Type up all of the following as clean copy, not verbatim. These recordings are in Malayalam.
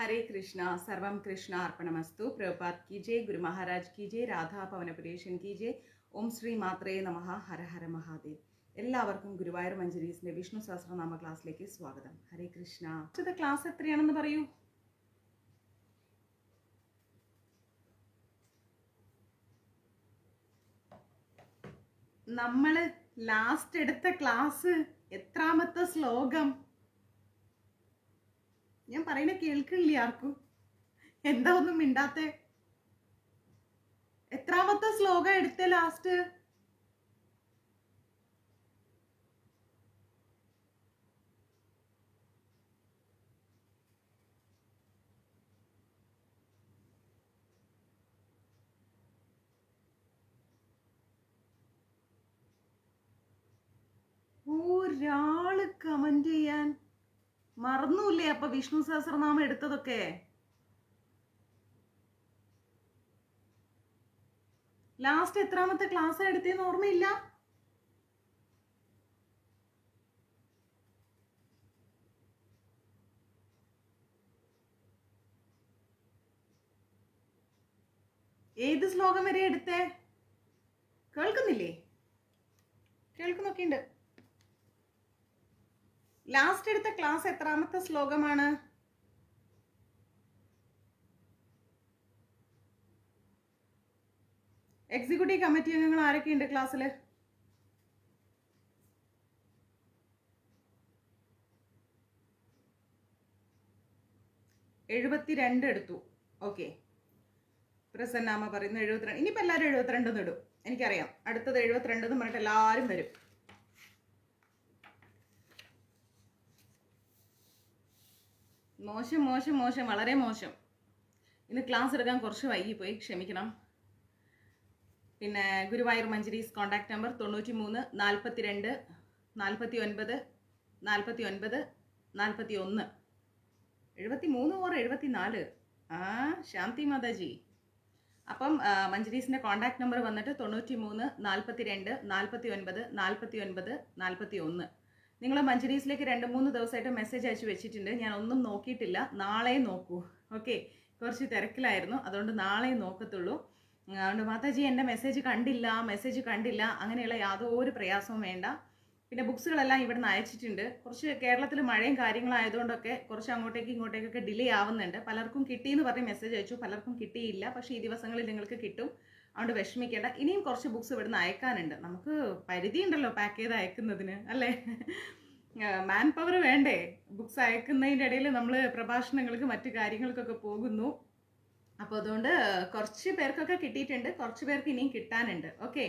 हरे कृष्णा सर्वम कृष्णा अर्पणमस्तु प्रभुपाद की जय गुरु महाराज की जय राधा പവനപുരേശൻ की जय ഓം ശ്രീ മാത്രേ നമഃ ഹര ഹര മഹാദേവ് എല്ലാവർക്കും ഗുരുവായൂർ മഞ്ജരീസിന്റെ വിഷ്ണു സഹസ്രനാമ ക്ലാസ്സിലേക്ക് സ്വാഗതം ഹരേ കൃഷ്ണ ഇത് ക്ലാസ് എത്രയാണെന്ന് പറയൂ നമ്മൾ ലാസ്റ്റ് എടുത്ത ക്ലാസ് എത്രാമത്തെ ശ്ലോകം ഞാൻ പറയുന്ന കേൾക്കില്ല ആർക്കും എന്താ ഒന്നും മിണ്ടാത്തെ എത്രാമത്തെ ശ്ലോകം എടുത്ത ലാസ്റ്റ് ഒരാള് കമന്റ് ചെയ്യാൻ മറന്നൂല്ലേ അപ്പൊ വിഷ്ണു സഹസ്രനാമം എടുത്തതൊക്കെ ലാസ്റ്റ് എത്രാമത്തെ ക്ലാസ് എടുത്തേന്ന് ഓർമ്മയില്ല ഏത് ശ്ലോകം വരെ എടുത്തേ കേൾക്കുന്നില്ലേ കേൾക്കുന്നൊക്കെ ഉണ്ട് ലാസ്റ്റ് എടുത്ത ക്ലാസ് എത്രാമത്തെ ശ്ലോകമാണ് എക്സിക്യൂട്ടീവ് കമ്മിറ്റി അംഗങ്ങൾ ആരൊക്കെയുണ്ട് ക്ലാസ്സിൽ എഴുപത്തിരണ്ട് എടുത്തു ഓക്കെ പ്രസന്നാമ പറയുന്നു 72 ഇനിയിപ്പോൾ എല്ലാവരും 72 ഇടും എനിക്കറിയാം അടുത്തത് 72 എന്ന് പറഞ്ഞിട്ട് എല്ലാവരും വരും മോശം മോശം മോശം വളരെ മോശം ഇന്ന് ക്ലാസ് എടുക്കാൻ കുറച്ച് വൈകിപ്പോയി ക്ഷമിക്കണം പിന്നെ Guruvayur Manjaris contact number 93 42 49 49 41 73 or 74 ശാന്തി മാതാജി അപ്പം മഞ്ജരീസിൻ്റെ കോൺടാക്ട് നമ്പർ വന്നിട്ട് 93 42 49 49 41 നിങ്ങൾ മഞ്ജരീസിലേക്ക് 2-3 ദിവസമായിട്ട് മെസ്സേജ് അയച്ചു വെച്ചിട്ടുണ്ട് ഞാൻ ഒന്നും നോക്കിയിട്ടില്ല നാളെ നോക്കൂ ഓക്കെ കുറച്ച് തിരക്കിലായിരുന്നു അതുകൊണ്ട് നാളെ നോക്കത്തുള്ളൂ അതുകൊണ്ട് മാതാജി എൻ്റെ മെസ്സേജ് കണ്ടില്ല അങ്ങനെയുള്ള യാതൊരു പ്രയാസവും വേണ്ട പിന്നെ ബുക്സുകളെല്ലാം ഇവിടെ നിന്ന് അയച്ചിട്ടുണ്ട് കുറച്ച് കേരളത്തിൽ മഴയും കാര്യങ്ങളായതുകൊണ്ടൊക്കെ കുറച്ച് ഇങ്ങോട്ടേക്കൊക്കെ ഡിലേ ആവുന്നുണ്ട് പലർക്കും കിട്ടിയെന്ന് പറഞ്ഞ് മെസ്സേജ് അയച്ചു പലർക്കും കിട്ടിയില്ല പക്ഷേ ഈ ദിവസങ്ങളിൽ നിങ്ങൾക്ക് കിട്ടും അതുകൊണ്ട് വിഷമിക്കേണ്ട ഇനിയും കുറച്ച് ബുക്സ് ഇവിടെ നിന്ന് അയക്കാനുണ്ട് നമുക്ക് പരിധി ഉണ്ടല്ലോ പാക്ക് ചെയ്ത് അയക്കുന്നതിന് അല്ലേ മാൻ പവർ വേണ്ടേ ബുക്സ് അയക്കുന്നതിൻ്റെ ഇടയിൽ നമ്മൾ പ്രഭാഷണങ്ങൾക്ക് മറ്റു കാര്യങ്ങൾക്കൊക്കെ പോകുന്നു അപ്പോൾ അതുകൊണ്ട് കുറച്ച് പേർക്കൊക്കെ കിട്ടിയിട്ടുണ്ട് കുറച്ച് പേർക്ക് ഇനിയും കിട്ടാനുണ്ട് ഓക്കെ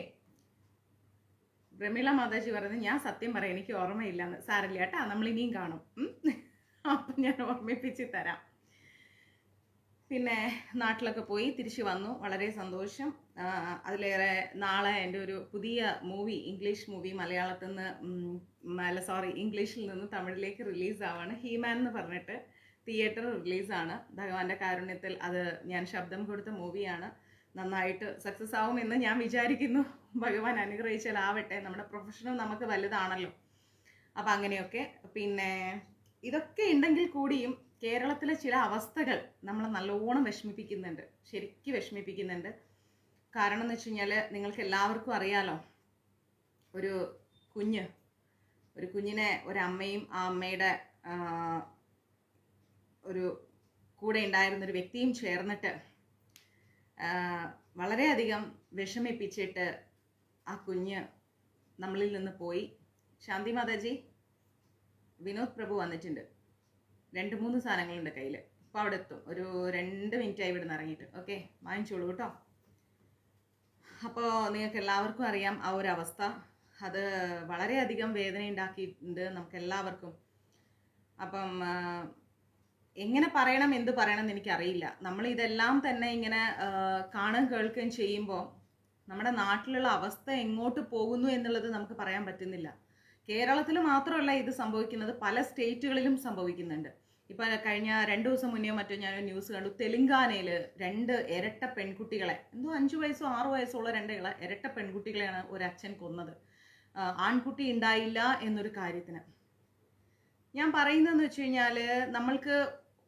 പ്രമീള മാതാജി പറയുന്നത് ഞാൻ സത്യം പറയാം എനിക്ക് ഓർമ്മയില്ലെന്ന് സാരല്ല കേട്ടാ നമ്മൾ ഇനിയും കാണും അപ്പം ഞാൻ ഓർമ്മിപ്പിച്ച് തരാം പിന്നെ നാട്ടിലൊക്കെ പോയി തിരിച്ചു വന്നു വളരെ സന്തോഷം അതിലേറെ നാളെ എൻ്റെ ഒരു പുതിയ മൂവി ഇംഗ്ലീഷ് മൂവി മലയാളത്തിൽ നിന്ന് ഇംഗ്ലീഷിൽ നിന്ന് തമിഴിലേക്ക് റിലീസ് ആവാണ് ഹീമാൻ എന്ന് പറഞ്ഞിട്ട് തിയേറ്റർ റിലീസാണ് ഭഗവാന്റെ കാരുണ്യത്തിൽ അത് ഞാൻ ശബ്ദം കൊടുത്ത മൂവിയാണ് നന്നായിട്ട് സക്സസ് ആവുമെന്ന് ഞാൻ വിചാരിക്കുന്നു ഭഗവാൻ അനുഗ്രഹിച്ചാൽ ആവട്ടെ നമ്മുടെ പ്രൊഫഷനും നമുക്ക് വലുതാണല്ലോ അപ്പം അങ്ങനെയൊക്കെ പിന്നെ ഇതൊക്കെ ഉണ്ടെങ്കിൽ കൂടിയും കേരളത്തിലെ ചില അവസ്ഥകൾ നമ്മളെ നല്ലോണം വിഷമിപ്പിക്കുന്നുണ്ട് ശരിക്കും വിഷമിപ്പിക്കുന്നുണ്ട് കാരണം എന്ന് വെച്ച് കഴിഞ്ഞാൽ നിങ്ങൾക്ക് എല്ലാവർക്കും അറിയാലോ ഒരു കുഞ്ഞിനെ ഒരമ്മയും ആ അമ്മയുടെ ഒരു കൂടെ ഉണ്ടായിരുന്നൊരു വ്യക്തിയും ചേർന്നിട്ട് വളരെയധികം വിഷമിപ്പിച്ചിട്ട് ആ കുഞ്ഞ് നമ്മളിൽ നിന്ന് പോയി ശാന്തി മാതാജി വിനോദ് പ്രഭു വന്നിട്ടുണ്ട് 2-3 സാധനങ്ങളുണ്ട് കയ്യിൽ ഇപ്പോൾ അവിടെ എത്തും ഒരു 2 മിനിറ്റായി ഇവിടെ നിന്ന് ഇറങ്ങിയിട്ട് ഓക്കെ വാങ്ങിച്ചോളൂ കേട്ടോ അപ്പോൾ നിങ്ങൾക്ക് എല്ലാവർക്കും അറിയാം ആ ഒരു അവസ്ഥ അത് വളരെയധികം വേദന ഉണ്ടാക്കിയിട്ടുണ്ട് നമുക്ക് എല്ലാവർക്കും അപ്പം എങ്ങനെ പറയണം എന്ത് പറയണം എന്ന് എനിക്കറിയില്ല നമ്മൾ ഇതെല്ലാം തന്നെ ഇങ്ങനെ കാണുകയും കേൾക്കുകയും ചെയ്യുമ്പോൾ നമ്മുടെ നാട്ടിലുള്ള അവസ്ഥ എങ്ങോട്ട് പോകുന്നു എന്നുള്ളത് നമുക്ക് പറയാൻ പറ്റുന്നില്ല കേരളത്തിൽ മാത്രമല്ല ഇത് സംഭവിക്കുന്നത് പല സ്റ്റേറ്റുകളിലും സംഭവിക്കുന്നുണ്ട് ഇപ്പം കഴിഞ്ഞ 2 ദിവസം മുന്നേ മറ്റോ ഞാനൊരു ന്യൂസ് കണ്ടു തെലുങ്കാനയിൽ 2 ഇരട്ട പെൺകുട്ടികളെ 5 വയസ്സോ 6 വയസ്സോ ഉള്ള 2 ഇരട്ട പെൺകുട്ടികളെയാണ് ഒരച്ഛൻ കൊന്നത് ആൺകുട്ടി ഉണ്ടായില്ല എന്നൊരു കാര്യത്തിന് ഞാൻ പറയുന്നതെന്ന് വെച്ച് കഴിഞ്ഞാൽ നമ്മൾക്ക്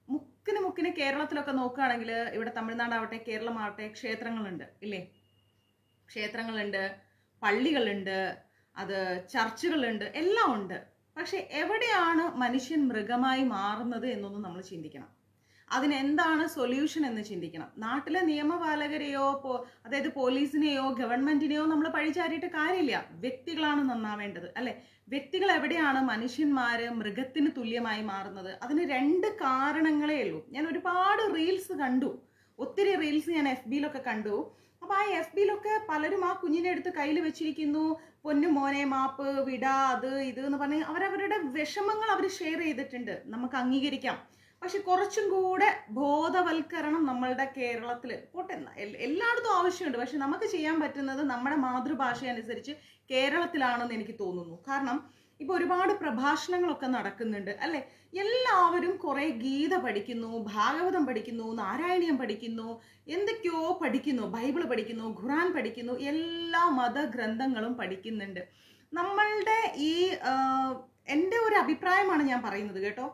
മുക്കിന് ഉദാഹരണത്തിന് കേരളത്തിലൊക്കെ നോക്കുകയാണെങ്കിൽ ഇവിടെ തമിഴ്നാടാവട്ടെ കേരളമാവട്ടെ ക്ഷേത്രങ്ങളുണ്ട് ഇല്ലേ? ക്ഷേത്രങ്ങളുണ്ട്, പള്ളികളുണ്ട്, അത് ചർച്ചുകളുണ്ട്, എല്ലാം ഉണ്ട്. പക്ഷെ എവിടെയാണ് മനുഷ്യൻ മൃഗമായി മാറുന്നത് എന്നൊന്നും നമ്മൾ ചിന്തിക്കണം. അതിനെന്താണ് സൊല്യൂഷൻ എന്ന് ചിന്തിക്കണം. നാട്ടിലെ നിയമപാലകരെയോ അതായത് പോലീസിനെയോ ഗവൺമെന്റിനെയോ നമ്മൾ പഴിചാരിയിട്ട് കാര്യമില്ല. വ്യക്തികളാണ് നന്നാവേണ്ടത് അല്ലെ? വ്യക്തികൾ എവിടെയാണ് മനുഷ്യന്മാര് മൃഗത്തിന് തുല്യമായി മാറുന്നത്? അതിന് 2 കാരണങ്ങളേ ഉള്ളൂ. ഞാൻ ഒരുപാട് റീൽസ് കണ്ടു, ഒത്തിരി റീൽസ് ഞാൻ FBയിലൊക്കെ കണ്ടു. അപ്പൊ ആ FBയിലൊക്കെ പലരും ആ കുഞ്ഞിനെ എടുത്ത് കയ്യിൽ വെച്ചിരിക്കുന്നു, പൊന്നു മോനെ മാപ്പ് വിടാ, അത് ഇത് എന്ന് പറഞ്ഞ് അവരവരുടെ വിഷമങ്ങൾ അവർ ഷെയർ ചെയ്തിട്ടുണ്ട്. നമുക്ക് അംഗീകരിക്കാം. പക്ഷെ കുറച്ചും കൂടെ ബോധവൽക്കരണം നമ്മളുടെ കേരളത്തിൽ പോട്ടെ, എല്ലായിടത്തും ആവശ്യമുണ്ട്. പക്ഷെ നമുക്ക് ചെയ്യാൻ പറ്റുന്നത് നമ്മുടെ മാതൃഭാഷ അനുസരിച്ച് കേരളത്തിലാണെന്ന് എനിക്ക് തോന്നുന്നു. കാരണം ഇപ്പൊ ഒരുപാട് പ്രഭാഷണങ്ങളൊക്കെ നടക്കുന്നുണ്ട് അല്ലെ? എല്ലാവരും കുറെ ഗീത പഠിക്കുന്നു, ഭാഗവതം പഠിക്കുന്നു, നാരായണീയം പഠിക്കുന്നു, എന്തൊക്കെയോ പഠിക്കുന്നു, ബൈബിള് പഠിക്കുന്നു, ഖുറാൻ പഠിക്കുന്നു, എല്ലാ മതഗ്രന്ഥങ്ങളും പഠിക്കുന്നുണ്ട്. നമ്മളുടെ ഈ എൻ്റെ ഒരു അഭിപ്രായമാണ് ഞാൻ പറയുന്നത് കേട്ടോ.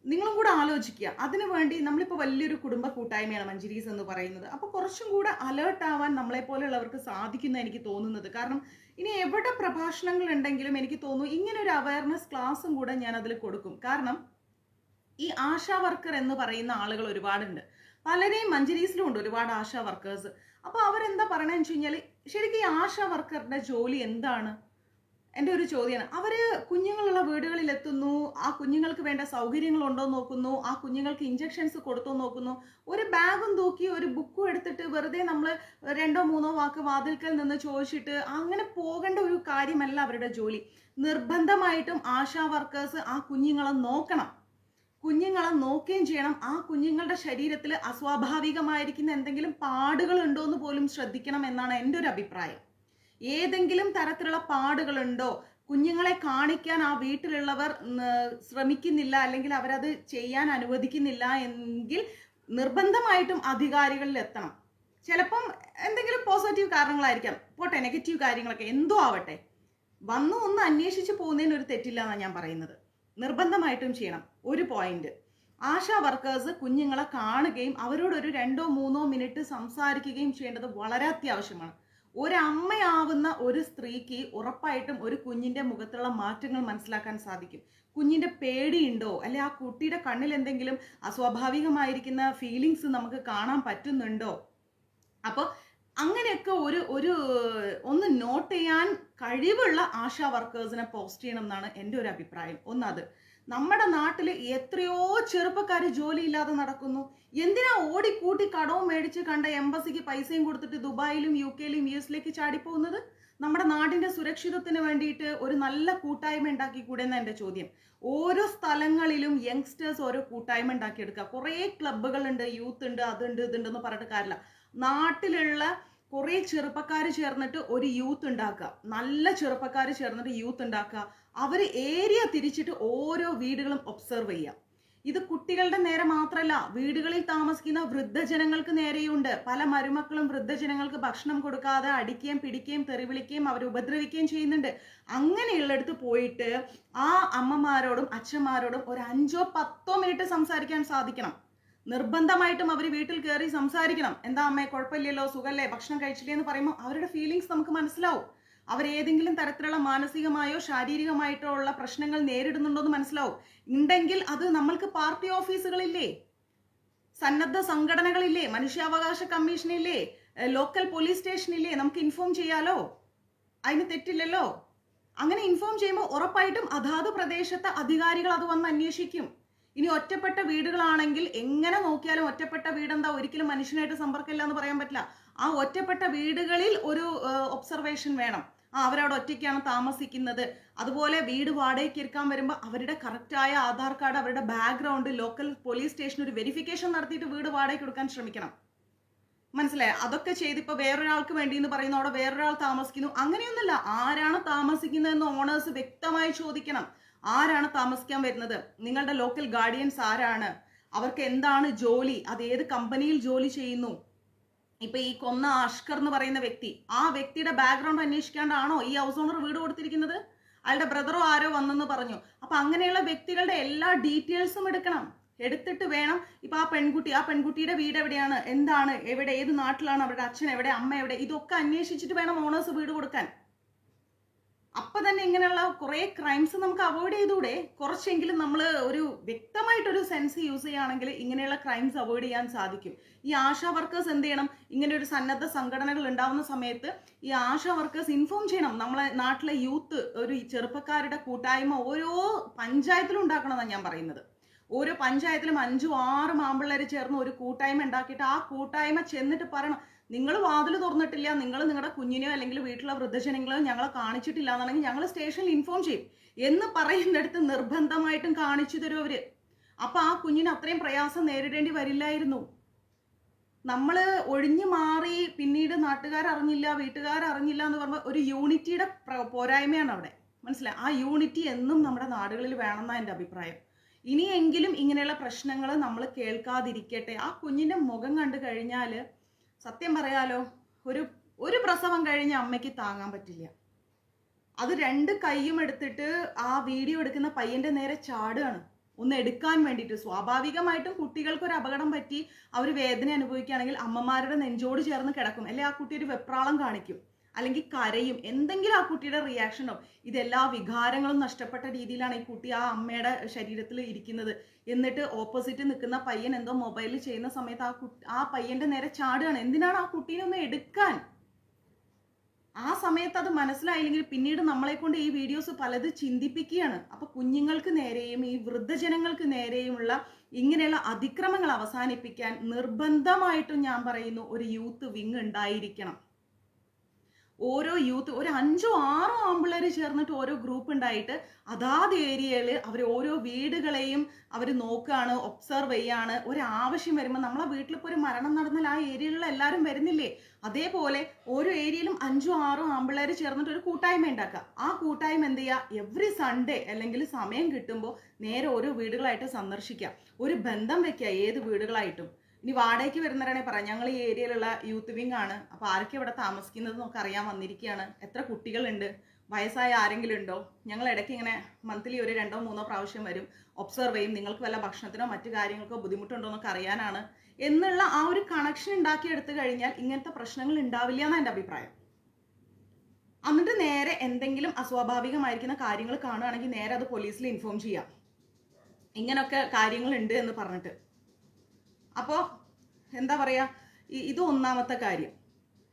നിങ്ങളും കൂടെ ആലോചിക്കുക. അതിനു വേണ്ടി നമ്മളിപ്പോൾ വലിയൊരു കുടുംബ കൂട്ടായ്മയാണ് മഞ്ജരീസ് എന്ന് പറയുന്നത്. അപ്പോൾ കുറച്ചും കൂടെ അലേർട്ട് ആവാൻ നമ്മളെ പോലെയുള്ളവർക്ക് സാധിക്കുന്ന എനിക്ക് തോന്നുന്നത്. കാരണം ഇനി എവിടെ പ്രഭാഷണങ്ങൾ ഉണ്ടെങ്കിലും എനിക്ക് തോന്നുന്നു ഇങ്ങനെ ഒരു അവയർനെസ് ക്ലാസ്സും കൂടെ ഞാൻ അതിൽ കൊടുക്കും. കാരണം ഈ ആശാ വർക്കർ എന്ന് പറയുന്ന ആളുകൾ ഒരുപാടുണ്ട്. പലരെയും മഞ്ജരീസിലും ഉണ്ട് ഒരുപാട് ആശാ വർക്കേഴ്സ്. അപ്പോൾ അവരെന്താ പറയണമെന്ന് വെച്ച് കഴിഞ്ഞാൽ, ശരിക്കും ഈ ആശാ വർക്കറുടെ ജോലി എന്താണ്? എൻ്റെ ഒരു ചോദ്യമാണ്. അവര് കുഞ്ഞുങ്ങളുള്ള വീടുകളിൽ എത്തുന്നു, ആ കുഞ്ഞുങ്ങൾക്ക് വേണ്ട സൗകര്യങ്ങൾ ഉണ്ടോ നോക്കുന്നു, ആ കുഞ്ഞുങ്ങൾക്ക് ഇഞ്ചക്ഷൻസ് കൊടുത്തോ നോക്കുന്നു. ഒരു ബാഗും തൂക്കി ഒരു ബുക്കും എടുത്തിട്ട് വെറുതെ നമ്മൾ 2-3 വാക്ക് വാതിൽക്കൽ നിന്ന് ചോദിച്ചിട്ട് അങ്ങനെ പോകേണ്ട ഒരു കാര്യമല്ല അവരുടെ ജോലി. നിർബന്ധമായിട്ടും ആശാ വർക്കേഴ്സ് ആ കുഞ്ഞുങ്ങളെ നോക്കണം, കുഞ്ഞുങ്ങളെ നോക്കുകയും ചെയ്യണം. ആ കുഞ്ഞുങ്ങളുടെ ശരീരത്തിൽ അസ്വാഭാവികമായിരിക്കുന്ന എന്തെങ്കിലും പാടുകൾ ഉണ്ടോ എന്ന് പോലും ശ്രദ്ധിക്കണം എന്നാണ് എൻ്റെ ഒരു അഭിപ്രായം. ഏതെങ്കിലും തരത്തിലുള്ള പാടുകളുണ്ടോ, കുഞ്ഞുങ്ങളെ കാണിക്കാൻ ആ വീട്ടിലുള്ളവർ ശ്രമിക്കുന്നില്ല, അല്ലെങ്കിൽ അവരത് ചെയ്യാൻ അനുവദിക്കുന്നില്ല എങ്കിൽ നിർബന്ധമായിട്ടും അധികാരികളിൽ എത്തണം. ചിലപ്പം എന്തെങ്കിലും പോസിറ്റീവ് കാരണങ്ങളായിരിക്കാം, പോട്ടെ, നെഗറ്റീവ് കാര്യങ്ങളൊക്കെ എന്തോ ആവട്ടെ, വന്നു ഒന്ന് അന്വേഷിച്ച് പോകുന്നതിന് ഒരു തെറ്റില്ല എന്നാണ് ഞാൻ പറയുന്നത്. നിർബന്ധമായിട്ടും ചെയ്യണം. ഒരു പോയിന്റ്, ആശാ വർക്കേഴ്സ് കുഞ്ഞുങ്ങളെ കാണുകയും അവരോട് ഒരു 2-3 മിനിറ്റ് സംസാരിക്കുകയും ചെയ്യേണ്ടത് വളരെ അത്യാവശ്യമാണ്. ഒരമ്മയാവുന്ന ഒരു സ്ത്രീക്ക് ഉറപ്പായിട്ടും ഒരു കുഞ്ഞിന്റെ മുഖത്തുള്ള മാറ്റങ്ങൾ മനസ്സിലാക്കാൻ സാധിക്കും. കുഞ്ഞിന്റെ പേടിയുണ്ടോ, അല്ലെ ആ കുട്ടിയുടെ കണ്ണിൽ എന്തെങ്കിലും അസ്വാഭാവികമായിരിക്കുന്ന ഫീലിങ്സ് നമുക്ക് കാണാൻ പറ്റുന്നുണ്ടോ? അപ്പോൾ അങ്ങനെയൊക്കെ ഒന്ന് നോട്ട് ചെയ്യാൻ കഴിവുള്ള ആശാ വർക്കേഴ്സിനെ പോസ്റ്റ് ചെയ്യണം എന്നാണ് എൻ്റെ ഒരു അഭിപ്രായം. ഒന്നത്, നമ്മുടെ നാട്ടിൽ എത്രയോ ചെറുപ്പക്കാർ ജോലിയില്ലാതെ നടക്കുന്നു. എന്തിനാ ഓടിക്കൂട്ടി കടവും മേടിച്ച് കണ്ട എംബസിക്ക് പൈസയും കൊടുത്തിട്ട് ദുബായിലും UK-യിലും US-ലേക്ക് ചാടിപ്പോകുന്നത്? നമ്മുടെ നാടിന്റെ സുരക്ഷിതത്തിന് വേണ്ടിയിട്ട് ഒരു നല്ല കൂട്ടായ്മ ഉണ്ടാക്കിക്കൂടെ എന്നാണ് എൻ്റെ ചോദ്യം. ഓരോ സ്ഥലങ്ങളിലും യങ്സ്റ്റേഴ്സ് ഓരോ കൂട്ടായ്മ ഉണ്ടാക്കിയെടുക്കുക. കുറേ ക്ലബ്ബുകളുണ്ട്, യൂത്ത് ഉണ്ട്, അതുണ്ട് ഇതുണ്ടെന്ന് പറഞ്ഞിട്ട് കാര്യമില്ല. നാട്ടിലുള്ള കുറെ ചെറുപ്പക്കാർ ചേർന്നിട്ട് ഒരു യൂത്ത് ഉണ്ടാക്കുക, നല്ല ചെറുപ്പക്കാർ ചേർന്നിട്ട് യൂത്ത് ഉണ്ടാക്കുക. അവർ ഏരിയ തിരിച്ചിട്ട് ഓരോ വീടുകളും ഒബ്സർവ് ചെയ്യുക. ഇത് കുട്ടികളുടെ നേരെ മാത്രമല്ല, വീടുകളിൽ താമസിക്കുന്ന വൃദ്ധജനങ്ങൾക്ക് നേരെയുണ്ട്. പല മരുമക്കളും വൃദ്ധജനങ്ങൾക്ക് ഭക്ഷണം കൊടുക്കാതെ അടിക്കുകയും പിടിക്കുകയും തെറിവിളിക്കുകയും അവരെ ഉപദ്രവിക്കുകയും ചെയ്യുന്നുണ്ട്. അങ്ങനെയുള്ളിടത്ത് പോയിട്ട് ആ അമ്മമാരോടും അച്ഛന്മാരോടും ഒരു 5-10 മിനിറ്റ് സംസാരിക്കാൻ സാധിക്കണം. നിർബന്ധമായിട്ടും അവർ വീട്ടിൽ കയറി സംസാരിക്കണം. എന്താ അമ്മേ, കുഴപ്പമില്ലല്ലോ, സുഖല്ലേ, ഭക്ഷണം കഴിച്ചില്ലേ എന്ന് പറയുമ്പോൾ അവരുടെ ഫീലിങ്സ് നമുക്ക് മനസ്സിലാവും. അവരേതെങ്കിലും തരത്തിലുള്ള മാനസികമായോ ശാരീരികമായിട്ടോ ഉള്ള പ്രശ്നങ്ങൾ നേരിടുന്നുണ്ടോ എന്ന് മനസ്സിലാവും. ഉണ്ടെങ്കിൽ അത് നമ്മൾക്ക് പാർട്ടി ഓഫീസുകളില്ലേ, സന്നദ്ധ സംഘടനകളില്ലേ, മനുഷ്യാവകാശ കമ്മീഷനില്ലേ, ലോക്കൽ പോലീസ് സ്റ്റേഷനില്ലേ, നമുക്ക് ഇൻഫോം ചെയ്യാലോ. അതിന് തെറ്റില്ലല്ലോ. അങ്ങനെ ഇൻഫോം ചെയ്യുമ്പോൾ ഉറപ്പായിട്ടും അതാത് പ്രദേശത്തെ അധികാരികൾ അത് വന്ന് അന്വേഷിക്കും. ഇനി ഒറ്റപ്പെട്ട വീടുകളാണെങ്കിൽ എങ്ങനെ നോക്കിയാലും ഒറ്റപ്പെട്ട വീടെന്താ ഒരിക്കലും മനുഷ്യനായിട്ട് സമ്പർക്കമില്ല എന്ന് പറയാൻ പറ്റില്ല. ആ ഒറ്റപ്പെട്ട വീടുകളിൽ ഒരു ഒബ്സർവേഷൻ വേണം. അവരവിടെ ഒറ്റയ്ക്കാണ് താമസിക്കുന്നത്. അതുപോലെ വീട് വാടകയ്ക്ക് ഇരിക്കാൻ വരുമ്പോൾ അവരുടെ കറക്റ്റായ ആധാർ കാർഡ്, അവരുടെ ബാക്ക്ഗ്രൗണ്ട് ലോക്കൽ പോലീസ് സ്റ്റേഷൻ ഒരു വെരിഫിക്കേഷൻ നടത്തിയിട്ട് വീട് വാടകയ്ക്ക് കൊടുക്കാൻ ശ്രമിക്കണം. മനസ്സിലായോ? അതൊക്കെ ചെയ്തിപ്പോ വേറൊരാൾക്ക് വേണ്ടി എന്ന് പറയുന്നു, അവിടെ വേറൊരാൾ താമസിക്കുന്നു. അങ്ങനെയൊന്നുമില്ല. ആരാണ് താമസിക്കുന്നതെന്ന് ഓണേഴ്സ് വ്യക്തമായി ചോദിക്കണം. ആരാണ് താമസിക്കാൻ വരുന്നത്, നിങ്ങളുടെ ലോക്കൽ ഗാർഡിയൻസ് ആരാണ്, അവർക്ക് എന്താണ് ജോലി, അത് ഏത് കമ്പനിയിൽ ജോലി ചെയ്യുന്നു. ഇപ്പൊ ഈ കൊന്ന അഷ്കർ എന്ന് പറയുന്ന വ്യക്തി, ആ വ്യക്തിയുടെ ബാക്ക്ഗ്രൗണ്ട് അന്വേഷിക്കാണ്ടാണോ ഈ ഹൗസ് ഓണർ വീട് കൊടുത്തിരിക്കുന്നത്? അയാളുടെ ബ്രദറോ ആരോ വന്നെന്ന് പറഞ്ഞു. അപ്പൊ അങ്ങനെയുള്ള വ്യക്തികളുടെ എല്ലാ ഡീറ്റെയിൽസും എടുക്കണം. എടുത്തിട്ട് വേണം ഇപ്പൊ ആ പെൺകുട്ടിയുടെ വീട് എവിടെയാണ്, എന്താണ്, എവിടെ, ഏത് നാട്ടിലാണ്, അവരുടെ അച്ഛൻ എവിടെ, അമ്മ എവിടെ, ഇതൊക്കെ അന്വേഷിച്ചിട്ട് വേണം ഓണേഴ്സ് വീട് കൊടുക്കാൻ. അപ്പൊ തന്നെ ഇങ്ങനെയുള്ള കുറെ ക്രൈംസ് നമുക്ക് അവോയ്ഡ് ചെയ്തൂടെ? കുറച്ചെങ്കിലും നമ്മൾ ഒരു വ്യക്തമായിട്ടൊരു സെൻസ് യൂസ് ചെയ്യുകയാണെങ്കിൽ ഇങ്ങനെയുള്ള ക്രൈംസ് അവോയ്ഡ് ചെയ്യാൻ സാധിക്കും. ഈ ആശാ വർക്കേഴ്സ് എന്ത് ചെയ്യണം? ഇങ്ങനെ ഒരു സന്നദ്ധ സംഘടനകൾ ഉണ്ടാവുന്ന സമയത്ത് ഈ ആശാ വർക്കേഴ്സ് ഇൻഫോം ചെയ്യണം. നമ്മളെ നാട്ടിലെ യൂത്ത്, ഒരു ചെറുപ്പക്കാരുടെ കൂട്ടായ്മ ഓരോ പഞ്ചായത്തിലും ഉണ്ടാക്കണമെന്നാണ് ഞാൻ പറയുന്നത്. ഓരോ പഞ്ചായത്തിലും 5-6 ആമ്പിള്ളേർ ചേർന്ന് ഒരു കൂട്ടായ്മ ഉണ്ടാക്കിയിട്ട് ആ കൂട്ടായ്മ ചെന്നിട്ട് പറയണം, നിങ്ങൾ വാതിൽ തുറന്നിട്ടില്ല, നിങ്ങൾ നിങ്ങളുടെ കുഞ്ഞിനെയോ അല്ലെങ്കിൽ വീട്ടിലെ വൃദ്ധജനങ്ങളെയോ ഞങ്ങളെ കാണിച്ചിട്ടില്ല എന്നാണെങ്കിൽ ഞങ്ങൾ സ്റ്റേഷനിൽ ഇൻഫോം ചെയ്യും എന്ന് പറയുന്നിടത്ത് നിർബന്ധമായിട്ടും കാണിച്ചു തരും അവര്. അപ്പൊ ആ കുഞ്ഞിന് അത്രയും പ്രയാസം നേരിടേണ്ടി വരില്ലായിരുന്നു. നമ്മൾ ഒഴിഞ്ഞു മാറി പിന്നീട് നാട്ടുകാരറിഞ്ഞില്ല, വീട്ടുകാരറിഞ്ഞില്ല എന്ന് പറയുമ്പോൾ ഒരു യൂണിറ്റിയുടെ പോരായ്മയാണ് അവിടെ. മനസ്സിലായി? ആ യൂണിറ്റി എന്നും നമ്മുടെ നാടുകളിൽ വേണമെന്നാണ് എൻ്റെ അഭിപ്രായം. ഇനിയെങ്കിലും ഇങ്ങനെയുള്ള പ്രശ്നങ്ങൾ നമ്മൾ കേൾക്കാതിരിക്കട്ടെ. ആ കുഞ്ഞിന്റെ മുഖം കണ്ടു കഴിഞ്ഞാൽ സത്യം പറയാലോ, ഒരു പ്രസവം കഴിഞ്ഞ അമ്മയ്ക്ക് താങ്ങാൻ പറ്റില്ല. അത് 2 കൈയും എടുത്തിട്ട് ആ വീഡിയോ എടുക്കുന്ന പയ്യന്റെ നേരെ ചാടുകയാണ് ഒന്ന് എടുക്കാൻ വേണ്ടിയിട്ട്. സ്വാഭാവികമായിട്ടും കുട്ടികൾക്ക് ഒരു അപകടം പറ്റി അവർ വേദന അനുഭവിക്കുകയാണെങ്കിൽ അമ്മമാരുടെ നെഞ്ചോട് ചേർന്ന് കിടക്കും, അല്ലെ ആ കുട്ടി ഒരു വെപ്രാളം കാണിക്കും, അല്ലെങ്കിൽ കരയും, എന്തെങ്കിലും ആ കുട്ടിയുടെ റിയാക്ഷൻ ഉണ്ടാവും. ഇതെല്ലാ വികാരങ്ങളും നഷ്ടപ്പെട്ട രീതിയിലാണ് ഈ കുട്ടി ആ അമ്മയുടെ ശരീരത്തിൽ ഇരിക്കുന്നത്. എന്നിട്ട് ഓപ്പോസിറ്റ് നിൽക്കുന്ന പയ്യൻ എന്തോ മൊബൈലിൽ ചെയ്യുന്ന സമയത്ത് ആ പയ്യന്റെ നേരെ ചാടുകയാണ്. എന്തിനാണ് ആ കുട്ടീനെ ഒന്ന് എടുക്കാൻ? ആ സമയത്ത് അത് മനസ്സിലായില്ലെങ്കിൽ പിന്നീട് നമ്മളെ കൊണ്ട് ഈ വീഡിയോസ് പലത് ചിന്തിപ്പിക്കുകയാണ്. അപ്പൊ കുഞ്ഞുങ്ങൾക്ക് നേരെയും ഈ വൃദ്ധജനങ്ങൾക്ക് നേരെയുമുള്ള ഇങ്ങനെയുള്ള അതിക്രമങ്ങൾ അവസാനിപ്പിക്കാൻ നിർബന്ധമായിട്ടും ഞാൻ പറയുന്നു ഒരു യൂത്ത് വിങ് ഉണ്ടായിരിക്കണം. ഓരോ യൂത്ത് ഒരു 5-6 ആമ്പിള്ളേർ ചേർന്നിട്ട് ഓരോ ഗ്രൂപ്പ് ഉണ്ടായിട്ട് അതാത് ഏരിയയിൽ അവർ ഓരോ വീടുകളെയും അവർ നോക്കുകയാണ്, ഒബ്സർവ് ചെയ്യാണ്. ഒരാവശ്യം വരുമ്പോൾ നമ്മളെ വീട്ടിലിപ്പോൾ ഒരു മരണം നടന്നാൽ ആ ഏരിയകളിൽ എല്ലാവരും വരുന്നില്ലേ? അതേപോലെ ഓരോ ഏരിയയിലും 5-6 ആമ്പിള്ളേർ ചേർന്നിട്ട് ഒരു കൂട്ടായ്മ ഉണ്ടാക്കുക. ആ കൂട്ടായ്മ എന്ത് ചെയ്യുക? എവറി സൺഡേ അല്ലെങ്കിൽ സമയം കിട്ടുമ്പോൾ നേരെ ഓരോ വീടുകളായിട്ട് സന്ദർശിക്കുക, ഒരു ബന്ധം വെക്കുക ഏത് വീടുകളായിട്ടും. ഇനി വാടകയ്ക്ക് വരുന്നവരാണെങ്കിൽ പറയാം, ഞങ്ങൾ ഈ ഏരിയയിലുള്ള യൂത്ത് വിങ് ആണ്, അപ്പോൾ ആരൊക്കെ ഇവിടെ താമസിക്കുന്നത് നമുക്ക് അറിയാൻ വന്നിരിക്കുകയാണ്, എത്ര കുട്ടികളുണ്ട്, വയസ്സായ ആരെങ്കിലും ഉണ്ടോ, ഞങ്ങൾ ഇടയ്ക്ക് ഇങ്ങനെ മന്ത്ലി ഒരു 2-3 പ്രാവശ്യം വരും, ഒബ്സർവ് ചെയ്യും, നിങ്ങൾക്ക് വല്ല ഭക്ഷണത്തിനോ മറ്റു കാര്യങ്ങൾക്കോ ബുദ്ധിമുട്ടുണ്ടോ എന്നൊക്കെ അറിയാനാണ് എന്നുള്ള ആ ഒരു കണക്ഷൻ ഉണ്ടാക്കിയെടുത്തു കഴിഞ്ഞാൽ ഇങ്ങനത്തെ പ്രശ്നങ്ങൾ ഉണ്ടാവില്ല എന്നാണ് എൻ്റെ അഭിപ്രായം. എന്നിട്ട് നേരെ എന്തെങ്കിലും അസ്വാഭാവികമായിരിക്കുന്ന കാര്യങ്ങൾ കാണുകയാണെങ്കിൽ നേരെ അത് പോലീസിൽ ഇൻഫോം ചെയ്യാം, ഇങ്ങനൊക്കെ കാര്യങ്ങളുണ്ട് എന്ന് പറഞ്ഞിട്ട്. അപ്പോൾ എന്താ പറയുക, ഇത് ഒന്നാമത്തെ കാര്യം.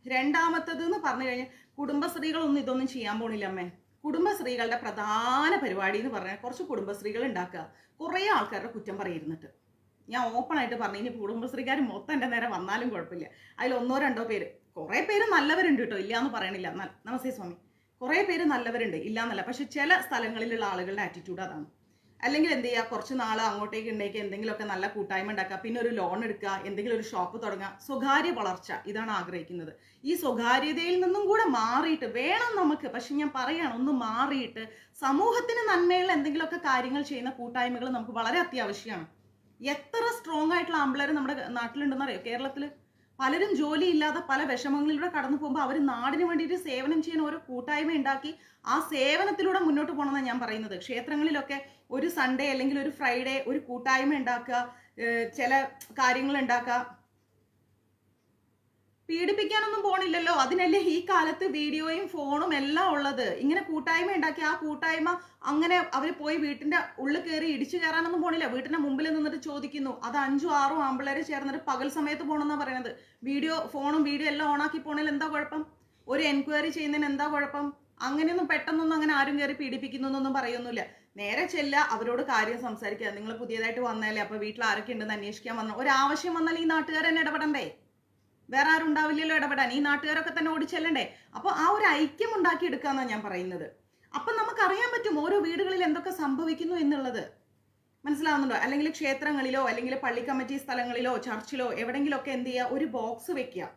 രണ്ടാമത്തത് എന്ന് പറഞ്ഞു കഴിഞ്ഞാൽ കുടുംബശ്രീകളൊന്നും ഇതൊന്നും ചെയ്യാൻ പോണില്ല അമ്മേ. കുടുംബശ്രീകളുടെ പ്രധാന പരിപാടി എന്ന് പറഞ്ഞാൽ കുറച്ച് കുടുംബശ്രീകൾ ഉണ്ടാക്കുക, കുറേ ആൾക്കാരുടെ കുറ്റം പറയുന്നിട്ട്. ഞാൻ ഓപ്പൺ ആയിട്ട് പറഞ്ഞു, ഇനി കുടുംബശ്രീക്കാർ മൊത്തം എൻ്റെ നേരെ വന്നാലും കുഴപ്പമില്ല, അതിൽ 1-2 പേര്, കുറേ പേര് നല്ലവരുണ്ട് കേട്ടോ, ഇല്ല എന്ന് പറയണില്ല. നമസ്തേ സ്വാമി, കുറേ പേര് നല്ലവരുണ്ട്, ഇല്ല എന്നല്ല. പക്ഷെ ചില സ്ഥലങ്ങളിലുള്ള ആളുകളുടെ ആറ്റിറ്റ്യൂഡ് അതാണ്. അല്ലെങ്കിൽ എന്ത് ചെയ്യുക, കുറച്ച് നാൾ അങ്ങോട്ടേക്ക് ഉണ്ടെങ്കിൽ എന്തെങ്കിലുമൊക്കെ നല്ല കൂട്ടായ്മ ഉണ്ടാക്കുക, പിന്നെ ഒരു ലോൺ എടുക്കുക, എന്തെങ്കിലും ഒരു ഷോപ്പ് തുടങ്ങുക, സ്വകാര്യ വളർച്ച, ഇതാണ് ആഗ്രഹിക്കുന്നത്. ഈ സ്വകാര്യതയിൽ നിന്നും കൂടെ മാറിയിട്ട് വേണം നമുക്ക്, പക്ഷെ ഞാൻ പറയാണ്, ഒന്ന് മാറിയിട്ട് സമൂഹത്തിന് നന്മയുള്ള എന്തെങ്കിലുമൊക്കെ കാര്യങ്ങൾ ചെയ്യുന്ന കൂട്ടായ്മകൾ നമുക്ക് വളരെ അത്യാവശ്യമാണ്. എത്ര സ്ട്രോങ് ആയിട്ടുള്ള ആമ്പിളർ നമ്മുടെ നാട്ടിലുണ്ടെന്നറിയോ? കേരളത്തിൽ പലരും ജോലി ഇല്ലാതെ പല വിഷമങ്ങളിലൂടെ കടന്നു പോകുമ്പോൾ അവർ നാടിന് വേണ്ടിയിട്ട് സേവനം ചെയ്യാൻ ഓരോ കൂട്ടായ്മ ഉണ്ടാക്കി ആ സേവനത്തിലൂടെ മുന്നോട്ട് പോകണമെന്നാണ് ഞാൻ പറയുന്നത്. ക്ഷേത്രങ്ങളിലൊക്കെ ഒരു സൺഡേ അല്ലെങ്കിൽ ഒരു ഫ്രൈഡേ ഒരു കൂട്ടായ്മ ഉണ്ടാക്കുക, ചില കാര്യങ്ങൾ ഉണ്ടാക്കുക. പീഡിപ്പിക്കാനൊന്നും പോണില്ലല്ലോ, അതിനല്ലേ ഈ കാലത്ത് വീഡിയോയും ഫോണും എല്ലാം ഉള്ളത്. ഇങ്ങനെ കൂട്ടായ്മ ഉണ്ടാക്കി ആ കൂട്ടായ്മ അങ്ങനെ അവർ പോയി വീട്ടിന്റെ ഉള്ളിൽ കയറി ഇടിച്ചു കയറാനൊന്നും പോണില്ല. വീട്ടിന്റെ മുമ്പിൽ നിന്നിട്ട് ചോദിക്കുന്നു, അത് 5-6 ആമ്പിള്ളേര് ചേർന്നിട്ട് പകൽ സമയത്ത് പോകണമെന്നാ പറയുന്നത്. ഫോണും വീഡിയോ എല്ലാം ഓണാക്കി പോണേൽ എന്താ കുഴപ്പം? ഒരു എൻക്വയറി ചെയ്യുന്നതിന് എന്താ കുഴപ്പം? അങ്ങനെയൊന്നും പെട്ടെന്നൊന്നും അങ്ങനെ ആരും കയറി പീഡിപ്പിക്കുന്നു എന്നൊന്നും പറയൊന്നുമില്ല. നേരെ ചെല്ല, അവരോട് കാര്യം സംസാരിക്കുക. നിങ്ങൾ പുതിയതായിട്ട് വന്നാലേ, അപ്പൊ വീട്ടിൽ ആരൊക്കെ ഉണ്ടെന്ന് അന്വേഷിക്കാൻ വന്ന ഒരാവശ്യം വന്നാൽ ഈ നാട്ടുകാർ തന്നെ ഇടപെടണ്ടേ? വേറെ ആരും ഉണ്ടാവില്ലല്ലോ ഇടപെടാൻ, ഈ നാട്ടുകാരൊക്കെ തന്നെ ഓടിച്ചെല്ലണ്ടേ? അപ്പൊ ആ ഒരു ഐക്യം ഉണ്ടാക്കി എടുക്കാന്നാണ് ഞാൻ പറയുന്നത്. അപ്പൊ നമുക്കറിയാൻ പറ്റും ഓരോ വീടുകളിൽ എന്തൊക്കെ സംഭവിക്കുന്നു എന്നുള്ളത്. മനസ്സിലാവുന്നുണ്ടോ? അല്ലെങ്കിൽ ക്ഷേത്രങ്ങളിലോ അല്ലെങ്കിൽ പള്ളി കമ്മിറ്റി സ്ഥലങ്ങളിലോ ചർച്ചിലോ എവിടെങ്കിലുമൊക്കെ എന്ത് ചെയ്യുക, ഒരു ബോക്സ് വെക്കുക.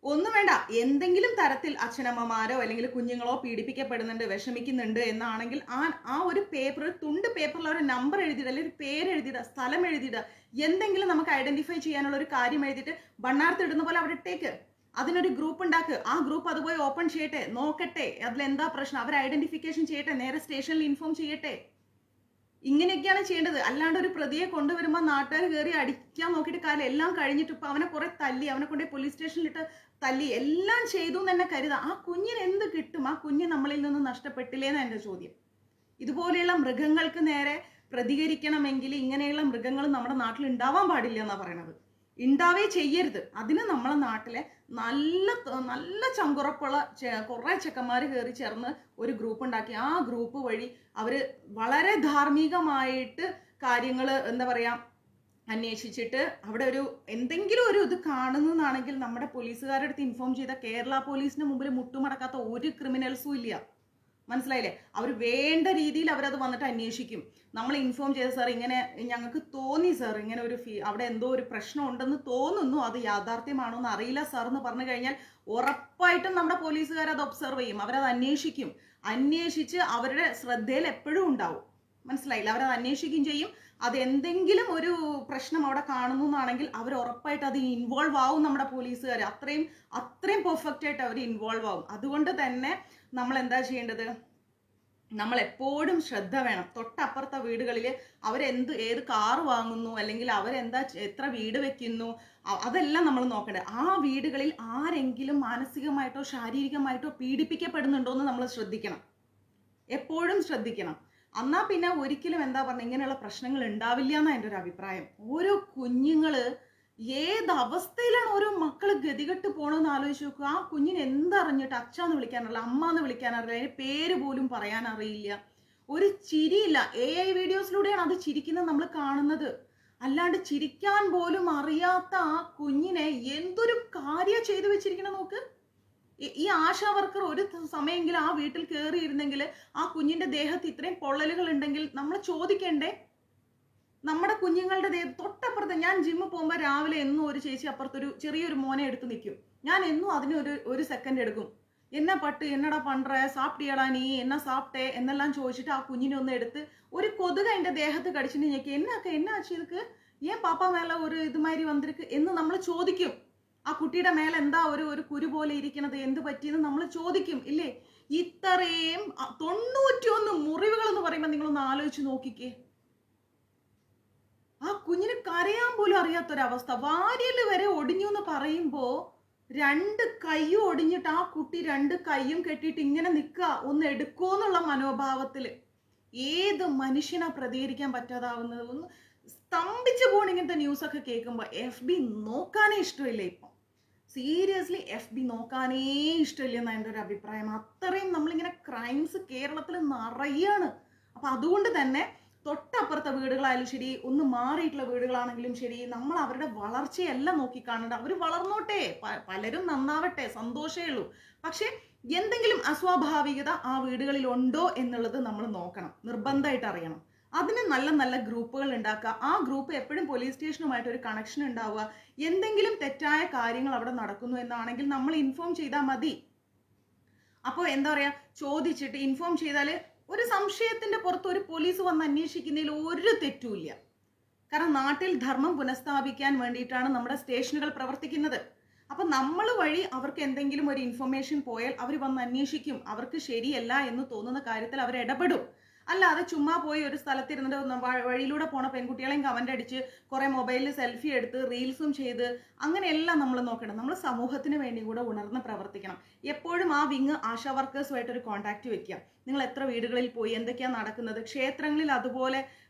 ഒന്നും വേണ്ട, എന്തെങ്കിലും തരത്തിൽ അച്ഛനമ്മമാരോ അല്ലെങ്കിൽ കുഞ്ഞുങ്ങളോ പീഡിപ്പിക്കപ്പെടുന്നുണ്ട്, വിഷമിക്കുന്നുണ്ട് എന്നാണെങ്കിൽ ആ ഒരു പേപ്പർ, ഒരു തുണ്ട് പേപ്പറിൽ ഒരു നമ്പർ എഴുതിയിടുക, അല്ലെങ്കിൽ ഒരു പേര് എഴുതിയിടുക, സ്ഥലം എഴുതിയിടുക, എന്തെങ്കിലും നമുക്ക് ഐഡന്റിഫൈ ചെയ്യാനുള്ള ഒരു കാര്യം എഴുതിയിട്ട് ബണ്ണാർത്ത് ഇടുന്ന പോലെ അവിടെ ഇട്ടേക്ക്. അതിനൊരു ഗ്രൂപ്പ് ഉണ്ടാക്കുക. ആ ഗ്രൂപ്പ് അതുപോയി ഓപ്പൺ ചെയ്യട്ടെ, നോക്കട്ടെ അതിലെന്താ പ്രശ്നം, അവർ ഐഡന്റിഫിക്കേഷൻ ചെയ്യട്ടെ, നേരെ സ്റ്റേഷനിൽ ഇൻഫോം ചെയ്യട്ടെ. ഇങ്ങനെയൊക്കെയാണ് ചെയ്യേണ്ടത്. അല്ലാണ്ട് ഒരു പ്രതിയെ കൊണ്ടുവരുമ്പോൾ നാട്ടുകാർ കയറി അടിക്കാൻ നോക്കിയിട്ട് കാര്യം എല്ലാം കഴിഞ്ഞിട്ട് ഇപ്പൊ അവനെ കുറെ തല്ലി, അവനെ കൊണ്ട് പോലീസ് സ്റ്റേഷനിലിട്ട് തല്ലി, എല്ലാം ചെയ്തു എന്ന് തന്നെ കരുതാം. ആ കുഞ്ഞിന് എന്ത് കിട്ടും? ആ കുഞ്ഞ് നമ്മളിൽ നിന്ന് നഷ്ടപ്പെട്ടില്ലേന്ന് എൻ്റെ ചോദ്യം. ഇതുപോലെയുള്ള മൃഗങ്ങൾക്ക് നേരെ പ്രതികരിക്കണമെങ്കിൽ ഇങ്ങനെയുള്ള മൃഗങ്ങൾ നമ്മുടെ നാട്ടിൽ ഉണ്ടാവാൻ പാടില്ല എന്നാ പറയണത്. ഉണ്ടാവേ ചെയ്യരുത്. അതിന് നമ്മളെ നാട്ടിലെ നല്ല നല്ല ചങ്കുറപ്പുള്ള കുറെ ചെക്കന്മാർ കയറി ചേർന്ന് ഒരു ഗ്രൂപ്പ് ഉണ്ടാക്കി. ആ ഗ്രൂപ്പ് വഴി അവര് വളരെ ധാർമ്മികമായിട്ട് കാര്യങ്ങൾ എന്താ പറയാ അന്വേഷിച്ചിട്ട് അവിടെ ഒരു എന്തെങ്കിലും ഒരു ഇത് കാണുന്നതാണെങ്കിൽ നമ്മുടെ പോലീസുകാരുടെ അടുത്ത് ഇൻഫോം ചെയ്ത കേരള പോലീസിന് മുമ്പിൽ മുട്ടുമടക്കാത്ത ഒരു ക്രിമിനൽസും ഇല്ല. മനസ്സിലായില്ലേ? അവർ വേണ്ട രീതിയിൽ അവരത് വന്നിട്ട് അന്വേഷിക്കും. നമ്മൾ ഇൻഫോം ചെയ്ത സാർ ഇങ്ങനെ ഞങ്ങൾക്ക് തോന്നി സാർ ഇങ്ങനെ ഒരു അവിടെ എന്തോ ഒരു പ്രശ്നം ഉണ്ടെന്ന് തോന്നുന്നു, അത് യാഥാർത്ഥ്യമാണോ എന്ന് അറിയില്ല സാർ എന്ന് പറഞ്ഞു കഴിഞ്ഞാൽ ഉറപ്പായിട്ടും നമ്മുടെ പോലീസുകാർ അത് ഒബ്സർവ് ചെയ്യും. അവരത് അന്വേഷിക്കും. അന്വേഷിച്ച് അവരുടെ ശ്രദ്ധയിൽ എപ്പോഴും ഉണ്ടാവും. മനസ്സിലായില്ല? അവരത് അന്വേഷിക്കുകയും ചെയ്യും. അത് എന്തെങ്കിലും ഒരു പ്രശ്നം അവിടെ കാണുന്നു എന്നാണെങ്കിൽ അവർ ഉറപ്പായിട്ട് അത് ഇൻവോൾവ് ആവും. നമ്മുടെ പോലീസുകാർ അത്രയും പെർഫെക്റ്റ് ആയിട്ട് അവർ ഇൻവോൾവ് ആവും. അതുകൊണ്ട് തന്നെ നമ്മൾ എന്താ ചെയ്യേണ്ടത്? നമ്മൾ എപ്പോഴും ശ്രദ്ധ വേണം. തൊട്ടപ്പുറത്തെ വീടുകളിൽ ഏത് കാറ് വാങ്ങുന്നു, അല്ലെങ്കിൽ എത്ര വീട് വെക്കുന്നു, അതെല്ലാം നമ്മൾ നോക്കേണ്ടത്. ആ വീടുകളിൽ ആരെങ്കിലും മാനസികമായിട്ടോ ശാരീരികമായിട്ടോ പീഡിപ്പിക്കപ്പെടുന്നുണ്ടോ എന്ന് നമ്മൾ ശ്രദ്ധിക്കണം. എപ്പോഴും ശ്രദ്ധിക്കണം. എന്നാ പിന്നെ ഒരിക്കലും എന്താ പറഞ്ഞ ഇങ്ങനെയുള്ള പ്രശ്നങ്ങൾ ഉണ്ടാവില്ല എന്നാണ് എൻ്റെ ഒരു അഭിപ്രായം. ഓരോ കുഞ്ഞുങ്ങള് ഏത് അവസ്ഥയിലാണ് ഓരോ മക്കള് ഗതികെട്ട് പോകണമെന്ന് ആലോചിച്ച് നോക്കുക. ആ കുഞ്ഞിന് എന്തറിഞ്ഞിട്ട് അച്ഛന്ന് വിളിക്കാനറിയില്ല, അമ്മന്ന് വിളിക്കാനറിയില്ല, അതിന്റെ പേര് പോലും പറയാൻ അറിയില്ല, ഒരു ചിരിയില്ല. AI വീഡിയോസിലൂടെയാണ് അത് ചിരിക്കുന്നത് നമ്മൾ കാണുന്നത്. അല്ലാണ്ട് ചിരിക്കാൻ പോലും അറിയാത്ത ആ കുഞ്ഞിനെ എന്തൊരു കാര്യം ചെയ്തു വെച്ചിരിക്കണം നോക്ക്. ഈ ആശാ വർക്കർ ഒരു സമയമെങ്കിലും ആ വീട്ടിൽ കയറിയിരുന്നെങ്കിൽ ആ കുഞ്ഞിന്റെ ദേഹത്ത് ഇത്രയും പൊള്ളലുകൾ ഉണ്ടെങ്കിൽ നമ്മൾ ചോദിക്കണ്ടേ? നമ്മുടെ കുഞ്ഞുങ്ങളുടെ തൊട്ടപ്പുറത്ത് ഞാൻ ജിമ്മിൽ പോകുമ്പോൾ രാവിലെ എന്നും ഒരു ചേച്ചി അപ്പുറത്തൊരു ചെറിയൊരു മോനെ എടുത്ത് നിൽക്കും. ഞാൻ എന്നും അതിന് ഒരു സെക്കൻഡ് എടുക്കും. എന്നാ പട്ട് എന്നടാ പണ്ട്ര സാപ്പിട്ടിയടാ നീ എന്നാ സാപ്പിട്ടേ എന്നെല്ലാം ചോദിച്ചിട്ട് ആ കുഞ്ഞിനെ ഒന്ന് എടുത്ത് ഒരു കൊതുക് അതിന്റെ ദേഹത്ത് കടിച്ചിട്ട് ഞെക്കി എന്നാ ചെയ്തക്ക് ഏൻ പാപ്പ മേലെ ഒരു ഇതുമാതിരി വന്നിരിക്ക് എന്ന് നമ്മൾ ചോദിക്കും. ആ കുട്ടിയുടെ മേലെ എന്താ ഒരു കുരു പോലെ ഇരിക്കണത്, എന്ത് പറ്റിയെന്ന് നമ്മൾ ചോദിക്കും ഇല്ലേ? ഇത്രയും 91 മുറിവുകൾ എന്ന് പറയുമ്പോൾ നിങ്ങളൊന്ന് ആലോചിച്ച് നോക്കിക്കേ. ആ കുഞ്ഞിന് കരയാൻ പോലും അറിയാത്തൊരവസ്ഥ. വാരിയല് വരെ ഒടിഞ്ഞു എന്ന് പറയുമ്പോ 2 കൈയും ഒടിഞ്ഞിട്ട് ആ കുട്ടി 2 കൈയും കെട്ടിയിട്ട് ഇങ്ങനെ നിൽക്കുക, ഒന്ന് എടുക്കുമെന്നുള്ള മനോഭാവത്തില് ഏത് മനുഷ്യനാ പ്രതികരിക്കാൻ പറ്റാതാവുന്നത്? ഒന്ന് സ്തംഭിച്ചു പോകണം ഇങ്ങനത്തെ ന്യൂസ് ഒക്കെ കേൾക്കുമ്പോ. FB നോക്കാനേ ഇഷ്ടമില്ല ഇപ്പൊ. സീരിയസ്ലി FB നോക്കാനേ ഇഷ്ടമില്ല എന്നാണ് എൻ്റെ ഒരു അഭിപ്രായം. അത്രയും നമ്മളിങ്ങനെ ക്രൈംസ് കേരളത്തിൽ നിറയാണ്. അപ്പൊ അതുകൊണ്ട് തന്നെ തൊട്ടപ്പുറത്തെ വീടുകളായാലും ശരി, ഒന്ന് മാറിയിട്ടുള്ള വീടുകളാണെങ്കിലും ശരി, നമ്മൾ അവരുടെ വളർച്ചയെല്ലാം നോക്കിക്കാണേണ്ട. അവർ വളർന്നോട്ടെ, പലരും നന്നാവട്ടെ, സന്തോഷമേ ഉള്ളൂ. പക്ഷെ എന്തെങ്കിലും അസ്വാഭാവികത ആ വീടുകളിൽ ഉണ്ടോ എന്നുള്ളത് നമ്മൾ നോക്കണം, നിർബന്ധമായിട്ട് അറിയണം. അതിന് നല്ല നല്ല ഗ്രൂപ്പുകൾ ഉണ്ടാക്കുക. ആ ഗ്രൂപ്പ് എപ്പോഴും പോലീസ് സ്റ്റേഷനുമായിട്ട് ഒരു കണക്ഷൻ ഉണ്ടാവുക. എന്തെങ്കിലും തെറ്റായ കാര്യങ്ങൾ അവിടെ നടക്കുന്നു എന്നാണെങ്കിൽ നമ്മൾ ഇൻഫോം ചെയ്താൽ മതി. അപ്പോൾ എന്താ പറയാ, ചോദിച്ചിട്ട് ഇൻഫോം ചെയ്താല് ഒരു സംശയത്തിന്റെ പുറത്ത് ഒരു പോലീസ് വന്ന് അന്വേഷിക്കുന്നതിൽ ഒരു തെറ്റുമില്ല. കാരണം നാട്ടിൽ ധർമ്മം പുനഃസ്ഥാപിക്കാൻ വേണ്ടിയിട്ടാണ് നമ്മുടെ സ്റ്റേഷനുകൾ പ്രവർത്തിക്കുന്നത്. അപ്പൊ നമ്മൾ വഴി അവർക്ക് എന്തെങ്കിലും ഒരു ഇൻഫർമേഷൻ പോയാൽ അവർ വന്ന് അന്വേഷിക്കും. അവർക്ക് ശരിയല്ല എന്ന് തോന്നുന്ന കാര്യത്തിൽ അവർ ഇടപെടും. അല്ലാതെ ചുമ്മാ പോയി ഒരു സ്ഥലത്തിരുന്നിട്ട് വഴിയിലൂടെ പോണ പെൺകുട്ടികളെയും കമന്റ് അടിച്ച് കുറെ മൊബൈലിൽ സെൽഫി എടുത്ത് റീൽസും ചെയ്ത് അങ്ങനെയെല്ലാം നമ്മൾ നോക്കണം. നമ്മൾ സമൂഹത്തിന് വേണ്ടി കൂടെ ഉണർന്ന് പ്രവർത്തിക്കണം. എപ്പോഴും ആ വിങ് ആശാ വർക്കേഴ്സുമായിട്ട് ഒരു കോൺടാക്ട് വെക്കുക. നിങ്ങൾ എത്ര വീടുകളിൽ പോയി, എന്തൊക്കെയാണ് നടക്കുന്നത്. ക്ഷേത്രങ്ങളിൽ അതുപോലെ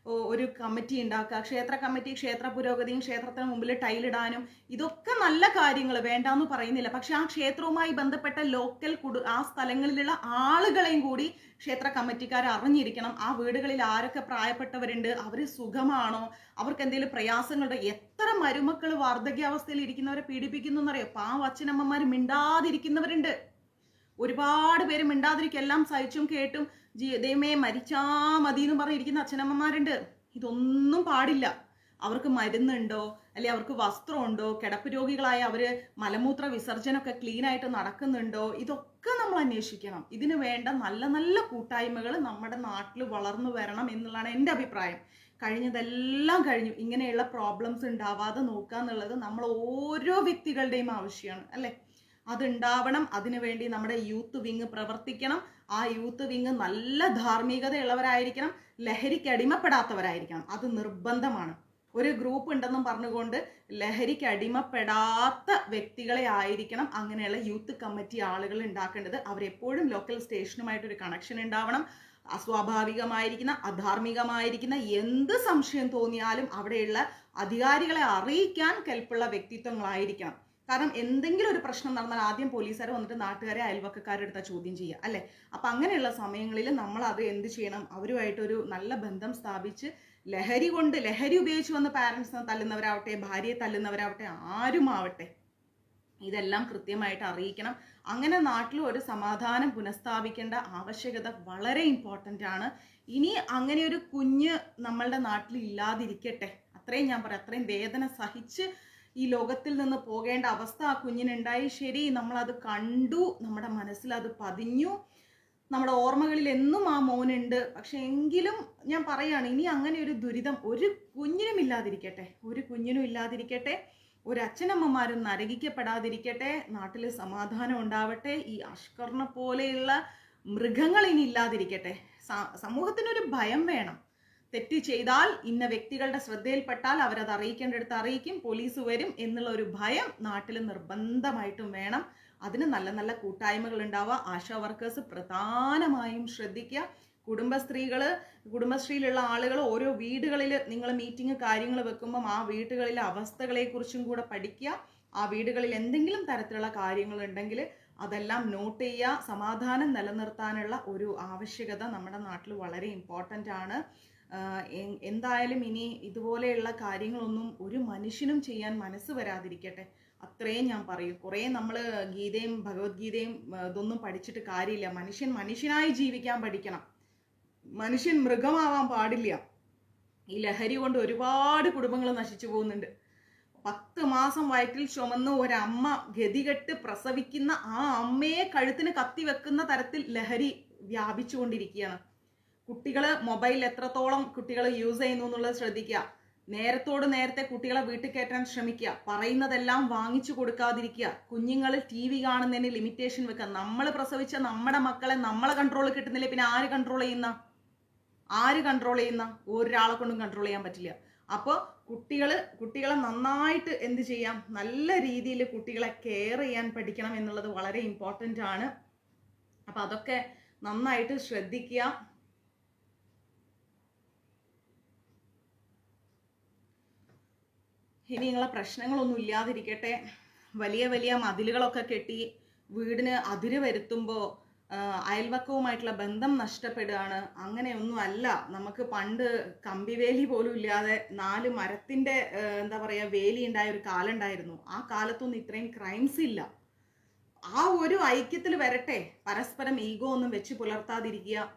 ഒരു കമ്മിറ്റി ഉണ്ടാക്കുക. ക്ഷേത്ര കമ്മിറ്റി, ക്ഷേത്ര പുരോഗതിയും ക്ഷേത്രത്തിന് മുമ്പിൽ ടൈലിടാനും ഇതൊക്കെ നല്ല കാര്യങ്ങൾ, വേണ്ടാന്ന് പറയുന്നില്ല. പക്ഷെ ആ ക്ഷേത്രവുമായി ബന്ധപ്പെട്ട ലോക്കൽ ആ സ്ഥലങ്ങളിലുള്ള ആളുകളെയും കൂടി ക്ഷേത്ര കമ്മിറ്റിക്കാർ അറിഞ്ഞിരിക്കണം. ആ വീടുകളിൽ ആരൊക്കെ പ്രായപ്പെട്ടവരുണ്ട്, അവര് സുഖമാണോ, അവർക്ക് എന്തെങ്കിലും പ്രയാസങ്ങളുണ്ടോ. എത്ര മരുമക്കൾ വാർദ്ധക്യാവസ്ഥയിൽ ഇരിക്കുന്നവരെ പീഡിപ്പിക്കുന്നു എന്നറിയോ? പാവം അച്ഛനമ്മമാർ മിണ്ടാതിരിക്കുന്നവരുണ്ട്. ഒരുപാട് പേര് മിണ്ടാതിരിക്കും, എല്ലാം സഹിച്ചും കേട്ടും ദൈവമേ മരിച്ചാ മതി എന്ന് പറഞ്ഞിരിക്കുന്ന അച്ഛനമ്മമാരുണ്ട്. ഇതൊന്നും പാടില്ല. അവർക്ക് മരുന്നുണ്ടോ, അല്ലെ അവർക്ക് വസ്ത്രമുണ്ടോ, കിടപ്പ് രോഗികളായ അവര് മലമൂത്ര വിസർജനമൊക്കെ ക്ലീൻ ആയിട്ട് നടക്കുന്നുണ്ടോ, ഇതൊക്കെ നമ്മൾ അന്വേഷിക്കണം. ഇതിന് വേണ്ട നല്ല നല്ല കൂട്ടായ്മകൾ നമ്മുടെ നാട്ടിൽ വളർന്നു വരണം എന്നുള്ളതാണ് എൻ്റെ അഭിപ്രായം. കഴിഞ്ഞതെല്ലാം കഴിഞ്ഞു. ഇങ്ങനെയുള്ള പ്രോബ്ലംസ് ഉണ്ടാവാതെ നോക്കുക എന്നുള്ളത് നമ്മൾ ഓരോ വ്യക്തികളുടെയും ആവശ്യമാണ്, അല്ലെ? അതുണ്ടാവണം. അതിനുവേണ്ടി നമ്മുടെ യൂത്ത് വിങ് പ്രവർത്തിക്കണം. ആ യൂത്ത് വിങ് നല്ല ധാർമ്മികതയുള്ളവരായിരിക്കണം, ലഹരിക്ക് അടിമപ്പെടാത്തവരായിരിക്കണം. അത് നിർബന്ധമാണ്. ഒരു ഗ്രൂപ്പ് ഉണ്ടെന്നും പറഞ്ഞുകൊണ്ട് ലഹരിക്ക് അടിമപ്പെടാത്ത വ്യക്തികളെ ആയിരിക്കണം അങ്ങനെയുള്ള യൂത്ത് കമ്മിറ്റി ആളുകൾ ഉണ്ടാക്കേണ്ടത്. അവരെപ്പോഴും ലോക്കൽ സ്റ്റേഷനുമായിട്ടൊരു കണക്ഷൻ ഉണ്ടാവണം. അസ്വാഭാവികമായിരിക്കുന്ന, അധാർമികമായിരിക്കുന്ന എന്ത് സംശയം തോന്നിയാലും അവിടെയുള്ള അധികാരികളെ അറിയിക്കാൻ കെൽപ്പുള്ള വ്യക്തിത്വങ്ങളായിരിക്കണം. കാരണം എന്തെങ്കിലും ഒരു പ്രശ്നം നടന്നാൽ ആദ്യം പോലീസുകാർ വന്നിട്ട് നാട്ടുകാരെ, അയൽവക്കക്കാരെ അടുത്ത ചോദ്യം ചെയ്യുക അല്ലെ. അപ്പൊ അങ്ങനെയുള്ള സമയങ്ങളിൽ നമ്മൾ അത് എന്ത് ചെയ്യണം, അവരുമായിട്ടൊരു നല്ല ബന്ധം സ്ഥാപിച്ച്, ലഹരി ഉപയോഗിച്ച് വന്ന് പാരന്റ്സിനെ തല്ലുന്നവരാവട്ടെ, ഭാര്യയെ തല്ലുന്നവരാവട്ടെ, ആരുമാവട്ടെ, ഇതെല്ലാം കൃത്യമായിട്ട് അറിയിക്കണം. അങ്ങനെ നാട്ടിൽ ഒരു സമാധാനം പുനഃസ്ഥാപിക്കേണ്ട ആവശ്യകത വളരെ ഇമ്പോർട്ടൻ്റ് ആണ്. ഇനി അങ്ങനെ ഒരു കുഞ്ഞ് നമ്മളുടെ നാട്ടിൽ ഇല്ലാതിരിക്കട്ടെ, അത്രയും ഞാൻ പറയാം. അത്രയും വേദന സഹിച്ച് ഈ ലോകത്തിൽ നിന്ന് പോകേണ്ട അവസ്ഥ ആ കുഞ്ഞിനുണ്ടായി. ശരി, നമ്മളത് കണ്ടു, നമ്മുടെ മനസ്സിൽ അത് പതിഞ്ഞു, നമ്മുടെ ഓർമ്മകളിൽ എന്നും ആ മോനുണ്ട്. പക്ഷെ എങ്കിലും ഞാൻ പറയാണ്, ഇനി അങ്ങനെ ഒരു ദുരിതം ഒരു കുഞ്ഞിനും ഇല്ലാതിരിക്കട്ടെ, ഒരു കുഞ്ഞിനും ഇല്ലാതിരിക്കട്ടെ, ഒരു അച്ഛനമ്മമാരും നരകിക്കപ്പെടാതിരിക്കട്ടെ, നാട്ടിൽ സമാധാനം ഉണ്ടാവട്ടെ, ഈ അഷ്കറിനെ പോലെയുള്ള മൃഗങ്ങൾ ഇനി ഇല്ലാതിരിക്കട്ടെ. സമൂഹത്തിനൊരു ഭയം വേണം. തെറ്റ് ചെയ്താൽ ഇന്ന വ്യക്തികളുടെ ശ്രദ്ധയിൽപ്പെട്ടാൽ അവരത് അറിയിക്കേണ്ടടുത്ത് അറിയിക്കും, പോലീസ് വരും എന്നുള്ള ഒരു ഭയം നാട്ടിൽ നിർബന്ധമായിട്ടും വേണം. അതിന് നല്ല നല്ല കൂട്ടായ്മകൾ ഉണ്ടാവുക. ആശാ വർക്കേഴ്സ് പ്രധാനമായും ശ്രദ്ധിക്കുക. കുടുംബശ്രീയിലുള്ള ആളുകൾ ഓരോ വീടുകളിൽ നിങ്ങൾ മീറ്റിംഗ് കാര്യങ്ങൾ വെക്കുമ്പം ആ വീടുകളിലെ അവസ്ഥകളെ കുറിച്ചും കൂടെ പഠിക്കുക. ആ വീടുകളിൽ എന്തെങ്കിലും തരത്തിലുള്ള കാര്യങ്ങൾ ഉണ്ടെങ്കിൽ അതെല്ലാം നോട്ട് ചെയ്യുക. സമാധാനം നിലനിർത്താനുള്ള ഒരു ആവശ്യകത നമ്മുടെ നാട്ടിൽ വളരെ ഇമ്പോർട്ടൻ്റ് ആണ്. എന്തായാലും ഇനി ഇതുപോലെയുള്ള കാര്യങ്ങളൊന്നും ഒരു മനുഷ്യനും ചെയ്യാൻ മനസ്സ് വരാതിരിക്കട്ടെ, അത്രയും ഞാൻ പറയൂ. കുറേ നമ്മൾ ഗീതയും ഭഗവത്ഗീതയും ഇതൊന്നും പഠിച്ചിട്ട് കാര്യമില്ല. മനുഷ്യനായി ജീവിക്കാൻ പഠിക്കണം. മനുഷ്യൻ മൃഗമാവാൻ പാടില്ല. ഈ ലഹരി കൊണ്ട് ഒരുപാട് കുടുംബങ്ങൾ നശിച്ചു പോകുന്നുണ്ട്. 10 മാസം വയറ്റിൽ ചുമന്ന് ഒരമ്മ ഗതികെട്ട് പ്രസവിക്കുന്ന ആ അമ്മയെ കഴുത്തിന് കത്തി വെക്കുന്ന തരത്തിൽ ലഹരി വ്യാപിച്ചുകൊണ്ടിരിക്കുകയാണ്. കുട്ടികൾ മൊബൈൽ എത്രത്തോളം കുട്ടികൾ യൂസ് ചെയ്യുന്നു എന്നുള്ളത് ശ്രദ്ധിക്കുക. നേരത്തെ കുട്ടികളെ വീട്ടിൽ കയറ്റാൻ ശ്രമിക്കുക. പറയുന്നതെല്ലാം വാങ്ങിച്ചു കൊടുക്കാതിരിക്കുക. കുഞ്ഞുങ്ങൾ TV കാണുന്നതിന് ലിമിറ്റേഷൻ വെക്കുക. നമ്മൾ പ്രസവിച്ച നമ്മുടെ മക്കളെ നമ്മളെ കൺട്രോളിൽ കിട്ടുന്നില്ല, പിന്നെ ആര് കൺട്രോൾ ചെയ്യുന്ന? ഒരാളെ കൊണ്ടും കൺട്രോൾ ചെയ്യാൻ പറ്റില്ല. അപ്പോൾ കുട്ടികളെ നന്നായിട്ട് എന്ത് ചെയ്യാം, നല്ല രീതിയിൽ കുട്ടികളെ കെയർ ചെയ്യാൻ പഠിക്കണം എന്നുള്ളത് വളരെ ഇമ്പോർട്ടൻ്റ് ആണ്. അപ്പം അതൊക്കെ നന്നായിട്ട് ശ്രദ്ധിക്കുക. ഇനി നിങ്ങളെ പ്രശ്നങ്ങളൊന്നും ഇല്ലാതിരിക്കട്ടെ. വലിയ വലിയ മതിലുകളൊക്കെ കെട്ടി വീടിന് അതിര് വരുത്തുമ്പോൾ അയൽവക്കവുമായിട്ടുള്ള ബന്ധം നഷ്ടപ്പെടുകയാണ്. അങ്ങനെയൊന്നും അല്ല. നമുക്ക് പണ്ട് കമ്പിവേലി പോലും ഇല്ലാതെ 4 മരത്തിൻ്റെ എന്താ പറയുക വേലി ഉണ്ടായ ഒരു കാലം ഉണ്ടായിരുന്നു. ആ കാലത്തൊന്നും ഇത്രയും ക്രൈംസ് ഇല്ല. ആ ഒരു ഐക്യത്തിൽ വരട്ടെ. പരസ്പരം ഈഗോ ഒന്നും വെച്ച് പുലർത്താതിരിക്കുക.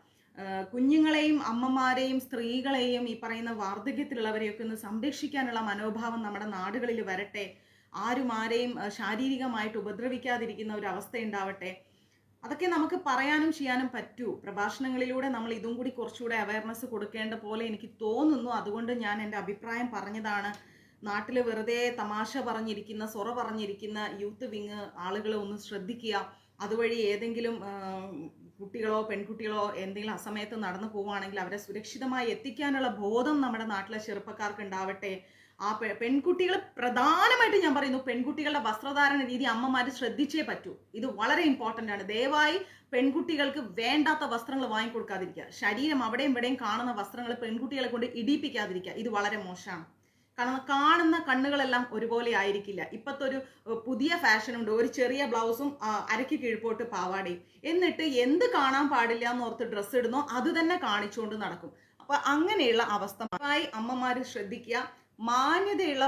കുഞ്ഞുങ്ങളെയും അമ്മമാരെയും സ്ത്രീകളെയും ഈ പറയുന്ന വാർദ്ധക്യത്തിലുള്ളവരെയൊക്കെ ഒന്ന് സംരക്ഷിക്കാനുള്ള മനോഭാവം നമ്മുടെ നാടുകളിൽ വരട്ടെ. ആരെയും ശാരീരികമായിട്ട് ഉപദ്രവിക്കാതിരിക്കുന്ന ഒരു അവസ്ഥ ഉണ്ടാവട്ടെ. അതൊക്കെ നമുക്ക് പറയാനും ചെയ്യാനും പറ്റൂ. പ്രഭാഷണങ്ങളിലൂടെ നമ്മൾ ഇതും കൂടി കുറച്ചുകൂടെ അവയർനെസ് കൊടുക്കേണ്ട പോലെ എനിക്ക് തോന്നുന്നു. അതുകൊണ്ട് ഞാൻ എൻ്റെ അഭിപ്രായം പറഞ്ഞതാണ്. നാട്ടിൽ വെറുതെ തമാശ പറഞ്ഞിരിക്കുന്ന, സൊറ പറഞ്ഞിരിക്കുന്ന യൂത്ത് വിങ് ആളുകൾ ഒന്ന് ശ്രദ്ധിക്കുക. അതുവഴി ഏതെങ്കിലും കുട്ടികളോ പെൺകുട്ടികളോ എന്തെങ്കിലും അസമയത്ത് നടന്നു പോവുകയാണെങ്കിൽ അവരെ സുരക്ഷിതമായി എത്തിക്കാനുള്ള ബോധം നമ്മുടെ നാട്ടിലെ ചെറുപ്പക്കാർക്ക് ഉണ്ടാവട്ടെ. ആ പെൺകുട്ടികൾ പ്രധാനമായിട്ട് ഞാൻ പറയുന്നു, പെൺകുട്ടികളുടെ വസ്ത്രധാരണ രീതി അമ്മമാർ ശ്രദ്ധിച്ചേ പറ്റൂ. ഇത് വളരെ ഇമ്പോർട്ടൻ്റ് ആണ്. ദയവായി പെൺകുട്ടികൾക്ക് വേണ്ടാത്ത വസ്ത്രങ്ങൾ വാങ്ങിക്കൊടുക്കാതിരിക്കുക. ശരീരം അവിടെയും ഇവിടെയും കാണുന്ന വസ്ത്രങ്ങൾ പെൺകുട്ടികളെ കൊണ്ട് ഇടിപ്പിക്കാതിരിക്കുക. ഇത് വളരെ മോശമാണ്. കാരണം കാണുന്ന കണ്ണുകളെല്ലാം ഒരുപോലെ ആയിരിക്കില്ല. ഇപ്പോഴത്തെ ഒരു പുതിയ ഫാഷനുണ്ട്, ഒരു ചെറിയ ബ്ലൗസും അരയ്ക്ക് കീഴ്പോട്ട് പാവാടയും, എന്നിട്ട് എന്ത് കാണാൻ പാടില്ല എന്നോർത്ത് ഡ്രസ്സ് ഇടുന്നോ അത് തന്നെ കാണിച്ചുകൊണ്ട് നടക്കും. അപ്പൊ അങ്ങനെയുള്ള അവസ്ഥ അമ്മമാര് ശ്രദ്ധിക്കുക. മാന്യതയുള്ള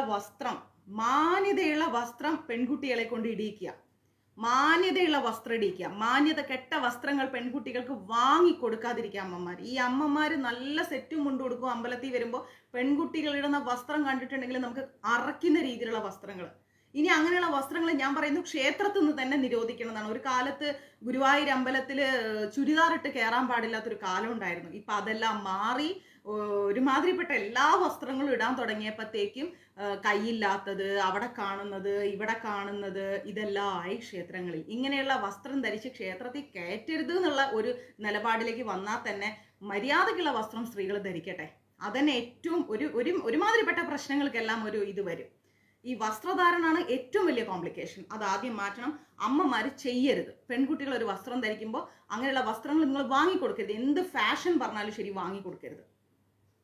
വസ്ത്രം പെൺകുട്ടികളെ കൊണ്ട് ഇടിയിക്കുക. മാന്യതയുള്ള വസ്ത്രം ഇടിക്കുക. മാന്യത കെട്ട വസ്ത്രങ്ങൾ പെൺകുട്ടികൾക്ക് വാങ്ങിക്കൊടുക്കാതിരിക്കുക അമ്മമാർ. ഈ അമ്മമാർ നല്ല സെറ്റും മുണ്ട് കൊടുക്കും. അമ്പലത്തിൽ വരുമ്പോൾ പെൺകുട്ടികൾ ഇടുന്ന വസ്ത്രം കണ്ടിട്ടുണ്ടെങ്കിൽ നമുക്ക് അറയ്ക്കുന്ന രീതിയിലുള്ള വസ്ത്രങ്ങൾ. ഇനി അങ്ങനെയുള്ള വസ്ത്രങ്ങൾ ഞാൻ പറയുന്നു ക്ഷേത്രത്തിൽ നിന്ന് തന്നെ നിരോധിക്കുന്നതാണ്. ഒരു കാലത്ത് ഗുരുവായൂർ അമ്പലത്തിൽ ചുരിദാറിട്ട് കയറാൻ പാടില്ലാത്തൊരു കാലം ഉണ്ടായിരുന്നു. ഇപ്പൊ അതെല്ലാം മാറി ഒരുമാതിരിപ്പെട്ട എല്ലാ വസ്ത്രങ്ങളും ഇടാൻ തുടങ്ങിയപ്പോഴത്തേക്കും കൈയില്ലാത്തത്, അവിടെ കാണുന്നത്, ഇവിടെ കാണുന്നത്, ഇതെല്ലാം ആയി ക്ഷേത്രങ്ങളിൽ. ഇങ്ങനെയുള്ള വസ്ത്രം ധരിച്ച് ക്ഷേത്രത്തിൽ കയറ്റരുത് എന്നുള്ള ഒരു നിലപാടിലേക്ക് വന്നാൽ തന്നെ മര്യാദയ്ക്കുള്ള വസ്ത്രം സ്ത്രീകൾ ധരിക്കട്ടെ. അതന്നെ ഏറ്റവും ഒരുമാതിരിപ്പെട്ട പ്രശ്നങ്ങൾക്കെല്ലാം ഒരു ഇത് വരും. ഈ വസ്ത്രധാരണമാണ് ഏറ്റവും വലിയ കോംപ്ലിക്കേഷൻ. അത് ആദ്യം മാറ്റണം. അമ്മമാർ ചെയ്യരുത്. പെൺകുട്ടികൾ ഒരു വസ്ത്രം ധരിക്കുമ്പോൾ അങ്ങനെയുള്ള വസ്ത്രങ്ങൾ നിങ്ങൾ വാങ്ങിക്കൊടുക്കരുത്. എന്ത് ഫാഷൻ പറഞ്ഞാലും ശരി, വാങ്ങിക്കൊടുക്കരുത്.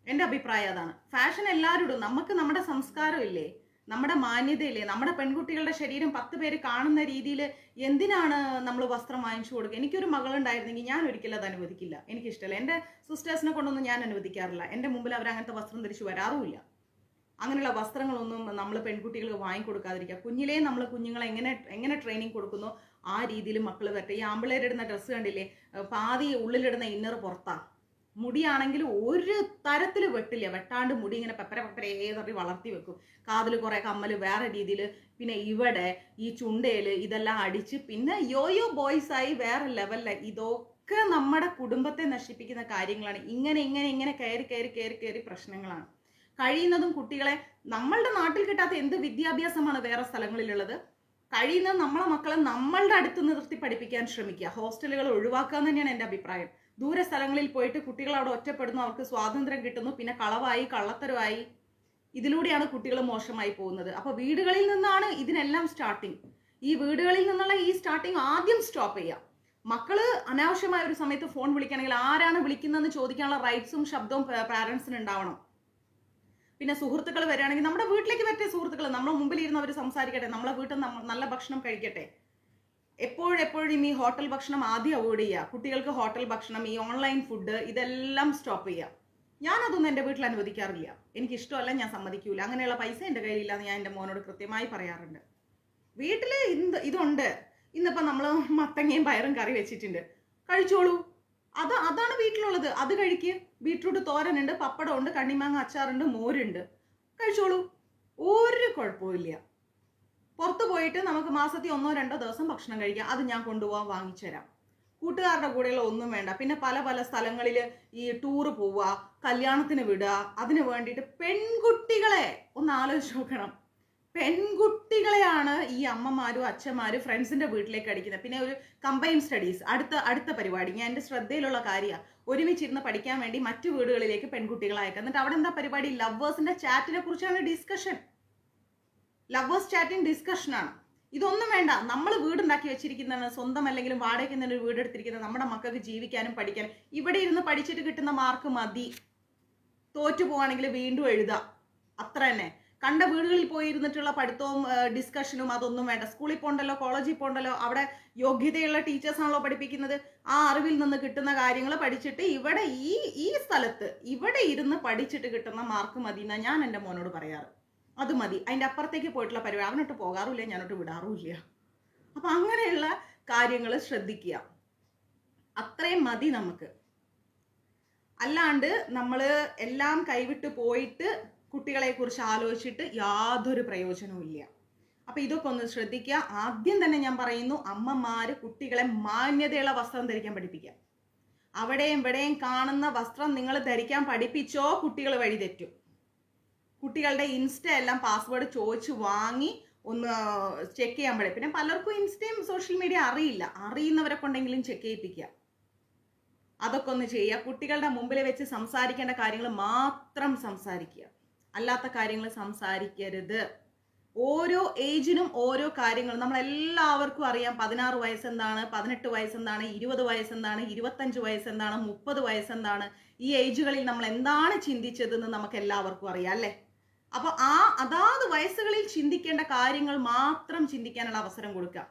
എൻ്റെ അഭിപ്രായം അതാണ്. ഫാഷൻ എല്ലാവരും ഇടും. നമുക്ക് നമ്മുടെ സംസ്കാരം ഇല്ലേ, നമ്മുടെ മാന്യതയില്ലേ, നമ്മുടെ പെൺകുട്ടികളുടെ ശരീരം 10 പേര് കാണുന്ന രീതിയിൽ എന്തിനാണ് നമ്മൾ വസ്ത്രം വാങ്ങിച്ചു കൊടുക്കുക? എനിക്കൊരു മകളുണ്ടായിരുന്നെങ്കിൽ ഞാൻ ഒരിക്കലും അത് അനുവദിക്കില്ല. എനിക്കിഷ്ടമല്ല. എൻ്റെ സിസ്റ്റേഴ്സിനെ കൊണ്ടൊന്നും ഞാൻ അനുവദിക്കാറില്ല. എൻ്റെ മുമ്പിൽ അവർ അങ്ങനത്തെ വസ്ത്രം ധരിച്ച് വരാറുമില്ല. അങ്ങനെയുള്ള വസ്ത്രങ്ങളൊന്നും നമ്മൾ പെൺകുട്ടികൾക്ക് വാങ്ങിക്കൊടുക്കാതിരിക്കുക. കുഞ്ഞിലേ നമ്മൾ കുഞ്ഞുങ്ങളെ എങ്ങനെ ട്രെയിനിങ് കൊടുക്കുന്നോ ആ രീതിയിൽ മക്കൾ വരട്ടെ. ഈ ആമ്പിളേരിടുന്ന ഡ്രസ്സ് കണ്ടില്ലേ, പാതി ഉള്ളിലിടുന്ന ഇന്നർ പുറത്താ. മുടിയാണെങ്കിൽ ഒരു തരത്തിൽ വെട്ടില്ല. വെട്ടാണ്ട് മുടി ഇങ്ങനെ പെപ്പരേതറി വളർത്തി വെക്കും. കാതിൽ കുറെ കമ്മല് വേറെ രീതിയിൽ, പിന്നെ ഇവിടെ ഈ ചുണ്ടേല് ഇതെല്ലാം അടിച്ച് പിന്നെ യോയോ ബോയ്സായി വേറെ ലെവലിലായി. ഇതൊക്കെ നമ്മുടെ കുടുംബത്തെ നശിപ്പിക്കുന്ന കാര്യങ്ങളാണ്. ഇങ്ങനെ കയറി പ്രശ്നങ്ങളാണ്. കഴിയുന്നതും കുട്ടികളെ, നമ്മളുടെ നാട്ടിൽ കിട്ടാത്ത എന്ത് വിദ്യാഭ്യാസമാണ് വേറെ സ്ഥലങ്ങളിലുള്ളത്? കഴിയുന്നത് നമ്മളെ മക്കളെ നമ്മളുടെ അടുത്ത് നിർത്തി പഠിപ്പിക്കാൻ ശ്രമിക്കുക. ഹോസ്റ്റലുകൾ ഒഴിവാക്കുക തന്നെയാണ് എൻ്റെ അഭിപ്രായം. ദൂര സ്ഥലങ്ങളിൽ പോയിട്ട് കുട്ടികൾ അവിടെ ഒറ്റപ്പെടുന്നു, അവർക്ക് സ്വാതന്ത്ര്യം കിട്ടുന്നു, പിന്നെ കളവായി കള്ളത്തരമായി. ഇതിലൂടെയാണ് കുട്ടികൾ മോശമായി പോകുന്നത്. അപ്പൊ വീടുകളിൽ നിന്നാണ് ഇതിനെല്ലാം സ്റ്റാർട്ടിങ്. ഈ വീടുകളിൽ നിന്നുള്ള ഈ സ്റ്റാർട്ടിങ് ആദ്യം സ്റ്റോപ്പ് ചെയ്യുക. മക്കള് അനാവശ്യമായ ഒരു സമയത്ത് ഫോൺ വിളിക്കുകയാണെങ്കിൽ ആരാണ് വിളിക്കുന്നതെന്ന് ചോദിക്കാനുള്ള റൈറ്റ്സും ശബ്ദവും പാരന്റ്സിന് ഉണ്ടാവണം. പിന്നെ സുഹൃത്തുക്കൾ വരികയാണെങ്കിൽ നമ്മുടെ വീട്ടിലേക്ക് പറ്റിയ സുഹൃത്തുക്കൾ നമ്മുടെ മുമ്പിൽ ഇരുന്ന് അവർ സംസാരിക്കട്ടെ. നമ്മളെ വീട്ടിൽ നല്ല ഭക്ഷണം കഴിക്കട്ടെ. എപ്പോഴും ഈ ഹോട്ടൽ ഭക്ഷണം ആദ്യം അവോയ്ഡ് ചെയ്യുക. കുട്ടികൾക്ക് ഹോട്ടൽ ഭക്ഷണം, ഈ ഓൺലൈൻ ഫുഡ്, ഇതെല്ലാം സ്റ്റോപ്പ് ചെയ്യുക. ഞാനതൊന്നും എൻ്റെ വീട്ടിൽ അനുവദിക്കാറില്ല. എനിക്കിഷ്ടമല്ല, ഞാൻ സമ്മതിക്കൂല. അങ്ങനെയുള്ള പൈസ എൻ്റെ കയ്യിലില്ലാന്ന് ഞാൻ എൻ്റെ മോനോട് കൃത്യമായി പറയാറുണ്ട്. വീട്ടിൽ ഇതുണ്ട്, ഇന്നിപ്പോൾ നമ്മൾ മത്തങ്ങയും പയറും കറി വെച്ചിട്ടുണ്ട്, കഴിച്ചോളൂ. അതാണ് വീട്ടിലുള്ളത്, അത് കഴിക്ക്. ബീട്രൂട്ട് തോരനുണ്ട്, പപ്പടമുണ്ട്, കണ്ണിമാങ്ങ അച്ചാറുണ്ട്, മോരുണ്ട്, കഴിച്ചോളൂ. ഒരു കുഴപ്പമില്ല. പുറത്തു പോയിട്ട് നമുക്ക് മാസത്തിൽ 1-2 ദിവസം ഭക്ഷണം കഴിക്കാം. അത് ഞാൻ കൊണ്ടുപോകാൻ വാങ്ങിച്ചു തരാം. കൂട്ടുകാരുടെ കൂടെയുള്ള ഒന്നും വേണ്ട. പിന്നെ പല സ്ഥലങ്ങളിൽ ഈ ടൂറ് പോവുക, കല്യാണത്തിന് വിടുക, അതിന് വേണ്ടിയിട്ട് പെൺകുട്ടികളെ ഒന്ന് ആലോചിച്ച് നോക്കണം. പെൺകുട്ടികളെയാണ് ഈ അമ്മമാരും അച്ഛന്മാരും ഫ്രണ്ട്സിന്റെ വീട്ടിലേക്ക് അടിക്കുന്നത്. പിന്നെ ഒരു കമ്പൈൻ സ്റ്റഡീസ്, അടുത്ത പരിപാടി, ഞാൻ എൻ്റെ ശ്രദ്ധയിലുള്ള കാര്യമാണ്. ഒരുമിച്ചിരുന്ന് പഠിക്കാൻ വേണ്ടി മറ്റു വീടുകളിലേക്ക് പെൺകുട്ടികളെ അയക്കാം. എന്നിട്ട് അവിടെ എന്താ പരിപാടി? ലവേഴ്സിന്റെ ചാറ്റിനെ കുറിച്ചാണ് ഡിസ്കഷൻ. Lovers chatting ഡിസ്കഷനാണ്. ഇതൊന്നും വേണ്ട. നമ്മൾ വീടുണ്ടാക്കി വെച്ചിരിക്കുന്നതാണ്, സ്വന്തം അല്ലെങ്കിലും വാടകയ്ക്ക് തന്നെ ഒരു വീടെടുത്തിരിക്കുന്നത് നമ്മുടെ മക്കൾക്ക് ജീവിക്കാനും പഠിക്കാനും. ഇവിടെ ഇരുന്ന് പഠിച്ചിട്ട് കിട്ടുന്ന മാർക്ക് മതി. തോറ്റു പോവാണെങ്കിൽ വീണ്ടും എഴുതാം, അത്ര തന്നെ. കണ്ട വീടുകളിൽ പോയി ഇരുന്നിട്ടുള്ള പഠിത്തവും ഡിസ്കഷനും അതൊന്നും വേണ്ട. സ്കൂളിൽ പോകണ്ടല്ലോ, കോളേജിൽ പോകണ്ടല്ലോ, അവിടെ യോഗ്യതയുള്ള ടീച്ചേഴ്സാണല്ലോ പഠിപ്പിക്കുന്നത്. ആ അറിവിൽ നിന്ന് കിട്ടുന്ന കാര്യങ്ങൾ പഠിച്ചിട്ട് ഇവിടെ ഈ സ്ഥലത്ത് ഇവിടെ ഇരുന്ന് പഠിച്ചിട്ട് കിട്ടുന്ന മാർക്ക് മതി എന്നാണ് ഞാൻ എൻ്റെ മോനോട് പറയാറ്. അത് മതി. അതിൻ്റെ അപ്പുറത്തേക്ക് പോയിട്ടുള്ള പരിപാടി അവനോട്ട് പോകാറുമില്ല, ഞാനോട്ട് വിടാറുമില്ല. അപ്പൊ അങ്ങനെയുള്ള കാര്യങ്ങൾ ശ്രദ്ധിക്കുക. അത്രയും മതി നമുക്ക്. അല്ലാണ്ട് നമ്മൾ എല്ലാം കൈവിട്ട് പോയിട്ട് കുട്ടികളെ കുറിച്ച് ആലോചിച്ചിട്ട് യാതൊരു പ്രയോജനവും ഇല്ല. അപ്പൊ ഇതൊക്കെ ഒന്ന് ശ്രദ്ധിക്കുക. ആദ്യം തന്നെ ഞാൻ പറയുന്നു, അമ്മമാര് കുട്ടികളെ മാന്യതയുള്ള വസ്ത്രം ധരിക്കാൻ പഠിപ്പിക്കുക. അവിടെയും ഇവിടെയും കാണുന്ന വസ്ത്രം നിങ്ങൾ ധരിക്കാൻ പഠിപ്പിച്ചോ, കുട്ടികൾ വഴി തെറ്റും. കുട്ടികളുടെ ഇൻസ്റ്റ എല്ലാം പാസ്വേഡ് ചോദിച്ച് വാങ്ങി ഒന്ന് ചെക്ക് ചെയ്യാൻ പഠിക്കും. പിന്നെ പലർക്കും ഇൻസ്റ്റയും സോഷ്യൽ മീഡിയ അറിയില്ല. അറിയുന്നവരെ കൊണ്ടെങ്കിലും ചെക്ക് ചെയ്യിപ്പിക്കുക. അതൊക്കെ ഒന്ന് ചെയ്യുക. കുട്ടികളുടെ മുമ്പിൽ വെച്ച് സംസാരിക്കേണ്ട കാര്യങ്ങൾ മാത്രം സംസാരിക്കുക, അല്ലാത്ത കാര്യങ്ങൾ സംസാരിക്കരുത്. ഓരോ ഏജിനും ഓരോ കാര്യങ്ങൾ നമ്മളെല്ലാവർക്കും അറിയാം. 16 വയസ്സെന്താണ്, 18 വയസ്സെന്താണ്, 20 വയസ്സെന്താണ്, 25 വയസ്സെന്താണ്, 30 വയസ്സെന്താണ്. ഈ ഏജുകളിൽ നമ്മൾ എന്താണ് ചിന്തിച്ചതെന്ന് നമുക്ക് എല്ലാവർക്കും അറിയാം, അല്ലേ? അപ്പൊ അതാത് വയസ്സുകളിൽ ചിന്തിക്കേണ്ട കാര്യങ്ങൾ മാത്രം ചിന്തിക്കാനുള്ള അവസരം കൊടുക്കുക.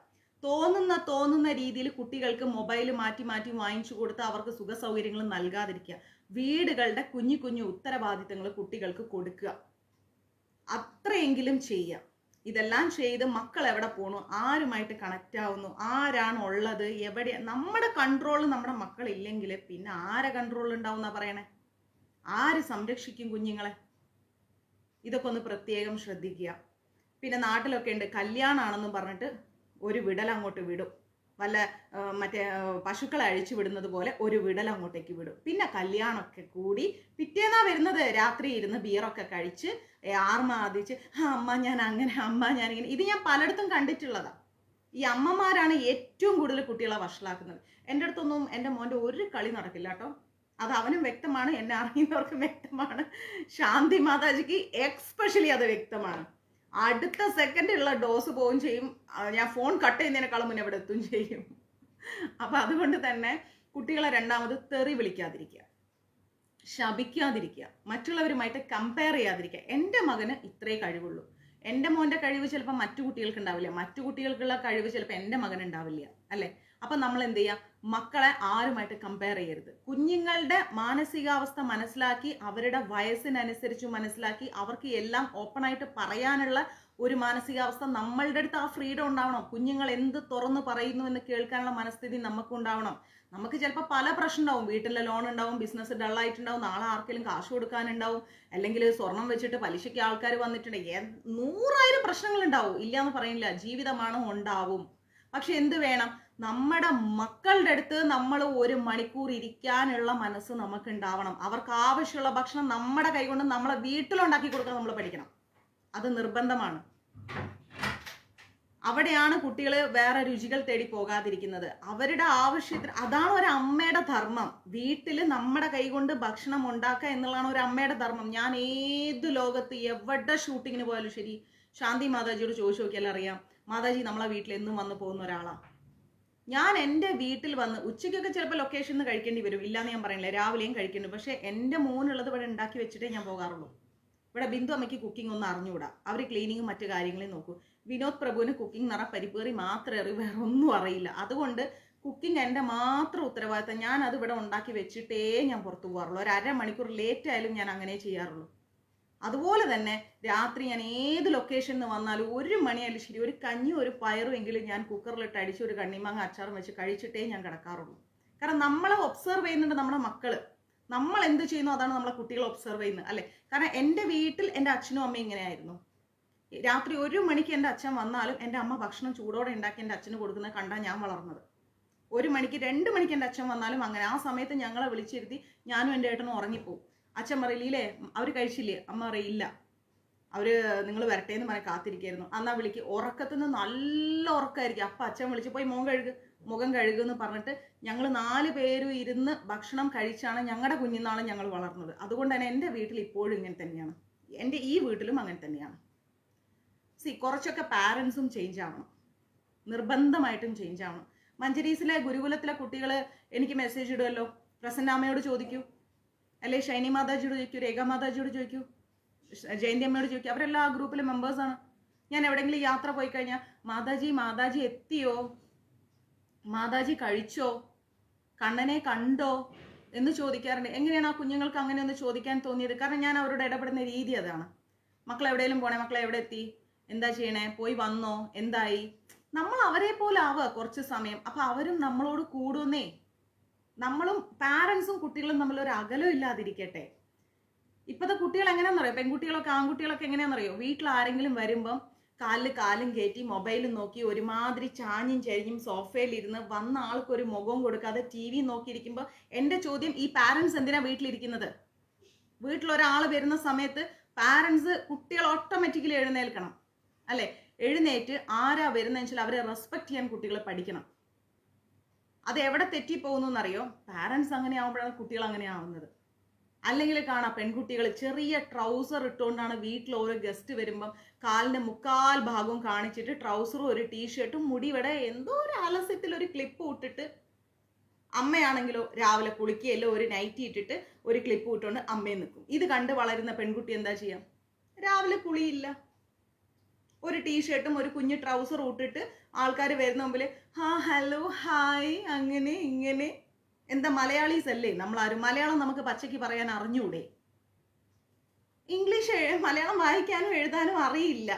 തോന്നുന്ന രീതിയിൽ കുട്ടികൾക്ക് മൊബൈൽ മാറ്റി വാങ്ങിച്ചു കൊടുത്ത് അവർക്ക് സുഖ സൗകര്യങ്ങൾ നൽകാതിരിക്കുക. വീടുകളുടെ കുഞ്ഞു ഉത്തരവാദിത്തങ്ങൾ കുട്ടികൾക്ക് കൊടുക്കുക. അത്രയെങ്കിലും ചെയ്യുക. ഇതെല്ലാം ചെയ്ത് മക്കൾ എവിടെ പോണു, ആരുമായിട്ട് കണക്റ്റ് ആവുന്നു, ആരാണ് ഉള്ളത്, എവിടെ, നമ്മുടെ കൺട്രോൾ നമ്മുടെ മക്കൾ ഇല്ലെങ്കിൽ പിന്നെ ആരെ കൺട്രോൾ ഉണ്ടാവുന്ന പറയണേ? ആര് സംരക്ഷിക്കും കുഞ്ഞുങ്ങളെ? ഇതൊക്കെ ഒന്ന് പ്രത്യേകം ശ്രദ്ധിക്കുക. പിന്നെ നാട്ടിലൊക്കെ ഉണ്ട്, കല്യാണാണെന്നും പറഞ്ഞിട്ട് ഒരു വിടൽ അങ്ങോട്ട് വിടും. വല്ല മറ്റേ പശുക്കളെ അഴിച്ചു വിടുന്നത് പോലെ ഒരു വിടൽ അങ്ങോട്ടേക്ക് വിടും. പിന്നെ കല്യാണമൊക്കെ കൂടി പിറ്റേന്നാ വരുന്നത്, രാത്രി ഇരുന്ന് ബിയറൊക്കെ കഴിച്ച് ആർമാദിച്ച് അമ്മ ഞാൻ അങ്ങനെ, അമ്മ ഞാൻ ഇങ്ങനെ. ഇത് ഞാൻ പലയിടത്തും കണ്ടിട്ടുള്ളതാണ്. ഈ അമ്മമാരാണ് ഏറ്റവും കൂടുതൽ കുട്ടികളെ വഷളാക്കുന്നത്. എൻ്റെ അടുത്തൊന്നും എൻ്റെ മോൻ്റെ ഒരു കളി നടക്കില്ല കേട്ടോ. അത് അവനും വ്യക്തമാണ്, എന്നെ അറിയുന്നവർക്കും വ്യക്തമാണ്, ശാന്തി മാതാജിക്ക് എക്സ്പെഷ്യലി അത് വ്യക്തമാണ്. അടുത്ത സെക്കൻഡുള്ള ഡോസ് പോവുകയും ചെയ്യും, ഞാൻ ഫോൺ കട്ട് ചെയ്യുന്നതിനേക്കാളും മുന്നേ ഇവിടെ എത്തുകയും ചെയ്യും. അപ്പം അതുകൊണ്ട് തന്നെ കുട്ടികളെ രണ്ടാമത് തെറി വിളിക്കാതിരിക്കുക, ശപിക്കാതിരിക്കുക, മറ്റുള്ളവരുമായിട്ട് കമ്പയർ ചെയ്യാതിരിക്കുക. എൻ്റെ മകന് ഇത്രേ കഴിവുള്ളൂ, എൻ്റെ മോൻ്റെ കഴിവ് ചിലപ്പോൾ മറ്റു കുട്ടികൾക്ക് ഉണ്ടാവില്ല, മറ്റു കുട്ടികൾക്കുള്ള കഴിവ് ചിലപ്പോൾ എൻ്റെ മകന് ഉണ്ടാവില്ല, അല്ലേ? അപ്പം നമ്മൾ എന്ത് ചെയ്യുക, മക്കളെ ആരുമായിട്ട് കമ്പയർ ചെയ്യരുത്. കുഞ്ഞുങ്ങളുടെ മാനസികാവസ്ഥ മനസ്സിലാക്കി, അവരുടെ വയസ്സിനനുസരിച്ച് മനസ്സിലാക്കി, അവർക്ക് എല്ലാം ഓപ്പണായിട്ട് പറയാനുള്ള ഒരു മാനസികാവസ്ഥ നമ്മളുടെ അടുത്ത് ആ ഫ്രീഡം ഉണ്ടാവണം. കുഞ്ഞുങ്ങൾ എന്ത് തുറന്ന് പറയുന്നു എന്ന് കേൾക്കാനുള്ള മനസ്ഥിതി നമുക്ക് ഉണ്ടാവണം. നമുക്ക് ചിലപ്പോൾ പല പ്രശ്നം ഉണ്ടാവും, വീട്ടിലെ ലോൺ ഉണ്ടാവും, ബിസിനസ് ഡള്ളായിട്ടുണ്ടാവും, നാളെ ആർക്കെങ്കിലും കാശ് കൊടുക്കാനുണ്ടാവും, അല്ലെങ്കിൽ സ്വർണം വെച്ചിട്ട് പലിശയ്ക്ക് ആൾക്കാർ വന്നിട്ടുണ്ടെങ്കിൽ 100,000 പ്രശ്നങ്ങളുണ്ടാവും, ഇല്ല എന്ന് പറയുന്നില്ല, ജീവിതമാണ്, ഉണ്ടാവും. പക്ഷെ എന്ത് വേണം, നമ്മുടെ മക്കളുടെ അടുത്ത് നമ്മൾ 1 മണിക്കൂർ ഇരിക്കാനുള്ള മനസ്സ് നമുക്ക് ഉണ്ടാവണം. അവർക്ക് ആവശ്യമുള്ള ഭക്ഷണം നമ്മുടെ കൈകൊണ്ട് നമ്മളെ വീട്ടിലുണ്ടാക്കി കൊടുക്കാൻ നമ്മൾ പഠിക്കണം. അത് നിർബന്ധമാണ്. അവിടെയാണ് കുട്ടികൾ വേറെ രുചികൾ തേടി പോകാതിരിക്കുന്നത്. അവരുടെ ആവശ്യത്തിന്, അതാണ് ഒരു അമ്മയുടെ ധർമ്മം. വീട്ടിൽ നമ്മുടെ കൈകൊണ്ട് ഭക്ഷണം ഉണ്ടാക്കുക എന്നുള്ളതാണ് ഒരു അമ്മയുടെ ധർമ്മം. ഞാൻ ഏത് ലോകത്ത് എവിടെ ഷൂട്ടിങ്ങിന് പോയാലും ശരി, ശാന്തി മാതാജിയോട് ചോദിച്ചു നോക്കിയാൽ അറിയാം, മാതാജി നമ്മളെ വീട്ടിൽ എന്നും വന്ന് പോകുന്ന ഒരാളാണ്. ഞാൻ എൻ്റെ വീട്ടിൽ വന്ന് ഉച്ചയ്ക്കൊക്കെ ചിലപ്പോൾ ലൊക്കേഷനിൽ നിന്ന് കഴിക്കേണ്ടി വരും, ഇല്ലാന്ന് ഞാൻ പറയില്ല, രാവിലെയും കഴിക്കേണ്ടി. പക്ഷേ എൻ്റെ മോനുള്ളത് ഇവിടെ ഉണ്ടാക്കി വെച്ചിട്ടേ ഞാൻ പോകാറുള്ളൂ. ഇവിടെ ബിന്ദു അമ്മയ്ക്ക് കുക്കിംഗ് ഒന്നും അറിഞ്ഞുകൂടാ, അവർ ക്ലീനിങ്ങും മറ്റു കാര്യങ്ങളെയും നോക്കൂ. വിനോദ് പ്രഭുവിന് കുക്കിംഗ് നിറ പരിപ്പേറി മാത്രമേ അറിയൂ, വേറെ ഒന്നും അറിയില്ല. അതുകൊണ്ട് കുക്കിംഗ് എൻ്റെ മാത്രം ഉത്തരവാദിത്തം. ഞാൻ അത് ഇവിടെ ഉണ്ടാക്കി വെച്ചിട്ടേ ഞാൻ പുറത്തു പോകാറുള്ളൂ. ഒരു 1/2 മണിക്കൂർ ലേറ്റ് ആയാലും ഞാൻ അങ്ങനെ ചെയ്യാറുള്ളൂ. അതുപോലെ തന്നെ രാത്രി ഞാൻ ഏത് ലൊക്കേഷനിൽ നിന്ന് വന്നാലും 1 മണിയായാലും ശരി, ഒരു കഞ്ഞിയും ഒരു പയറും എങ്കിലും ഞാൻ കുക്കറിലിട്ട് അടിച്ച് ഒരു കണ്ണിമാങ്ങ അച്ചാറും വെച്ച് കഴിച്ചിട്ടേ ഞാൻ കിടക്കാറുള്ളൂ. കാരണം നമ്മളെ ഒബ്സർവ് ചെയ്യുന്നുണ്ട് നമ്മുടെ മക്കള്. നമ്മൾ എന്ത് ചെയ്യുന്നു അതാണ് നമ്മളെ കുട്ടികളെ ഒബ്സർവ് ചെയ്യുന്നത്, അല്ലേ? കാരണം എൻ്റെ വീട്ടിൽ എൻ്റെ അച്ഛനും അമ്മയും ഇങ്ങനെയായിരുന്നു. രാത്രി 1 മണിക്ക് എൻ്റെ അച്ഛൻ വന്നാലും എൻ്റെ അമ്മ ഭക്ഷണം ചൂടോടെ ഉണ്ടാക്കി എൻ്റെ അച്ഛന് കൊടുക്കുന്നത് കണ്ടാണ് ഞാൻ വളർന്നത്. 1 മണിക്ക് 2 മണിക്ക് എൻ്റെ അച്ഛൻ വന്നാലും അങ്ങനെ. ആ സമയത്ത് ഞങ്ങളെ വിളിച്ചിരുത്തി ഞാനും എൻ്റെ ഏട്ടനും ഉറങ്ങിപ്പോവും. അച്ഛൻ പറയില്ലേ അവർ കഴിച്ചില്ലേ, അമ്മ പറയില്ല, അവർ നിങ്ങൾ വരട്ടെ എന്ന് പറഞ്ഞ് കാത്തിരിക്കായിരുന്നു. അന്നാ വിളിക്ക്, ഉറക്കത്തിൽ നിന്ന് നല്ല ഉറക്കമായിരിക്കും. അപ്പം അച്ഛൻ വിളിച്ച് പോയി മുഖം കഴുകുമെന്ന് പറഞ്ഞിട്ട് ഞങ്ങൾ 4 പേരും ഇരുന്ന് ഭക്ഷണം കഴിച്ചാണ് ഞങ്ങളുടെ കുഞ്ഞുനാളെ ഞങ്ങൾ വളർന്നത്. അതുകൊണ്ട് തന്നെ എൻ്റെ വീട്ടിൽ ഇപ്പോഴും ഇങ്ങനെ തന്നെയാണ്, എൻ്റെ ഈ വീട്ടിലും അങ്ങനെ തന്നെയാണ്. കുറച്ചൊക്കെ പാരൻസും ചേഞ്ച് ആവണം, നിർബന്ധമായിട്ടും ചേഞ്ച് ആവണം. മഞ്ചരീസിലെ ഗുരുകുലത്തിലെ കുട്ടികൾ എനിക്ക് മെസ്സേജ് ഇടുമല്ലോ, പ്രസന്നാമ്മയോട് ചോദിക്കൂ, അല്ലെ ഷൈനി മാതാജിയോട് ചോദിക്കൂ, രേഖ മാതാജിയോട് ചോദിക്കൂ, ജയന്തി അമ്മയോട് ചോദിക്കൂ, അവരെല്ലാം ആ ഗ്രൂപ്പിലെ മെമ്പേഴ്സാണ്. ഞാൻ എവിടെയെങ്കിലും യാത്ര പോയി കഴിഞ്ഞാൽ മാതാജി എത്തിയോ, മാതാജി കഴിച്ചോ, കണ്ണനെ കണ്ടോ എന്ന് ചോദിക്കാറുണ്ട്. എങ്ങനെയാണ് ആ കുഞ്ഞുങ്ങൾക്ക് അങ്ങനെ ഒന്ന് ചോദിക്കാൻ തോന്നിയത്? കാരണം ഞാൻ അവരോട് ഇടപെടുന്ന രീതി അതാണ്. മക്കൾ എവിടെയെങ്കിലും പോണേ, മക്കളെ എവിടെ എത്തി, എന്താ ചെയ്യണേ, പോയി വന്നോ, എന്തായി, നമ്മൾ അവരെ പോലെ ആവുക കുറച്ച് സമയം. അപ്പൊ അവരും നമ്മളോട് കൂടുന്നേ. നമ്മളും പാരൻസും കുട്ടികളും തമ്മിൽ ഒരു അകലം ഇല്ലാതിരിക്കട്ടെ. ഇപ്പോഴത്തെ കുട്ടികൾ എങ്ങനെയാണെന്നറിയോ, പെൺകുട്ടികളൊക്കെ ആൺകുട്ടികളൊക്കെ എങ്ങനെയാണെന്നറിയോ, വീട്ടിൽ ആരെങ്കിലും വരുമ്പം കാലും കയറ്റി മൊബൈലും നോക്കി ഒരുമാതിരി ചാഞ്ഞും ചരിഞ്ഞും സോഫയിലിരുന്ന് വന്ന ആൾക്കൊരു മുഖവും കൊടുക്കാതെ TV നോക്കിയിരിക്കുമ്പോൾ എൻ്റെ ചോദ്യം, ഈ പാരൻസ് എന്തിനാ വീട്ടിലിരിക്കുന്നത്? വീട്ടിലൊരാൾ വരുന്ന സമയത്ത് പാരൻസ് കുട്ടികൾ ഓട്ടോമാറ്റിക്കലി എഴുന്നേൽക്കണം, അല്ലെ? എഴുന്നേറ്റ് ആരാ വരുന്നതെന്ന് വെച്ചാൽ അവരെ റെസ്പെക്ട് ചെയ്യാൻ കുട്ടികൾ പഠിക്കണം. അത് എവിടെ തെറ്റിപ്പോകുന്നു എന്നറിയോ, പാരൻസ് അങ്ങനെ ആവുമ്പോഴാണ് കുട്ടികൾ അങ്ങനെ ആവുന്നത്. അല്ലെങ്കിൽ കാണാം പെൺകുട്ടികൾ ചെറിയ ട്രൗസർ ഇട്ടുകൊണ്ടാണ് വീട്ടിൽ ഓരോ ഗസ്റ്റ് വരുമ്പം കാലിൻ്റെ 3/4 ഭാഗവും കാണിച്ചിട്ട് ട്രൗസറും ഒരു ടീഷർട്ടും മുടി ഇവിടെ എന്തോ ഒരു ആലസ്യത്തിൽ ഒരു ക്ലിപ്പ് ഇട്ടിട്ട്, അമ്മയാണെങ്കിലോ രാവിലെ കുളിക്കുകയല്ലോ ഒരു നൈറ്റി ഇട്ടിട്ട് ഒരു ക്ലിപ്പ് ഇട്ടുകൊണ്ട് അമ്മയും നിൽക്കും. ഇത് കണ്ട് വളരുന്ന പെൺകുട്ടി എന്താ ചെയ്യാം? രാവിലെ കുളിയില്ല, ഒരു ടീഷർട്ടും ഒരു കുഞ്ഞു ട്രൗസറും ഇട്ടിട്ട് ആൾക്കാർ വരുന്ന മുമ്പിൽ ഹലോ ഹായ് അങ്ങനെ ഇങ്ങനെ. എന്താ മലയാളീസ് അല്ലേ നമ്മളാരും? മലയാളം നമുക്ക് പച്ചയ്ക്ക് പറയാൻ അറിഞ്ഞൂടെ? ഇംഗ്ലീഷ് മലയാളം വായിക്കാനും എഴുതാനും അറിയില്ല.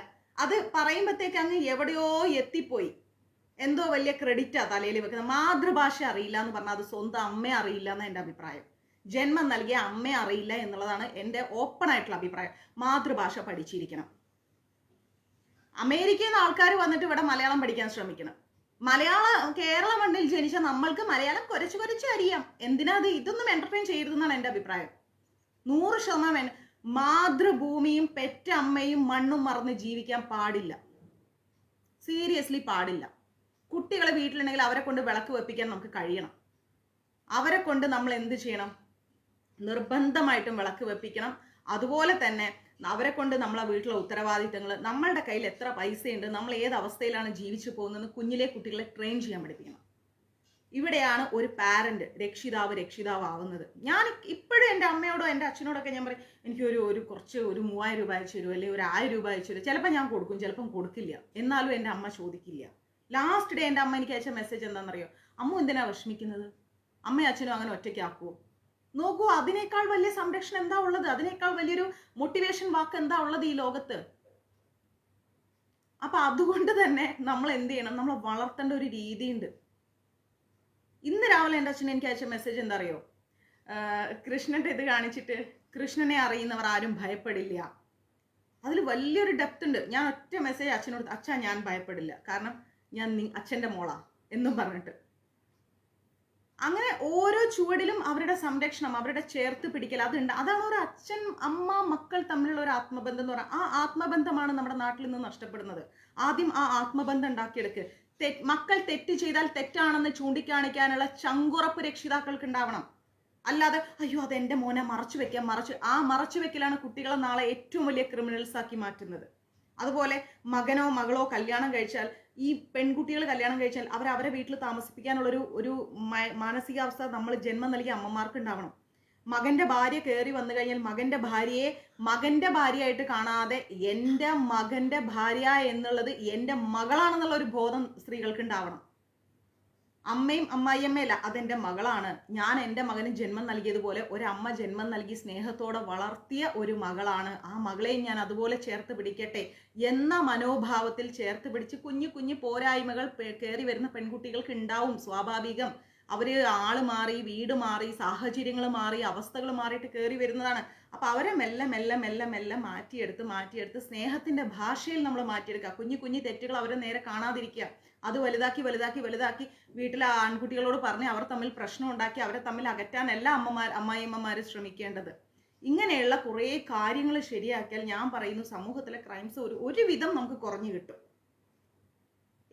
അത് പറയുമ്പോഴത്തേക്ക് അങ്ങ് എവിടെയോ എത്തിപ്പോയി, എന്തോ വലിയ ക്രെഡിറ്റാ തലയിൽ വെക്കുന്നത്. മാതൃഭാഷ അറിയില്ല എന്ന് പറഞ്ഞാൽ അത് സ്വന്തം അമ്മയെ അറിയില്ല എന്നാണ് എൻ്റെ അഭിപ്രായം. ജന്മം നൽകിയ അമ്മയെ അറിയില്ല എന്നുള്ളതാണ് എൻ്റെ ഓപ്പൺ ആയിട്ടുള്ള അഭിപ്രായം. മാതൃഭാഷ പഠിച്ചിരിക്കണം. അമേരിക്കയിൽ നിന്ന് ആൾക്കാർ വന്നിട്ട് ഇവിടെ മലയാളം പഠിക്കാൻ ശ്രമിക്കണം. കേരള മണ്ണിൽ ജനിച്ച നമ്മൾക്ക് മലയാളം കുരച്ചു കുരച്ച് അറിയാം. എന്തിനാ അത്? ഇതൊന്നും എന്റർടൈൻ ചെയ്യരുതെന്നാണ് എൻ്റെ അഭിപ്രായം. 100% മാതൃഭൂമിയും പെറ്റ അമ്മയും മണ്ണും മറന്ന് ജീവിക്കാൻ പാടില്ല. സീരിയസ്ലി പാടില്ല. കുട്ടികളെ വീട്ടിലുണ്ടെങ്കിൽ അവരെ കൊണ്ട് വിളക്ക് വെപ്പിക്കാൻ നമുക്ക് കഴിയണം. അവരെ കൊണ്ട് നമ്മൾ എന്ത് ചെയ്യണം? നിർബന്ധമായിട്ടും വിളക്ക് വെപ്പിക്കണം. അതുപോലെ തന്നെ അവരെ കൊണ്ട് നമ്മളെ വീട്ടിലെ ഉത്തരവാദിത്തങ്ങൾ, നമ്മളുടെ കയ്യിൽ എത്ര പൈസയുണ്ട്, നമ്മൾ ഏത് അവസ്ഥയിലാണ് ജീവിച്ചു പോകുന്നതെന്ന് കുഞ്ഞിലെ കുട്ടികളെ ട്രെയിൻ ചെയ്യാൻ പഠിപ്പിക്കണം. ഇവിടെയാണ് ഒരു പാരന്റ് രക്ഷിതാവ് ആവുന്നത്. ഞാൻ ഇപ്പോഴും എൻ്റെ അമ്മയോടോ എൻ്റെ അച്ഛനോടൊക്കെ ഞാൻ പറയും, എനിക്ക് ഒരു 3000 രൂപ അയച്ചു തരുമോ, അല്ലെങ്കിൽ 1000 രൂപ അയച്ചു തരും. ചിലപ്പോൾ ഞാൻ കൊടുക്കും, ചിലപ്പം കൊടുക്കില്ല. എന്നാലും എൻ്റെ അമ്മ ചോദിക്കില്ല. ലാസ്റ്റ് ഡേ എൻ്റെ അമ്മ എനിക്ക് അയച്ച മെസ്സേജ് എന്താണെന്നറിയോ? അമ്മ എന്തിനാ വിഷമിക്കുന്നത്? അമ്മയും അച്ഛനും അങ്ങനെ ഒറ്റയ്ക്കാക്കുമോ? നോക്കൂ, അതിനേക്കാൾ വലിയ സംരക്ഷണം എന്താ ഉള്ളത്? അതിനേക്കാൾ വലിയൊരു മോട്ടിവേഷൻ വാക്ക് എന്താ ഉള്ളത് ഈ ലോകത്ത്? അപ്പൊ അതുകൊണ്ട് തന്നെ നമ്മൾ എന്ത് ചെയ്യണം? നമ്മൾ വളർത്തേണ്ട ഒരു രീതിയുണ്ട്. ഇന്ന് രാവിലെ എൻ്റെ അച്ഛൻ എനിക്ക് അയച്ച മെസ്സേജ് എന്താ അറിയോ? കൃഷ്ണന്റെ ഇത് കാണിച്ചിട്ട്, കൃഷ്ണനെ അറിയുന്നവർ ആരും ഭയപ്പെടില്ല. അതിൽ വലിയൊരു ഡെപ്ത് ഉണ്ട്. ഞാൻ ഒറ്റ മെസ്സേജ് അച്ഛനോട്, അച്ഛാ ഞാൻ ഭയപ്പെടില്ല, കാരണം ഞാൻ അച്ഛൻ്റെ മോളാ എന്നും പറഞ്ഞിട്ട്. അങ്ങനെ ഓരോ ചുവടിലും അവരുടെ സംരക്ഷണം, അവരുടെ ചേർത്ത് പിടിക്കൽ അതുണ്ട്. അതാണ് ഒരു അച്ഛൻ അമ്മ മക്കൾ തമ്മിലുള്ള ഒരു ആത്മബന്ധം എന്ന് പറഞ്ഞാൽ. ആ ആത്മബന്ധമാണ് നമ്മുടെ നാട്ടിൽ നിന്ന് നഷ്ടപ്പെടുന്നത്. ആദ്യം ആ ആത്മബന്ധം ഉണ്ടാക്കിയെടുക്ക്. മക്കൾ തെറ്റ് ചെയ്താൽ തെറ്റാണെന്ന് ചൂണ്ടിക്കാണിക്കാനുള്ള ചങ്കുറപ്പ് രക്ഷിതാക്കൾക്ക് ഉണ്ടാവണം. അല്ലാതെ അയ്യോ അതെന്റെ മോനെ മറച്ചു വെക്കാം, മറച്ചു വെക്കലാണ് കുട്ടികളെ നാളെ ഏറ്റവും വലിയ ക്രിമിനൽസ് ആക്കി മാറ്റുന്നത്. അതുപോലെ മകനോ മകളോ കല്യാണം കഴിച്ചാൽ, ഈ പെൺകുട്ടികൾ കല്യാണം കഴിച്ചാൽ അവരെ വീട്ടിൽ താമസിപ്പിക്കാനുള്ള ഒരു മാനസികാവസ്ഥ നമ്മൾ ജന്മം നൽകിയ അമ്മമാർക്ക് ഉണ്ടാവണം. മകന്റെ ഭാര്യ കയറി വന്നു കഴിഞ്ഞാൽ മകന്റെ ഭാര്യയെ മകന്റെ ഭാര്യയായിട്ട് കാണാതെ എൻ്റെ മകന്റെ ഭാര്യ എന്നുള്ളത് എൻ്റെ മകളാണെന്നുള്ള ഒരു ബോധം സ്ത്രീകൾക്ക് ഉണ്ടാവണം. അമ്മയും അമ്മായിയമ്മയല്ല, അതെൻ്റെ മകളാണ്. ഞാൻ എൻ്റെ മകന് ജന്മം നൽകിയതുപോലെ ഒരമ്മ ജന്മം നൽകി സ്നേഹത്തോടെ വളർത്തിയ ഒരു മകളാണ്. ആ മകളെയും ഞാൻ അതുപോലെ ചേർത്ത് പിടിക്കട്ടെ എന്ന മനോഭാവത്തിൽ ചേർത്ത് പിടിച്ച് കുഞ്ഞു പോരായ്മകൾ കയറി വരുന്ന പെൺകുട്ടികൾക്ക് ഉണ്ടാവും, സ്വാഭാവികം. അവര് ആള് മാറി, വീട് മാറി, സാഹചര്യങ്ങൾ മാറി, അവസ്ഥകൾ മാറിയിട്ട് കയറി വരുന്നതാണ്. അപ്പൊ അവരെ മെല്ലെ മാറ്റിയെടുത്ത് സ്നേഹത്തിന്റെ ഭാഷയിൽ നമ്മൾ മാറ്റിയെടുക്കുക. കുഞ്ഞു തെറ്റുകൾ അവരെ നേരെ കാണാതിരിക്കുക. അത് വലുതാക്കി വീട്ടിലെ ആൺകുട്ടികളോട് പറഞ്ഞ് അവർ തമ്മിൽ പ്രശ്നം ഉണ്ടാക്കി അവരെ തമ്മിൽ അകറ്റാനല്ല അമ്മായിയമ്മമാര് ശ്രമിക്കേണ്ടത്. ഇങ്ങനെയുള്ള കുറേ കാര്യങ്ങൾ ശരിയാക്കിയാൽ ഞാൻ പറയുന്നു സമൂഹത്തിലെ ക്രൈംസ് ഒരുവിധം നമുക്ക് കുറഞ്ഞു കിട്ടും.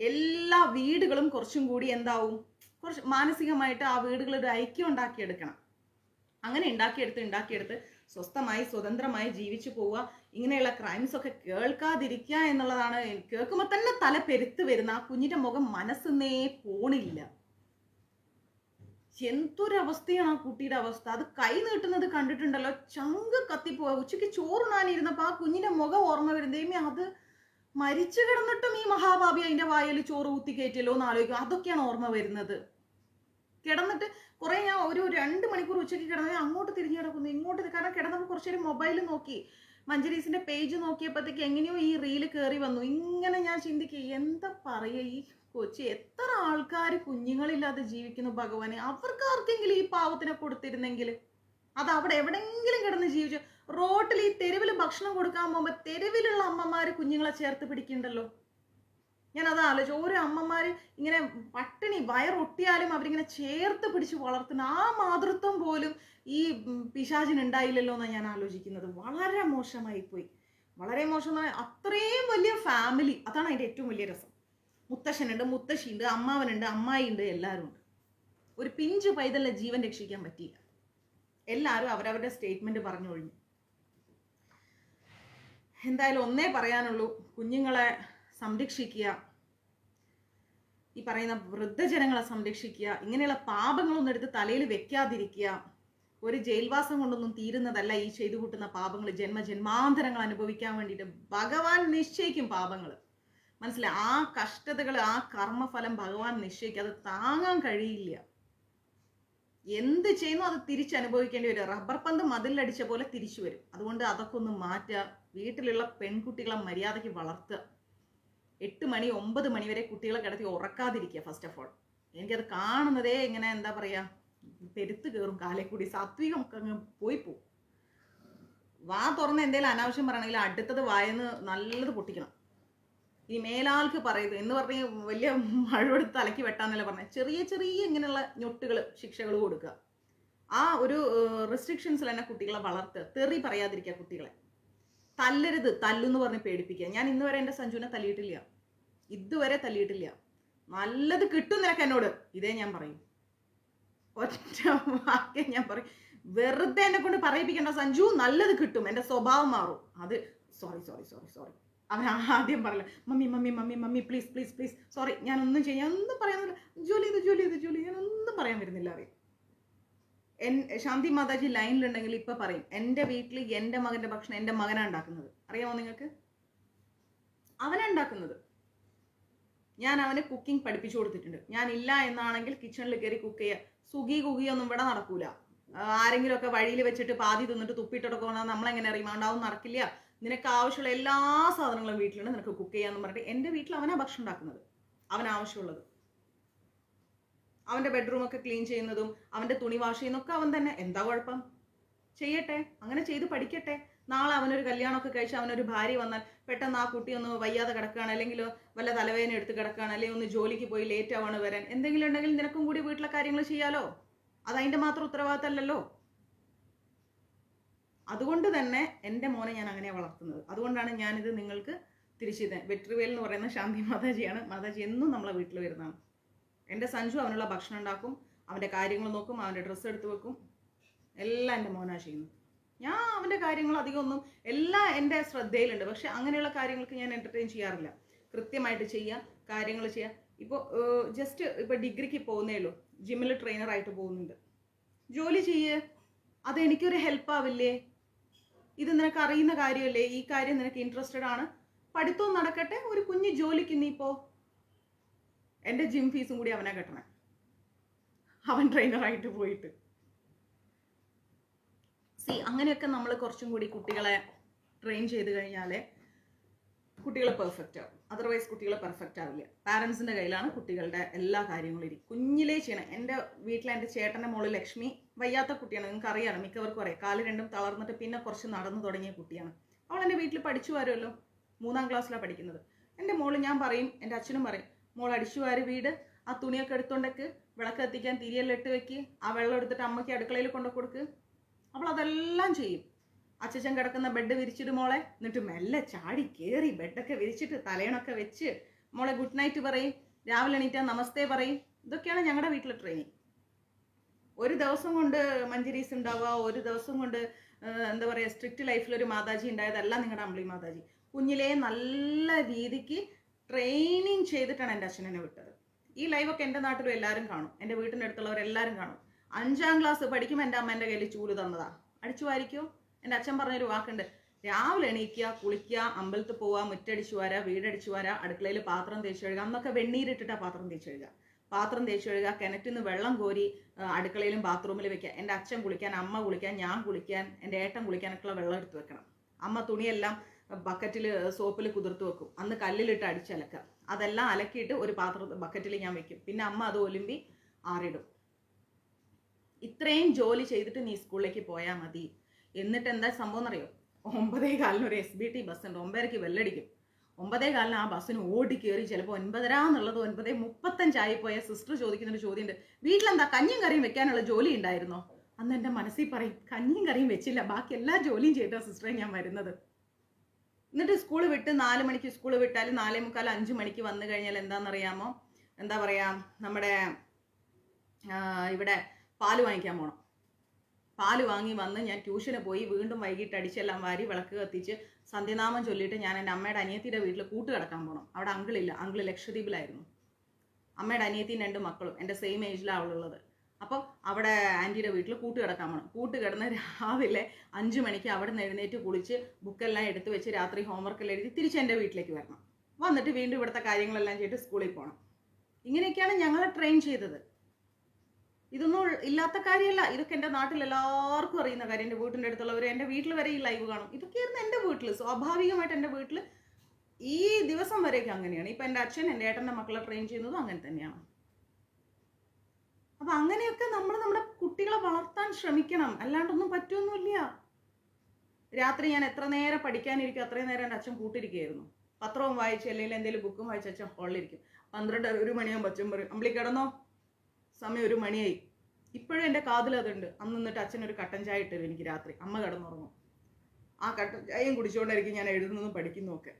എല്ലാ വീടുകളും കുറച്ചും കൂടി എന്താവും, കുറച്ച് മാനസികമായിട്ട് ആ വീടുകളൊരു ഐക്യം ഉണ്ടാക്കിയെടുക്കണം. അങ്ങനെ ഉണ്ടാക്കിയെടുത്ത് സ്വസ്ഥമായി സ്വതന്ത്രമായി ജീവിച്ചു പോവുക. ഇങ്ങനെയുള്ള ക്രൈംസ് ഒക്കെ കേൾക്കാതിരിക്കുക എന്നുള്ളതാണ്. കേൾക്കുമ്പോൾ തന്നെ തല പെരുത്ത് വരുന്ന ആ കുഞ്ഞിന്റെ മുഖം മനസ്സെന്നേ പോണില്ല. എന്തൊരവസ്ഥയാണ് ആ കുട്ടിയുടെ അവസ്ഥ. അത് കൈ നീട്ടുന്നത് കണ്ടിട്ടുണ്ടല്ലോ, ചങ്ക് കത്തിപ്പോവാ. ഉച്ചയ്ക്ക് ചോറുണ്ണാനിരുന്നപ്പോ ആ കുഞ്ഞിന്റെ മുഖം ഓർമ്മ വരുന്നതേമേ, അത് മരിച്ചു കിടന്നിട്ടും ഈ മഹാഭാവി അതിന്റെ വായിൽ ചോറ് ഊത്തി കയറ്റിയല്ലോ എന്ന് ആലോചിക്കും. അതൊക്കെയാണ് ഓർമ്മ വരുന്നത്. കിടന്നിട്ട് കുറെ ഞാൻ ഒരു 2 മണിക്കൂർ ഉച്ചയ്ക്ക് കിടന്നത് അങ്ങോട്ട് തിരിഞ്ഞു കിടക്കുന്നു, ഇങ്ങോട്ട്. കാരണം കിടന്നപ്പോൾ കുറച്ചേരം മൊബൈൽ നോക്കി, മഞ്ജരീസിന്റെ പേജ് നോക്കിയപ്പോഴത്തേക്ക് എങ്ങനെയോ ഈ റീല് കയറി വന്നു. ഇങ്ങനെ ഞാൻ ചിന്തിക്കുക, എന്താ പറയുക, ഈ കൊച്ചി എത്ര ആൾക്കാർ കുഞ്ഞുങ്ങളില്ലാതെ ജീവിക്കുന്നു ഭഗവാനെ. അവർക്ക് ആർക്കെങ്കിലും ഈ പാവത്തിനെ കൊടുത്തിരുന്നെങ്കിൽ, അത് അവിടെ എവിടെയെങ്കിലും കിടന്ന് ജീവിച്ചു. റോട്ടിൽ ഈ തെരുവിൽ ഭക്ഷണം കൊടുക്കാൻ പോകുമ്പോൾ തെരുവിലുള്ള അമ്മമാര് കുഞ്ഞുങ്ങളെ ചേർത്ത് പിടിക്കണ്ടല്ലോ. ഞാൻ അത് ആലോചിച്ചു. ഓരോ അമ്മമാര് ഇങ്ങനെ പട്ടിണി വയറൊട്ടിയാലും അവരിങ്ങനെ ചേർത്ത് പിടിച്ച് വളർത്തുന്ന ആ മാതൃത്വം പോലും ഈ പിശാചിനുണ്ടായില്ലല്ലോ എന്നാണ് ഞാൻ ആലോചിക്കുന്നത്. വളരെ മോശമായി പോയി, വളരെ മോശം. അത്രയും വലിയ ഫാമിലി, അതാണ് അതിൻ്റെ ഏറ്റവും വലിയ രസം. മുത്തശ്ശനുണ്ട്, മുത്തശ്ശിയുണ്ട്, അമ്മാവനുണ്ട്, അമ്മായിയുണ്ട്, എല്ലാവരും ഉണ്ട്. ഒരു പിഞ്ചു പൈതലിന്റെ ജീവൻ രക്ഷിക്കാൻ പറ്റിയില്ല. എല്ലാവരും അവരവരുടെ സ്റ്റേറ്റ്മെന്റ് പറഞ്ഞു കഴിഞ്ഞു. എന്തായാലും ഒന്നേ പറയാനുള്ളൂ, കുഞ്ഞുങ്ങളെ സംരക്ഷിക്കുക, ഈ പറയുന്ന വൃദ്ധജനങ്ങളെ സംരക്ഷിക്കുക. ഇങ്ങനെയുള്ള പാപങ്ങളൊന്നും എടുത്ത് തലയിൽ വെക്കാതിരിക്കുക. ഒരു ജയിൽവാസം കൊണ്ടൊന്നും തീരുന്നതല്ല ഈ ചെയ്തു കൂട്ടുന്ന പാപങ്ങൾ. ജന്മാന്തരങ്ങൾ അനുഭവിക്കാൻ വേണ്ടിയിട്ട് ഭഗവാൻ നിശ്ചയിക്കും പാപങ്ങൾ. മനസ്സിലായി? ആ കഷ്ടതകൾ, ആ കർമ്മഫലം ഭഗവാൻ നിശ്ചയിക്കും. അത് താങ്ങാൻ കഴിയില്ല. എന്ത് ചെയ്യുന്നു അത് തിരിച്ചനുഭവിക്കേണ്ടി വരും. റബ്ബർ പന്ത് മതിലടിച്ച പോലെ തിരിച്ചു വരും. അതുകൊണ്ട് അതൊക്കെ ഒന്ന് മാറ്റുക. വീട്ടിലുള്ള പെൺകുട്ടികളെ മര്യാദയ്ക്ക് വളർത്തുക. 8 മണി 9 മണി വരെ കുട്ടികളെ കിടത്തി ഉറക്കാതിരിക്കുക. ഫസ്റ്റ് ഓഫ് ഓൾ എനിക്കത് കാണുന്നതേ ഇങ്ങനെ എന്താ പറയാ, പെരുത്ത് കയറും കാലേ കൂടി. സാത്വികം അങ്ങ് പോവും. വാ തുറന്ന് എന്തെങ്കിലും അനാവശ്യം പറയണമെങ്കിൽ അടുത്തത് വായന്ന് നല്ലത് പൊട്ടിക്കണം. ഈ മേലാൾക്ക് പറയുന്നത് എന്ന് പറഞ്ഞ് വലിയ മഴ എടുത്ത് തലയ്ക്ക് വെട്ടാന്നല്ല പറഞ്ഞത്. ചെറിയ ചെറിയ ഇങ്ങനെയുള്ള ഞൊട്ടുകൾ ശിക്ഷകൾ കൊടുക്കുക. ആ ഒരു റെസ്ട്രിക്ഷൻസിൽ തന്നെ കുട്ടികളെ വളർത്തുക. തെറി പറയാതിരിക്കുക കുട്ടികളെ. തല്ലരുത്, തല്ലുന്ന് പറഞ്ഞ് പേടിപ്പിക്കുക. ഞാൻ ഇന്ന് വരെ എൻ്റെ സഞ്ജുവിനെ തല്ലിയിട്ടില്ല, ഇതുവരെ തല്ലിയിട്ടില്ല. നല്ലത് കിട്ടും നിനക്ക് എന്നോട്, ഇതേ ഞാൻ പറയും. ഒറ്റ വാക്കേ ഞാൻ പറയും. വെറുതെ എന്നെ കൊണ്ട് പറയിപ്പിക്കേണ്ട സഞ്ജു, നല്ലത് കിട്ടും, എൻ്റെ സ്വഭാവം മാറും. അത് സോറി സോറി സോറി സോറി അവൻ ആദ്യം പറയില്ല, mummy mummy mummy mummy please please please sorry, ഞാനൊന്നും ചെയ്യാൻ ഒന്നും പറയാനില്ല, ജോലി ചെയ്ത് ജോലി ചെയ്ത് ജോലി, ഞാനൊന്നും പറയാൻ വരുന്നില്ല. അറിയാം ശാന്തി മാതാജി ലൈനിലുണ്ടെങ്കിൽ ഇപ്പൊ പറയും, എൻ്റെ വീട്ടിൽ എൻ്റെ മകന്റെ ഭക്ഷണം എൻ്റെ മകനാണ് ഉണ്ടാക്കുന്നത്. അറിയാമോ നിങ്ങൾക്ക്? അവനാ ഉണ്ടാക്കുന്നത്. ഞാൻ അവന് കുക്കിംഗ് പഠിപ്പിച്ചു കൊടുത്തിട്ടുണ്ട്. ഞാൻ ഇല്ല എന്നാണെങ്കിൽ കിച്ചണിൽ കയറി കുക്ക് ചെയ്യുക. സുഖി കുകിയൊന്നും ഇവിടെ നടക്കൂല. ആരെങ്കിലും ഒക്കെ വഴിയിൽ വെച്ചിട്ട് പാതി തിന്നിട്ട് തുപ്പിയിട്ടൊക്കെ നമ്മളെങ്ങനെ അറിയും? ഉണ്ടാവും, നടക്കില്ല. നിനക്ക് ആവശ്യമുള്ള എല്ലാ സാധനങ്ങളും വീട്ടിലുണ്ട്, നിനക്ക് കുക്ക് ചെയ്യാന്ന് പറഞ്ഞിട്ട് എൻ്റെ വീട്ടിൽ അവനാ ഭക്ഷണം ഉണ്ടാക്കുന്നത്. അവനാവശ്യമുള്ളത്, അവൻ്റെ ബെഡ്റൂമൊക്കെ ക്ലീൻ ചെയ്യുന്നതും അവൻ്റെ തുണി വാഷ് ചെയ്യുന്നതൊക്കെ അവൻ തന്നെ. എന്താ കുഴപ്പം? ചെയ്യട്ടെ, അങ്ങനെ ചെയ്ത് പഠിക്കട്ടെ. നാളെ അവനൊരു കല്യാണമൊക്കെ കഴിച്ച് അവനൊരു ഭാര്യ വന്നാൽ പെട്ടെന്ന് ആ കുട്ടി ഒന്ന് വയ്യാതെ കിടക്കുകയാണ്, അല്ലെങ്കിൽ വല്ല തലവേദന എടുത്ത് കിടക്കുകയാണ്, അല്ലെങ്കിൽ ഒന്ന് ജോലിക്ക് പോയി ലേറ്റ് ആവാണ് വരാൻ, എന്തെങ്കിലും ഉണ്ടെങ്കിൽ നിനക്കും കൂടി വീട്ടിലെ കാര്യങ്ങൾ ചെയ്യാലോ. അത് അതിൻ്റെ മാത്രം ഉത്തരവാദിത്തമല്ലല്ലോ. അതുകൊണ്ട് തന്നെ എൻ്റെ മോനെ ഞാൻ അങ്ങനെയാണ് വളർത്തുന്നത്. അതുകൊണ്ടാണ് ഞാനിത് നിങ്ങൾക്ക് തിരിച്ചു തരാൻ. വെട്രിവേൽ എന്ന് പറയുന്ന ശാന്തി മാതാജിയാണ്. മാതാജി എന്നും നമ്മളെ വീട്ടിൽ വരുന്നതാണ്. എൻ്റെ സഞ്ജു അവനുള്ള ഭക്ഷണം ഉണ്ടാക്കും, അവൻ്റെ കാര്യങ്ങൾ നോക്കും, അവൻ്റെ ഡ്രസ്സ് എടുത്ത് വെക്കും, എല്ലാം എൻ്റെ മോനാ ചെയ്യുന്നു. ഞാൻ അവൻ്റെ കാര്യങ്ങൾ അധികമൊന്നും എല്ലാം എൻ്റെ ശ്രദ്ധയിലുണ്ട്. പക്ഷെ അങ്ങനെയുള്ള കാര്യങ്ങൾക്ക് ഞാൻ എൻ്റർടൈൻ ചെയ്യാറില്ല. കൃത്യമായിട്ട് ചെയ്യുക, കാര്യങ്ങൾ ചെയ്യുക. ഇപ്പോൾ ജസ്റ്റ് ഇപ്പോൾ ഡിഗ്രിക്ക് പോകുന്നേ ഉള്ളൂ, ജിമ്മിൽ ട്രെയിനറായിട്ട് പോകുന്നുണ്ട്. ജോലി ചെയ്യേ, അതെനിക്കൊരു ഹെൽപ്പാവില്ലേ? ഇത് നിനക്ക് അറിയുന്ന കാര്യമല്ലേ? ഈ കാര്യം നിനക്ക് ഇൻട്രസ്റ്റഡ് ആണ്, പഠിത്തവും നടക്കട്ടെ, ഒരു കുഞ്ഞ് ജോലിക്ക് നീ പോ. എൻ്റെ ജിം ഫീസും കൂടി അവനാ കെട്ടണേ, അവൻ ട്രെയിനറായിട്ട് പോയിട്ട്. അങ്ങനെയൊക്കെ നമ്മൾ കുറച്ചും കൂടി കുട്ടികളെ ട്രെയിൻ ചെയ്ത് കഴിഞ്ഞാൽ കുട്ടികൾ പെർഫെക്റ്റ് ആവും. അതർവൈസ് കുട്ടികൾ പെർഫെക്റ്റ് ആവില്ല. പാരൻസിൻ്റെ കയ്യിലാണ് കുട്ടികളുടെ എല്ലാ കാര്യങ്ങളും ഇരിക്കും. കുഞ്ഞിലേ ചെയ്യണം. എൻ്റെ വീട്ടിലെ എൻ്റെ ചേട്ടൻ്റെ മോള് ലക്ഷ്മി വയ്യാത്ത കുട്ടിയാണ്, നിങ്ങൾക്ക് അറിയാം, മിക്കവർക്കും അറിയാം. കാല് രണ്ടും തളർന്നിട്ട് പിന്നെ കുറച്ച് നടന്നു തുടങ്ങിയ കുട്ടിയാണ്. അവൾ എൻ്റെ വീട്ടിൽ പഠിച്ചു വരുമല്ലോ, 3ാം ക്ലാസ്സിലാണ് പഠിക്കുന്നത്. എൻ്റെ മോള്, ഞാൻ പറയും, എൻ്റെ അച്ഛനും പറയും, മോൾ അടിച്ചു വാരി വീട്, ആ തുണിയൊക്കെ എടുത്തോണ്ടേക്ക്, വിളക്ക് കത്തിക്കാൻ തിരിയെല്ലാം ഇട്ട് വെക്ക്, ആ വെള്ളം എടുത്തിട്ട് അമ്മയ്ക്ക് അടുക്കളയിൽ കൊണ്ടു കൊടുക്ക്. അവൾ അതെല്ലാം ചെയ്യും. അച്ഛൻ കിടക്കുന്ന ബെഡ് വിരിച്ചിട്ട് മോളെ, എന്നിട്ട് മെല്ലെ ചാടി കയറി ബെഡൊക്കെ വിരിച്ചിട്ട് തലയണൊക്കെ വെച്ച് മോളെ ഗുഡ് നൈറ്റ് പറയും, രാവിലെ എണീറ്റാൽ നമസ്തേ പറയും. ഇതൊക്കെയാണ് ഞങ്ങളുടെ വീട്ടിലെ ട്രെയിനിങ്. ഒരു ദിവസം കൊണ്ട് മഞ്ജരീസ് ഉണ്ടാവുക, ഒരു ദിവസം കൊണ്ട് എന്താ പറയുക, സ്ട്രിക്റ്റ് ലൈഫിലൊരു മാതാജി ഉണ്ടായതല്ല നിങ്ങളുടെ അമ്പിളി മാതാജി. കുഞ്ഞിലേ നല്ല രീതിക്ക് ട്രെയിനിങ് ചെയ്തിട്ടാണ് എൻ്റെ അച്ഛനെ വിട്ടത്. ഈ ലൈവൊക്കെ എൻ്റെ നാട്ടിലും എല്ലാവരും കാണും, എൻ്റെ വീട്ടിൻ്റെ അടുത്തുള്ളവരെല്ലാവരും കാണും. 5ാം ക്ലാസ് പഠിക്കുമ്പോൾ എൻ്റെ അമ്മ എൻ്റെ കയ്യിൽ ചൂല് തന്നതാ, അടിച്ചു വാരിക്കോ. എൻ്റെ അച്ഛൻ പറഞ്ഞൊരു വാക്കുണ്ട്, രാവിലെ എണീക്കുക, കുളിക്കുക, അമ്പലത്തിൽ പോവുക, മുറ്റടിച്ചു വാരുക, വീടടിച്ചു വാരുക, അടുക്കളയിൽ പാത്രം തേച്ച് കഴുകുക. അന്നൊക്കെ വെണ്ണീരിട്ടിട്ടാ പാത്രം തേച്ച് കഴുകുക. പാത്രം തേച്ച് കഴുകുക, കിണറ്റിൽ നിന്ന് വെള്ളം കോരി അടുക്കളയിലും ബാത്റൂമിൽ വെക്കുക. എൻ്റെ അച്ഛൻ കുളിക്കാൻ, അമ്മ കുളിക്കാൻ, ഞാൻ കുളിക്കാൻ, എൻ്റെ ഏട്ടൻ കുളിക്കാനൊക്കെയുള്ള വെള്ളം എടുത്ത് വെക്കണം. അമ്മ തുണിയെല്ലാം ബക്കറ്റിൽ സോപ്പിൽ കുതിർത്ത് വെക്കും. അന്ന് കല്ലിലിട്ട് അടിച്ചലക്കുക. അതെല്ലാം അലക്കിയിട്ട് ഒരു ബക്കറ്റിൽ ഞാൻ വെക്കും. പിന്നെ അമ്മ അത് ഒലുമ്പി ആറിടും. ഇത്രയും ജോലി ചെയ്തിട്ട് നീ സ്കൂളിലേക്ക് പോയാൽ മതി. എന്നിട്ട് എന്താ സംഭവം എന്നറിയോ? 9:15 ഒരു SBT ബസ് ഉണ്ട്. 9:30 ബെല്ലടിക്കും. 9:15 ആ ബസ്സിന് ഓടി കയറി ചിലപ്പോൾ 9:30 എന്നുള്ളത് 9:35 പോയ സിസ്റ്റർ ചോദിക്കുന്നൊരു ചോദ്യമുണ്ട്, വീട്ടിലെന്താ കഞ്ഞിയും കറിയും വെക്കാനുള്ള ജോലി ഉണ്ടായിരുന്നോ? അന്ന് എൻ്റെ മനസ്സിൽ പറയും, കഞ്ഞിയും കറിയും വെച്ചില്ല, ബാക്കി എല്ലാ ജോലിയും ചെയ്ത സിസ്റ്ററെ ഞാൻ വരുന്നത്. എന്നിട്ട് സ്കൂൾ വിട്ട് 4 മണിക്ക് സ്കൂൾ വിട്ടാൽ 4:45 5 മണിക്ക് വന്നു കഴിഞ്ഞാൽ എന്താണെന്നറിയാമോ? എന്താ പറയുക, നമ്മുടെ ഇവിടെ പാല് വാങ്ങിക്കാൻ പോകണം. പാല് വാങ്ങി വന്ന് ഞാൻ ട്യൂഷന് പോയി വീണ്ടും വൈകിട്ട് അടിച്ചെല്ലാം വാരി വിളക്ക് കത്തിച്ച് സന്ധ്യനാമം ചൊല്ലിയിട്ട് ഞാൻ എൻ്റെ അമ്മയുടെ അനിയത്തിയുടെ വീട്ടിൽ കൂട്ട് കിടക്കാൻ പോകണം. അവിടെ അങ്കിളില്ല, അങ്കിള് ലക്ഷദ്വീപിലായിരുന്നു. അമ്മയുടെ അനിയത്തിയും 2 മക്കളും എൻ്റെ സെയിം ഏജിലാണ് അവളുള്ളത്. അപ്പോൾ അവിടെ ആൻറ്റിയുടെ വീട്ടിൽ കൂട്ട് കിടക്കാൻ പോകണം. കൂട്ട് കിടന്ന് രാവിലെ 5 മണിക്ക് അവിടെ നിന്ന് എഴുന്നേറ്റ് കുളിച്ച് ബുക്കെല്ലാം എടുത്ത് വെച്ച് രാത്രി ഹോംവർക്കെല്ലാം എഴുതി തിരിച്ച് എൻ്റെ വീട്ടിലേക്ക് വരണം. വന്നിട്ട് വീണ്ടും ഇവിടുത്തെ കാര്യങ്ങളെല്ലാം ചെയ്തിട്ട് സ്കൂളിൽ പോകണം. ഇങ്ങനെയൊക്കെയാണ് ഞങ്ങളെ ട്രെയിൻ ചെയ്തത്. ഇതൊന്നും ഇല്ലാത്ത കാര്യമല്ല, ഇതൊക്കെ എൻ്റെ നാട്ടിൽ എല്ലാവർക്കും അറിയുന്ന കാര്യം. എൻ്റെ വീട്ടിൻ്റെ അടുത്തുള്ളവർ എൻ്റെ വീട്ടിൽ വരെ ഈ ലൈവ് കാണും. ഇതൊക്കെയായിരുന്നു എൻ്റെ വീട്ടിൽ. സ്വാഭാവികമായിട്ട് എൻ്റെ വീട്ടിൽ ഈ ദിവസം വരെയൊക്കെ അങ്ങനെയാണ്. ഇപ്പം എൻ്റെ അച്ഛൻ എൻ്റെ ഏട്ടൻ്റെ മക്കളെ ട്രെയിൻ ചെയ്യുന്നതും അങ്ങനെ തന്നെയാണ്. അപ്പം അങ്ങനെയൊക്കെ നമ്മൾ നമ്മുടെ കുട്ടികളെ വളർത്താൻ ശ്രമിക്കണം, അല്ലാണ്ടൊന്നും പറ്റുമൊന്നുമില്ല. രാത്രി ഞാൻ എത്ര നേരം പഠിക്കാനിരിക്കും അത്രയും നേരം എൻ്റെ അച്ഛൻ കൂട്ടിരിക്കുകയായിരുന്നു. പത്രവും വായിച്ച് അല്ലെങ്കിൽ എന്തെങ്കിലും ബുക്കും വായിച്ച് അച്ഛൻ ഹോളിലിരിക്കും. 1 മണിയാകുമ്പോൾ അച്ഛൻ പറയും, അമ്പിളി കിടന്നോ, സമയം 1 മണിയായി. ഇപ്പോഴും എൻ്റെ കാതിൽ അതുണ്ട്. അന്ന് നിന്നിട്ട് അച്ഛൻ ഒരു കട്ടൻ ചായ ഇട്ടരും എനിക്ക് രാത്രി, അമ്മ കിടന്നുറങ്ങും. ആ കട്ടൻ ചായയും കുടിച്ചുകൊണ്ടായിരിക്കും ഞാൻ എഴുതുന്നതും പഠിക്കുന്നതുമൊക്കെ.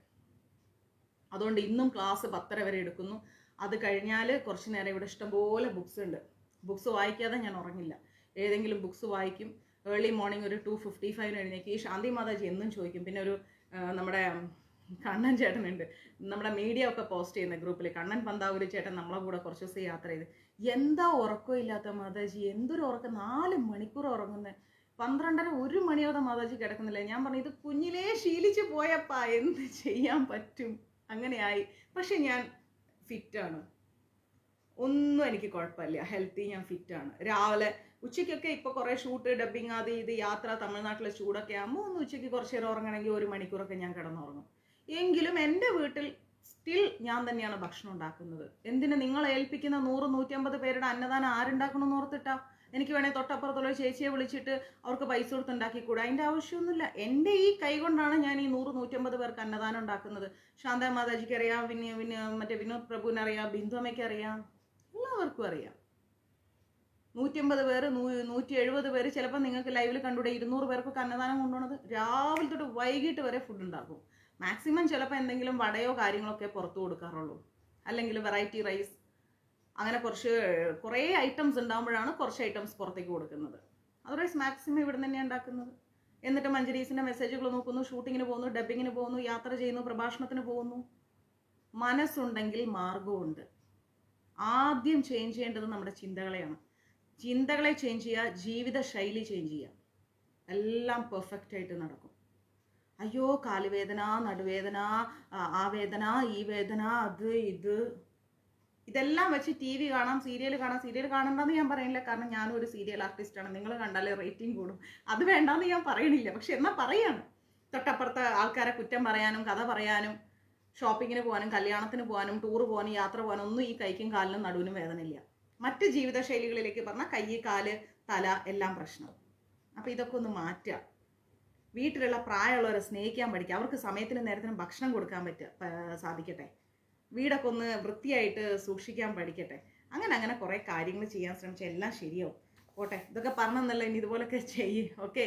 അതുകൊണ്ട് ഇന്നും ക്ലാസ് 10:30 വരെ എടുക്കുന്നു. അത് കഴിഞ്ഞാൽ കുറച്ച് നേരം ഇവിടെ ഇഷ്ടംപോലെ ബുക്സ് ഉണ്ട്. ബുക്സ് വായിക്കാതെ ഞാൻ ഉറങ്ങില്ല. ഏതെങ്കിലും ബുക്സ് വായിക്കും. ഏർലി മോർണിംഗ് ഒരു 2:55 എഴുന്നേക്ക്. ഈ ശാന്തി മാതാജി എന്നും ചോദിക്കും. പിന്നെ ഒരു നമ്മുടെ കണ്ണൻ ചേട്ടനുണ്ട്, നമ്മുടെ മീഡിയ ഒക്കെ പോസ്റ്റ് ചെയ്യുന്ന ഗ്രൂപ്പിൽ, കണ്ണൻ പന്താവൂരി ചേട്ടൻ നമ്മളെ കൂടെ കുറച്ച് ദിവസം യാത്ര ചെയ്ത്. എന്താ ഉറക്കമില്ലാത്ത മാതാജി, എന്തൊരു ഉറക്കം, 4 മണിക്കൂർ ഉറങ്ങുന്നത്. 12:30 1 മണിയോടെ മാതാജി കിടക്കുന്നില്ല. ഞാൻ പറഞ്ഞു, ഇത് കുഞ്ഞിലേ ശീലിച്ചു പോയപ്പാ, എന്ത് ചെയ്യാൻ പറ്റും, അങ്ങനെയായി. പക്ഷെ ഞാൻ ഫിറ്റാണ്, ഒന്നും എനിക്ക് കുഴപ്പമില്ല, ഹെൽത്തി, ഞാൻ ഫിറ്റാണ്. രാവിലെ ഉച്ചയ്ക്കൊക്കെ ഇപ്പോൾ കുറേ ഷൂട്ട്, ഡബ്ബിങ്, അത് ഇത്, യാത്ര, തമിഴ്നാട്ടിലെ ചൂടൊക്കെ ആകുമ്പോൾ ഒന്ന് ഉച്ചയ്ക്ക് കുറച്ച് നേരം ഉറങ്ങണമെങ്കിൽ 1 മണിക്കൂറൊക്കെ ഞാൻ കിടന്നുറങ്ങും. എങ്കിലും എൻ്റെ വീട്ടിൽ സ്റ്റിൽ ഞാൻ തന്നെയാണ് ഭക്ഷണം ഉണ്ടാക്കുന്നത്. എന്തിന് നിങ്ങളെ ഏൽപ്പിക്കുന്ന 100-150 പേരുടെ അന്നദാനം ആരുണ്ടാക്കണമെന്ന് ഓർത്തിട്ടാ? എനിക്ക് വേണേൽ തൊട്ടപ്പുറത്തുള്ള ചേച്ചിയെ വിളിച്ചിട്ട് അവർക്ക് പൈസ കൊടുത്ത് ഉണ്ടാക്കിക്കൂടാ? അതിൻ്റെ ആവശ്യമൊന്നുമില്ല. എൻ്റെ ഈ കൈ കൊണ്ടാണ് ഞാൻ ഈ 100-150 പേർക്ക് അന്നദാനം ഉണ്ടാക്കുന്നത്. ശാന്ത മാതാജിക്ക് അറിയാം, മറ്റേ വിനോദ് പ്രഭുവിനറിയാം, ബിന്ദു അമ്മയ്ക്ക് അറിയാം, എല്ലാവർക്കും അറിയാം. 150 പേര്, 170 പേര്, ചിലപ്പോൾ നിങ്ങൾക്ക് ലൈവിൽ കണ്ടുകൂടെ 200 പേർക്കൊക്കെ അന്നദാനം കൊണ്ടുപോകുന്നത്. രാവിലെ തൊട്ട് വൈകിട്ട് വരെ ഫുഡ് ഉണ്ടാക്കും. മാക്സിമം ചിലപ്പോൾ എന്തെങ്കിലും വടയോ കാര്യങ്ങളൊക്കെ പുറത്തു കൊടുക്കാറുള്ളൂ, അല്ലെങ്കിൽ വെറൈറ്റി റൈസ്, അങ്ങനെ കുറേ ഐറ്റംസ് ഉണ്ടാകുമ്പോഴാണ് കുറച്ച് ഐറ്റംസ് പുറത്തേക്ക് കൊടുക്കുന്നത്. അതർവൈസ് മാക്സിമം ഇവിടെ തന്നെയാണ് ഉണ്ടാക്കുന്നത്. എന്നിട്ട് മഞ്ജരീസിൻ്റെ മെസ്സേജുകൾ നോക്കുന്നു, ഷൂട്ടിങ്ങിന് പോകുന്നു, ഡബ്ബിങ്ങിന് പോകുന്നു, യാത്ര ചെയ്യുന്നു, പ്രഭാഷണത്തിന് പോകുന്നു. മനസ്സുണ്ടെങ്കിൽ മാർഗമുണ്ട്. ആദ്യം ചേഞ്ച് ചെയ്യേണ്ടത് നമ്മുടെ ചിന്തകളെയാണ്. ചിന്തകളെ ചേഞ്ച് ചെയ്യുക, ജീവിത ശൈലി ചേഞ്ച് ചെയ്യുക, എല്ലാം പെർഫെക്റ്റ് ആയിട്ട് നടക്കും. അയ്യോ കാലുവേദന, നടുവേദന, ആ വേദന, ഈ വേദന, അത് ഇത്, ഇതെല്ലാം വെച്ച് TV കാണാം, സീരിയൽ കാണാം. സീരിയൽ കാണണ്ടെന്ന് ഞാൻ പറയണില്ല, കാരണം ഞാനും ഒരു സീരിയൽ ആർട്ടിസ്റ്റാണ്. നിങ്ങൾ കണ്ടാലേ റേറ്റിംഗ് കൂടും. അത് വേണ്ടാന്ന് ഞാൻ പറയണില്ല, പക്ഷെ എന്നാൽ പറയാണ്. തൊട്ടപ്പുറത്തെ ആൾക്കാരെ കുറ്റം പറയാനും, കഥ പറയാനും, ഷോപ്പിങ്ങിന് പോകാനും, കല്യാണത്തിന് പോകാനും, ടൂർ പോകാനും, യാത്ര പോകാനും ഒന്നും ഈ കൈക്കും കാലിനും നടുവിനും വേദനയില്ല. മറ്റ് ജീവിതശൈലികളിലേക്ക് പറഞ്ഞാൽ കൈ, കാല്, തല എല്ലാം പ്രശ്നം. അപ്പോൾ ഇതൊക്കെ ഒന്ന് മാറ്റുക. വീട്ടിലുള്ള പ്രായമുള്ളവരെ സ്നേഹിക്കാൻ പഠിക്കുക. അവർക്ക് സമയത്തിന് നേരത്തിന് ഭക്ഷണം കൊടുക്കാൻ സാധിക്കട്ടെ. വീടൊക്കെ ഒന്ന് വൃത്തിയായിട്ട് സൂക്ഷിക്കാൻ പഠിക്കട്ടെ. അങ്ങനെ കുറേ കാര്യങ്ങൾ ചെയ്യാൻ ശ്രമിച്ചാൽ എല്ലാം ശരിയാവും. പോട്ടെ, ഇതൊക്കെ പറഞ്ഞെന്നല്ല, ഇനി ഇതുപോലൊക്കെ ചെയ്യ്. ഓക്കെ,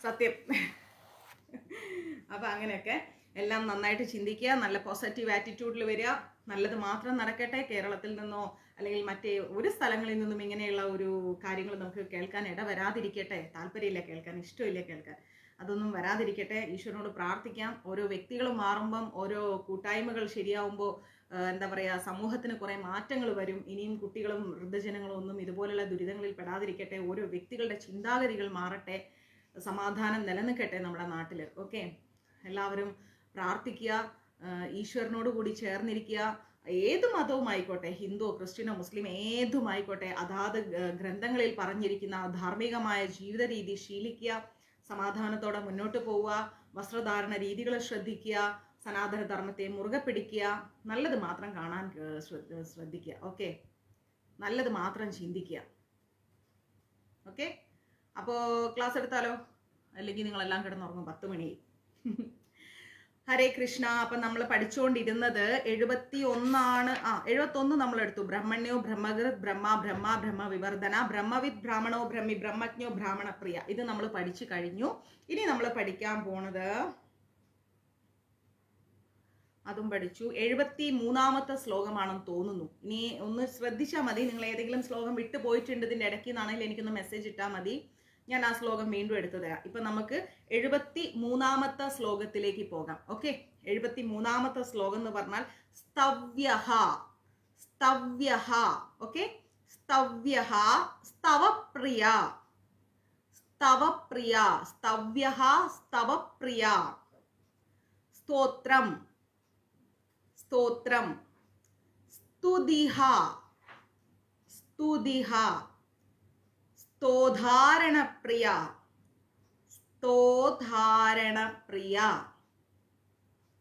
സത്യം. അപ്പം അങ്ങനെയൊക്കെ എല്ലാം നന്നായിട്ട് ചിന്തിക്കുക, നല്ല പോസിറ്റീവ് ആറ്റിറ്റ്യൂഡിൽ വരിക. നല്ലത് മാത്രം നടക്കട്ടെ. കേരളത്തിൽ നിന്നോ അല്ലെങ്കിൽ മറ്റേ ഒരു സ്ഥലങ്ങളിൽ നിന്നും ഇങ്ങനെയുള്ള ഒരു കാര്യങ്ങൾ നമുക്ക് കേൾക്കാൻ വരാതിരിക്കട്ടെ. താല്പര്യമില്ല കേൾക്കാൻ, ഇഷ്ടമില്ല കേൾക്കാൻ. അതൊന്നും വരാതിരിക്കട്ടെ. ഈശ്വരനോട് പ്രാർത്ഥിക്കാം. ഓരോ വ്യക്തികളും മാറുമ്പം, ഓരോ കൂട്ടായ്മകൾ ശരിയാവുമ്പോൾ എന്താ പറയുക, സമൂഹത്തിന് കുറേ മാറ്റങ്ങൾ വരും. ഇനിയും കുട്ടികളും വൃദ്ധജനങ്ങളും ഒന്നും ഇതുപോലുള്ള ദുരിതങ്ങളിൽ പെടാതിരിക്കട്ടെ. ഓരോ വ്യക്തികളുടെ ചിന്താഗതികൾ മാറട്ടെ. സമാധാനം നിലനിൽക്കട്ടെ നമ്മുടെ നാട്ടിൽ. ഓക്കെ, എല്ലാവരും പ്രാർത്ഥിക്കുക, ഈശ്വരനോട് കൂടി ചേർന്നിരിക്കുക. ഏത് മതവും ആയിക്കോട്ടെ, ഹിന്ദു, ക്രിസ്ത്യനോ, മുസ്ലിം, ഏതുമായിക്കോട്ടെ, അതാത് ഗ്രന്ഥങ്ങളിൽ പറഞ്ഞിരിക്കുന്ന ധാർമ്മികമായ ജീവിത രീതി ശീലിക്കുക. സമാധാനത്തോടെ മുന്നോട്ട് പോവുക. വസ്ത്രധാരണ രീതികൾ ശ്രദ്ധിക്കുക. സനാതന ധർമ്മത്തെ മുറുകെ പിടിക്കുക. നല്ലത് മാത്രം കാണാൻ ശ്രദ്ധിക്കുക. ഓക്കെ, നല്ലത് മാത്രം ചിന്തിക്കുക. ഓക്കെ, അപ്പോൾ ക്ലാസ് എടുത്താലോ? അല്ലെങ്കിൽ നിങ്ങളെല്ലാം കിടന്നുറങ്ങും, 10 മണി. ഹരേ കൃഷ്ണ. അപ്പം നമ്മൾ പഠിച്ചുകൊണ്ടിരുന്നത് 71 71 നമ്മളെടുത്തു. ബ്രഹ്മണ്യോ ബ്രഹ്മകൃത് ബ്രഹ്മ വിവർധന ബ്രഹ്മവിദ് ബ്രാഹ്മണോ ബ്രഹ്മജ്ഞോ ബ്രാഹ്മണപ്രിയ. ഇത് നമ്മൾ പഠിച്ചു കഴിഞ്ഞു. ഇനി നമ്മൾ പഠിക്കാൻ പോണത്, അതും പഠിച്ചു, 73ാമത്തെ ശ്ലോകമാണെന്ന് തോന്നുന്നു. ഇനി ഒന്ന് ശ്രദ്ധിച്ചാൽ മതി. നിങ്ങൾ ഏതെങ്കിലും ശ്ലോകം വിട്ടു പോയിട്ടുണ്ട് ഇതിൻ്റെ ഇടയ്ക്ക് നിന്നാണെങ്കിൽ എനിക്കൊന്ന് മെസ്സേജ് ഇട്ടാൽ മതി. ഞാൻ ആ ശ്ലോകം വീണ്ടും എടുത്തു തരാം. ഇപ്പം നമുക്ക് 73ാമത്തെ ശ്ലോകത്തിലേക്ക് പോകാം. ഓക്കെ, 73ാമത്തെ ശ്ലോകം എന്ന് പറഞ്ഞാൽ സ്തവ്യഹ. സ്തവ്യഹ. ഓക്കെ, സ്തവ്യഹ, സ്തവപ്രിയ. സ്തവപ്രിയ, സ്തവ്യഹ, സ്തവപ്രിയ. സ്തോത്രം. സ്തോത്രം. സ്തുതിഹ. സ്തുതിഹ. സ്തോധാരണപ്രിയ. സ്തോധാരണപ്രിയ.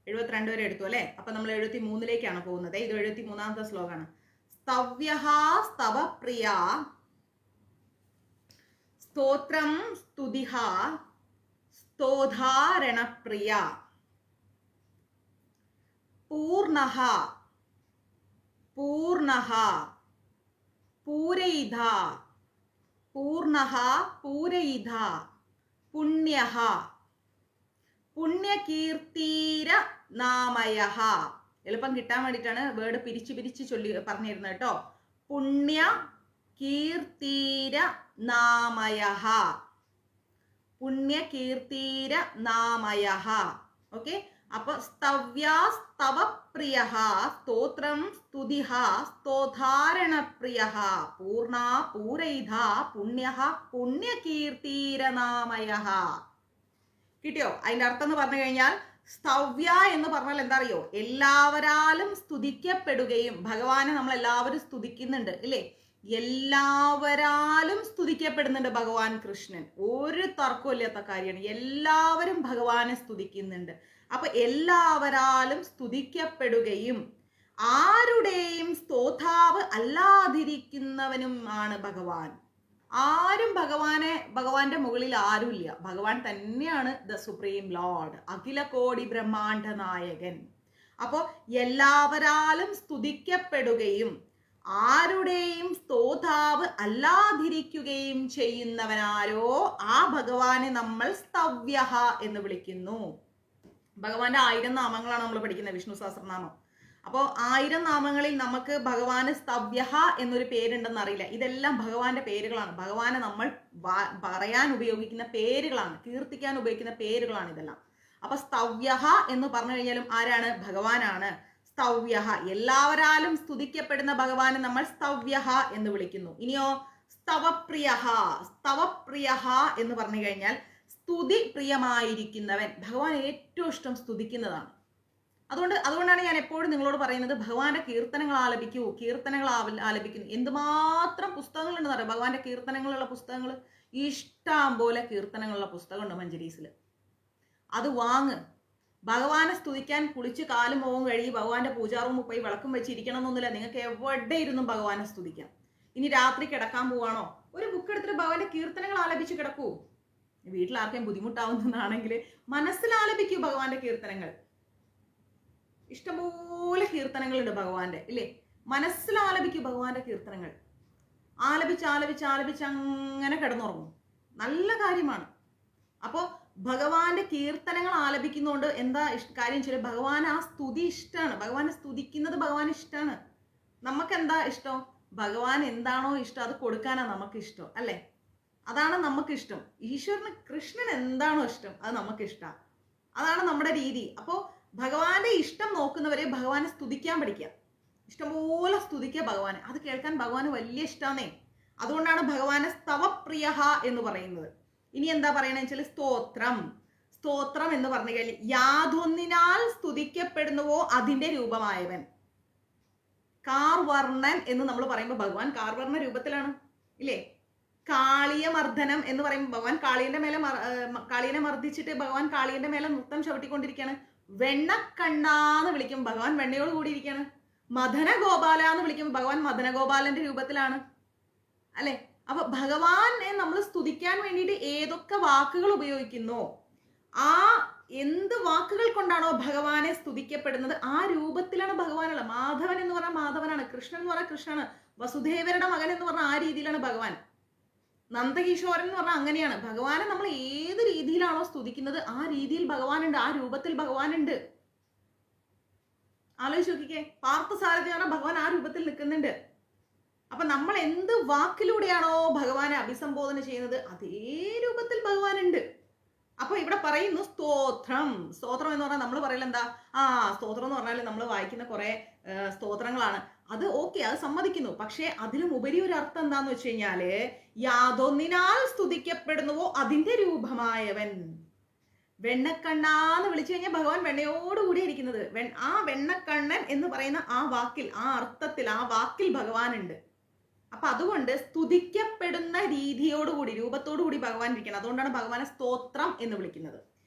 72 വരെ എടുത്തു അല്ലേ? അപ്പൊ നമ്മൾ 73ലേക്കാണ് പോകുന്നത്. ഇത് 73ാമത്തെ ശ്ലോകമാണ്. സ്തവ്യഹ, സ്തവപ്രിയ. സ്തോത്രം, സ്തുതിഹ, സ്തോധാരണപ്രിയ. പൂർണ്ണഃ, പൂർണ്ണഃ, പൂരയിധ, പൂർണ്ണഃ പൂരയിധ, പുണ്യഃ, പുണ്യകീർത്തിര നാമയഃ. എളുപ്പം കിട്ടാൻ വേണ്ടിയിട്ടാണ് വേർഡ് പിരിച്ച് പിരിച്ച് ചൊല്ലി പറഞ്ഞിരുന്നത് കേട്ടോ. പുണ്യ കീർത്തിര നാമയഃ, പുണ്യകീർത്തിര നാമയഃ. ഓക്കെ, അപ്പൊ സ്തവ്യാ സ്തവപ്രിയഃ, സ്തോത്രം സ്തുതിഃ സ്തോധാരണപ്രിയഃ, പൂർണ്ണ പൂരയിധ, പുണ്യഃ പുണ്യകീർത്തിരനാമയഃ. കിട്ടിയോ? അതിന്റെ അർത്ഥം എന്ന് പറഞ്ഞു കഴിഞ്ഞാൽ സ്തവ്യ എന്ന് പറഞ്ഞാൽ എന്താ അറിയോ? എല്ലാവരാലും സ്തുതിക്കപ്പെടുകയും. ഭഗവാനെ നമ്മൾ എല്ലാവരും സ്തുതിക്കുന്നുണ്ട് ഇല്ലേ? എല്ലാവരാലും സ്തുതിക്കപ്പെടുന്നുണ്ട് ഭഗവാൻ കൃഷ്ണൻ. ഒരു തർക്കമില്ലാത്ത കാര്യമാണ്. എല്ലാവരും ഭഗവാനെ സ്തുതിക്കുന്നുണ്ട്. അപ്പൊ എല്ലാവരാലും സ്തുതിക്കപ്പെടുകയും ആരുടെയും സ്തോതാവ് അല്ലാതിരിക്കുന്നവനും ആണ് ഭഗവാൻ. ആരും ഭഗവാന്റെ മുകളിൽ ആരുമില്ല. ഭഗവാൻ തന്നെയാണ് ദ സുപ്രീം ലോർഡ്, അഖില കോടി ബ്രഹ്മാണ്ഡ നായകൻ. അപ്പോ എല്ലാവരാലും സ്തുതിക്കപ്പെടുകയും ആരുടെയും സ്തോതാവ് അല്ലാതിരിക്കുകയും ചെയ്യുന്നവനാരോ ആ ഭഗവാനെ നമ്മൾ സ്തവ്യഃ എന്ന് വിളിക്കുന്നു. ഭഗവാന്റെ 1000 നാമങ്ങളാണ് നമ്മൾ പഠിക്കുന്നത്, വിഷ്ണു സഹസ്രനാമം. അപ്പോൾ 1000 നാമങ്ങളിൽ നമുക്ക് ഭഗവാന് സ്തവ്യഃ എന്നൊരു പേരുണ്ടെന്ന് അറിയില്ല. ഇതെല്ലാം ഭഗവാന്റെ പേരുകളാണ്. ഭഗവാനെ നമ്മൾ പറയാൻ ഉപയോഗിക്കുന്ന പേരുകളാണ്, കീർത്തിക്കാൻ ഉപയോഗിക്കുന്ന പേരുകളാണ് ഇതെല്ലാം. അപ്പൊ സ്തവ്യഃ എന്ന് പറഞ്ഞു കഴിഞ്ഞാലും ആരാണ്? ഭഗവാനാണ്. സ്തവ്യഃ, എല്ലാവരാലും സ്തുതിക്കപ്പെടുന്ന ഭഗവാനെ നമ്മൾ സ്തവ്യഃ എന്ന് വിളിക്കുന്നു. ഇനിയോ സ്തവപ്രിയഃ, സ്തവപ്രിയഃ എന്ന് പറഞ്ഞു കഴിഞ്ഞാൽ സ്തുതി പ്രിയമായിരിക്കുന്നവൻ. ഭഗവാൻ ഏറ്റവും ഇഷ്ടം സ്തുതിക്കുന്നതാണ്. അതുകൊണ്ടാണ് ഞാൻ എപ്പോഴും നിങ്ങളോട് പറയുന്നത്, ഭഗവാന്റെ കീർത്തനങ്ങൾ ആലപിക്കൂ, കീർത്തനങ്ങൾ ആലപിക്കുന്നു. എന്തുമാത്രം പുസ്തകങ്ങളുണ്ടെന്ന് അറിയാം ഭഗവാന്റെ കീർത്തനങ്ങളുള്ള പുസ്തകങ്ങൾ. ഇഷ്ടം പോലെ കീർത്തനങ്ങളുള്ള പുസ്തകമുണ്ട് മഞ്ജരീസിൽ. അത് വാങ്ങ്. ഭഗവാനെ സ്തുതിക്കാൻ കുളിച്ച് കാലും മുഖവും കഴുകി ഭഗവാന്റെ പൂജാറൂമിൽ പോയി വിളക്കും വെച്ച് ഇരിക്കണം എന്നൊന്നുമില്ല. നിങ്ങൾക്ക് എവിടെ ഇരുന്നും ഭഗവാനെ സ്തുതിക്കാം. ഇനി രാത്രി കിടക്കാൻ പോവാണോ, ഒരു ബുക്ക് എടുത്തിട്ട് ഭഗവാന്റെ കീർത്തനങ്ങൾ ആലപിച്ച് കിടക്കൂ. വീട്ടിൽ ആർക്കും ബുദ്ധിമുട്ടാവുന്നതാണെങ്കിൽ മനസ്സിൽ ആലപിക്കൂ ഭഗവാന്റെ കീർത്തനങ്ങൾ. ഇഷ്ടംപോലെ കീർത്തനങ്ങളുണ്ട് ഭഗവാന്റെ ഇല്ലേ? മനസ്സിൽ ആലപിക്കൂ ഭഗവാന്റെ കീർത്തനങ്ങൾ. ആലപിച്ച് അങ്ങനെ കിടന്നുറങ്ങും. നല്ല കാര്യമാണ്. അപ്പോ ഭഗവാന്റെ കീർത്തനങ്ങൾ ആലപിക്കുന്നതുകൊണ്ട് എന്താ കാര്യം വെച്ചാൽ ഭഗവാൻ ആ സ്തുതി ഇഷ്ടമാണ്. ഭഗവാനെ സ്തുതിക്കുന്നത് ഭഗവാൻ ഇഷ്ടമാണ്. നമുക്ക് എന്താ ഇഷ്ടം? ഭഗവാൻ എന്താണോ ഇഷ്ടം അത് കൊടുക്കാനാണ് നമുക്ക് ഇഷ്ടം അല്ലേ? അതാണ് നമുക്ക് ഇഷ്ടം. ഈശ്വരന് കൃഷ്ണൻ എന്താണോ ഇഷ്ടം അത് നമുക്ക് ഇഷ്ടമാണ്. അതാണ് നമ്മുടെ രീതി. അപ്പോൾ ഭഗവാന്റെ ഇഷ്ടം നോക്കുന്നവരെ ഭഗവാനെ സ്തുതിക്കാൻ പഠിക്കുക. ഇഷ്ടംപോലെ സ്തുതിക്കുക ഭഗവാനെ. അത് കേൾക്കാൻ ഭഗവാന് വലിയ ഇഷ്ടമാണേ. അതുകൊണ്ടാണ് ഭഗവാനെ സ്തവപ്രിയഃ എന്ന് പറയുന്നത്. ഇനി എന്താ പറയണെന്ന് വെച്ചാൽ സ്തോത്രം. സ്തോത്രം എന്ന് പറഞ്ഞു കഴിഞ്ഞാൽ യാതൊന്നിനാൽ സ്തുതിക്കപ്പെടുന്നുവോ അതിന്റെ രൂപമായവൻ. കാർവർണ്ണൻ എന്ന് നമ്മൾ പറയുമ്പോൾ ഭഗവാൻ കാർവർണ്ണ രൂപത്തിലാണ് ഇല്ലേ? കാളിയ മർദ്ദനം എന്ന് പറയുമ്പോൾ ഭഗവാൻ കാളിയനെ മർദ്ദിച്ചിട്ട് ഭഗവാൻ കാളിയന്റെ മേലെ നൃത്തം ചവിട്ടിക്കൊണ്ടിരിക്കുകയാണ്. വെണ്ണക്കണ്ണാന്ന് വിളിക്കും ഭഗവാൻ വെണ്ണയോട് കൂടിയിരിക്കുകയാണ്. മദന ഗോപാല എന്ന് വിളിക്കുമ്പോൾ ഭഗവാൻ മദനഗോപാലന്റെ രൂപത്തിലാണ് അല്ലെ? അപ്പൊ ഭഗവാനെ നമ്മൾ സ്തുതിക്കാൻ വേണ്ടിയിട്ട് ഏതൊക്കെ വാക്കുകൾ ഉപയോഗിക്കുന്നോ, ആ എന്ത് വാക്കുകൾ കൊണ്ടാണോ ഭഗവാനെ സ്തുതിക്കപ്പെടുന്നത് ആ രൂപത്തിലാണ് ഭഗവാനുള്ളത്. മാധവൻ എന്ന് പറഞ്ഞാൽ മാധവനാണ്, കൃഷ്ണൻ എന്ന് പറഞ്ഞാൽ കൃഷ്ണനാണ്, വസുദേവരുടെ മകൻ എന്ന് പറഞ്ഞാൽ ആ രീതിയിലാണ് ഭഗവാൻ. നന്ദകിഷോരൻ എന്ന് പറഞ്ഞാൽ അങ്ങനെയാണ്. ഭഗവാനെ നമ്മൾ ഏത് രീതിയിലാണോ സ്തുതിക്കുന്നത് ആ രീതിയിൽ ഭഗവാനുണ്ട്, ആ രൂപത്തിൽ ഭഗവാനുണ്ട്. ആലോചിച്ച് നോക്കിക്കേ, പാർത്ഥസാരഥി പറഞ്ഞാൽ ഭഗവാൻ ആ രൂപത്തിൽ നിൽക്കുന്നുണ്ട്. അപ്പൊ നമ്മൾ എന്ത് വാക്കിലൂടെയാണോ ഭഗവാനെ അഭിസംബോധന ചെയ്യുന്നത് അതേ രൂപത്തിൽ ഭഗവാനുണ്ട്. അപ്പൊ ഇവിടെ പറയുന്നു സ്തോത്രം. സ്തോത്രം എന്ന് പറഞ്ഞാൽ നമ്മൾ പറയല എന്താ, സ്തോത്രം എന്ന് പറഞ്ഞാൽ നമ്മൾ വായിക്കുന്ന കുറെ സ്തോത്രങ്ങളാണ്. അത് ഓക്കെ, അത് സമ്മതിക്കുന്നു. പക്ഷെ അതിലും ഉപരി ഒരു അർത്ഥം എന്താന്ന് വെച്ച് കഴിഞ്ഞാല് യാതൊന്നിനാൽ സ്തുതിക്കപ്പെടുന്നുവോ അതിന്റെ രൂപമായവൻ. വെണ്ണക്കണ്ണാന്ന് വിളിച്ചു കഴിഞ്ഞാൽ ഭഗവാൻ വെണ്ണയോടുകൂടി ഇരിക്കുന്നത്. ആ വെണ്ണക്കണ്ണൻ എന്ന് പറയുന്ന ആ വാക്കിൽ, ആ അർത്ഥത്തിൽ, ആ വാക്കിൽ ഭഗവാനുണ്ട്. അപ്പൊ അതുകൊണ്ട് സ്തുതിക്കപ്പെടുന്ന രീതിയോടുകൂടി, രൂപത്തോടുകൂടി ഭഗവാൻ ഇരിക്കണം. അതുകൊണ്ടാണ് ഭഗവാനെ സ്തോത്രം എന്ന് വിളിക്കുന്നത്.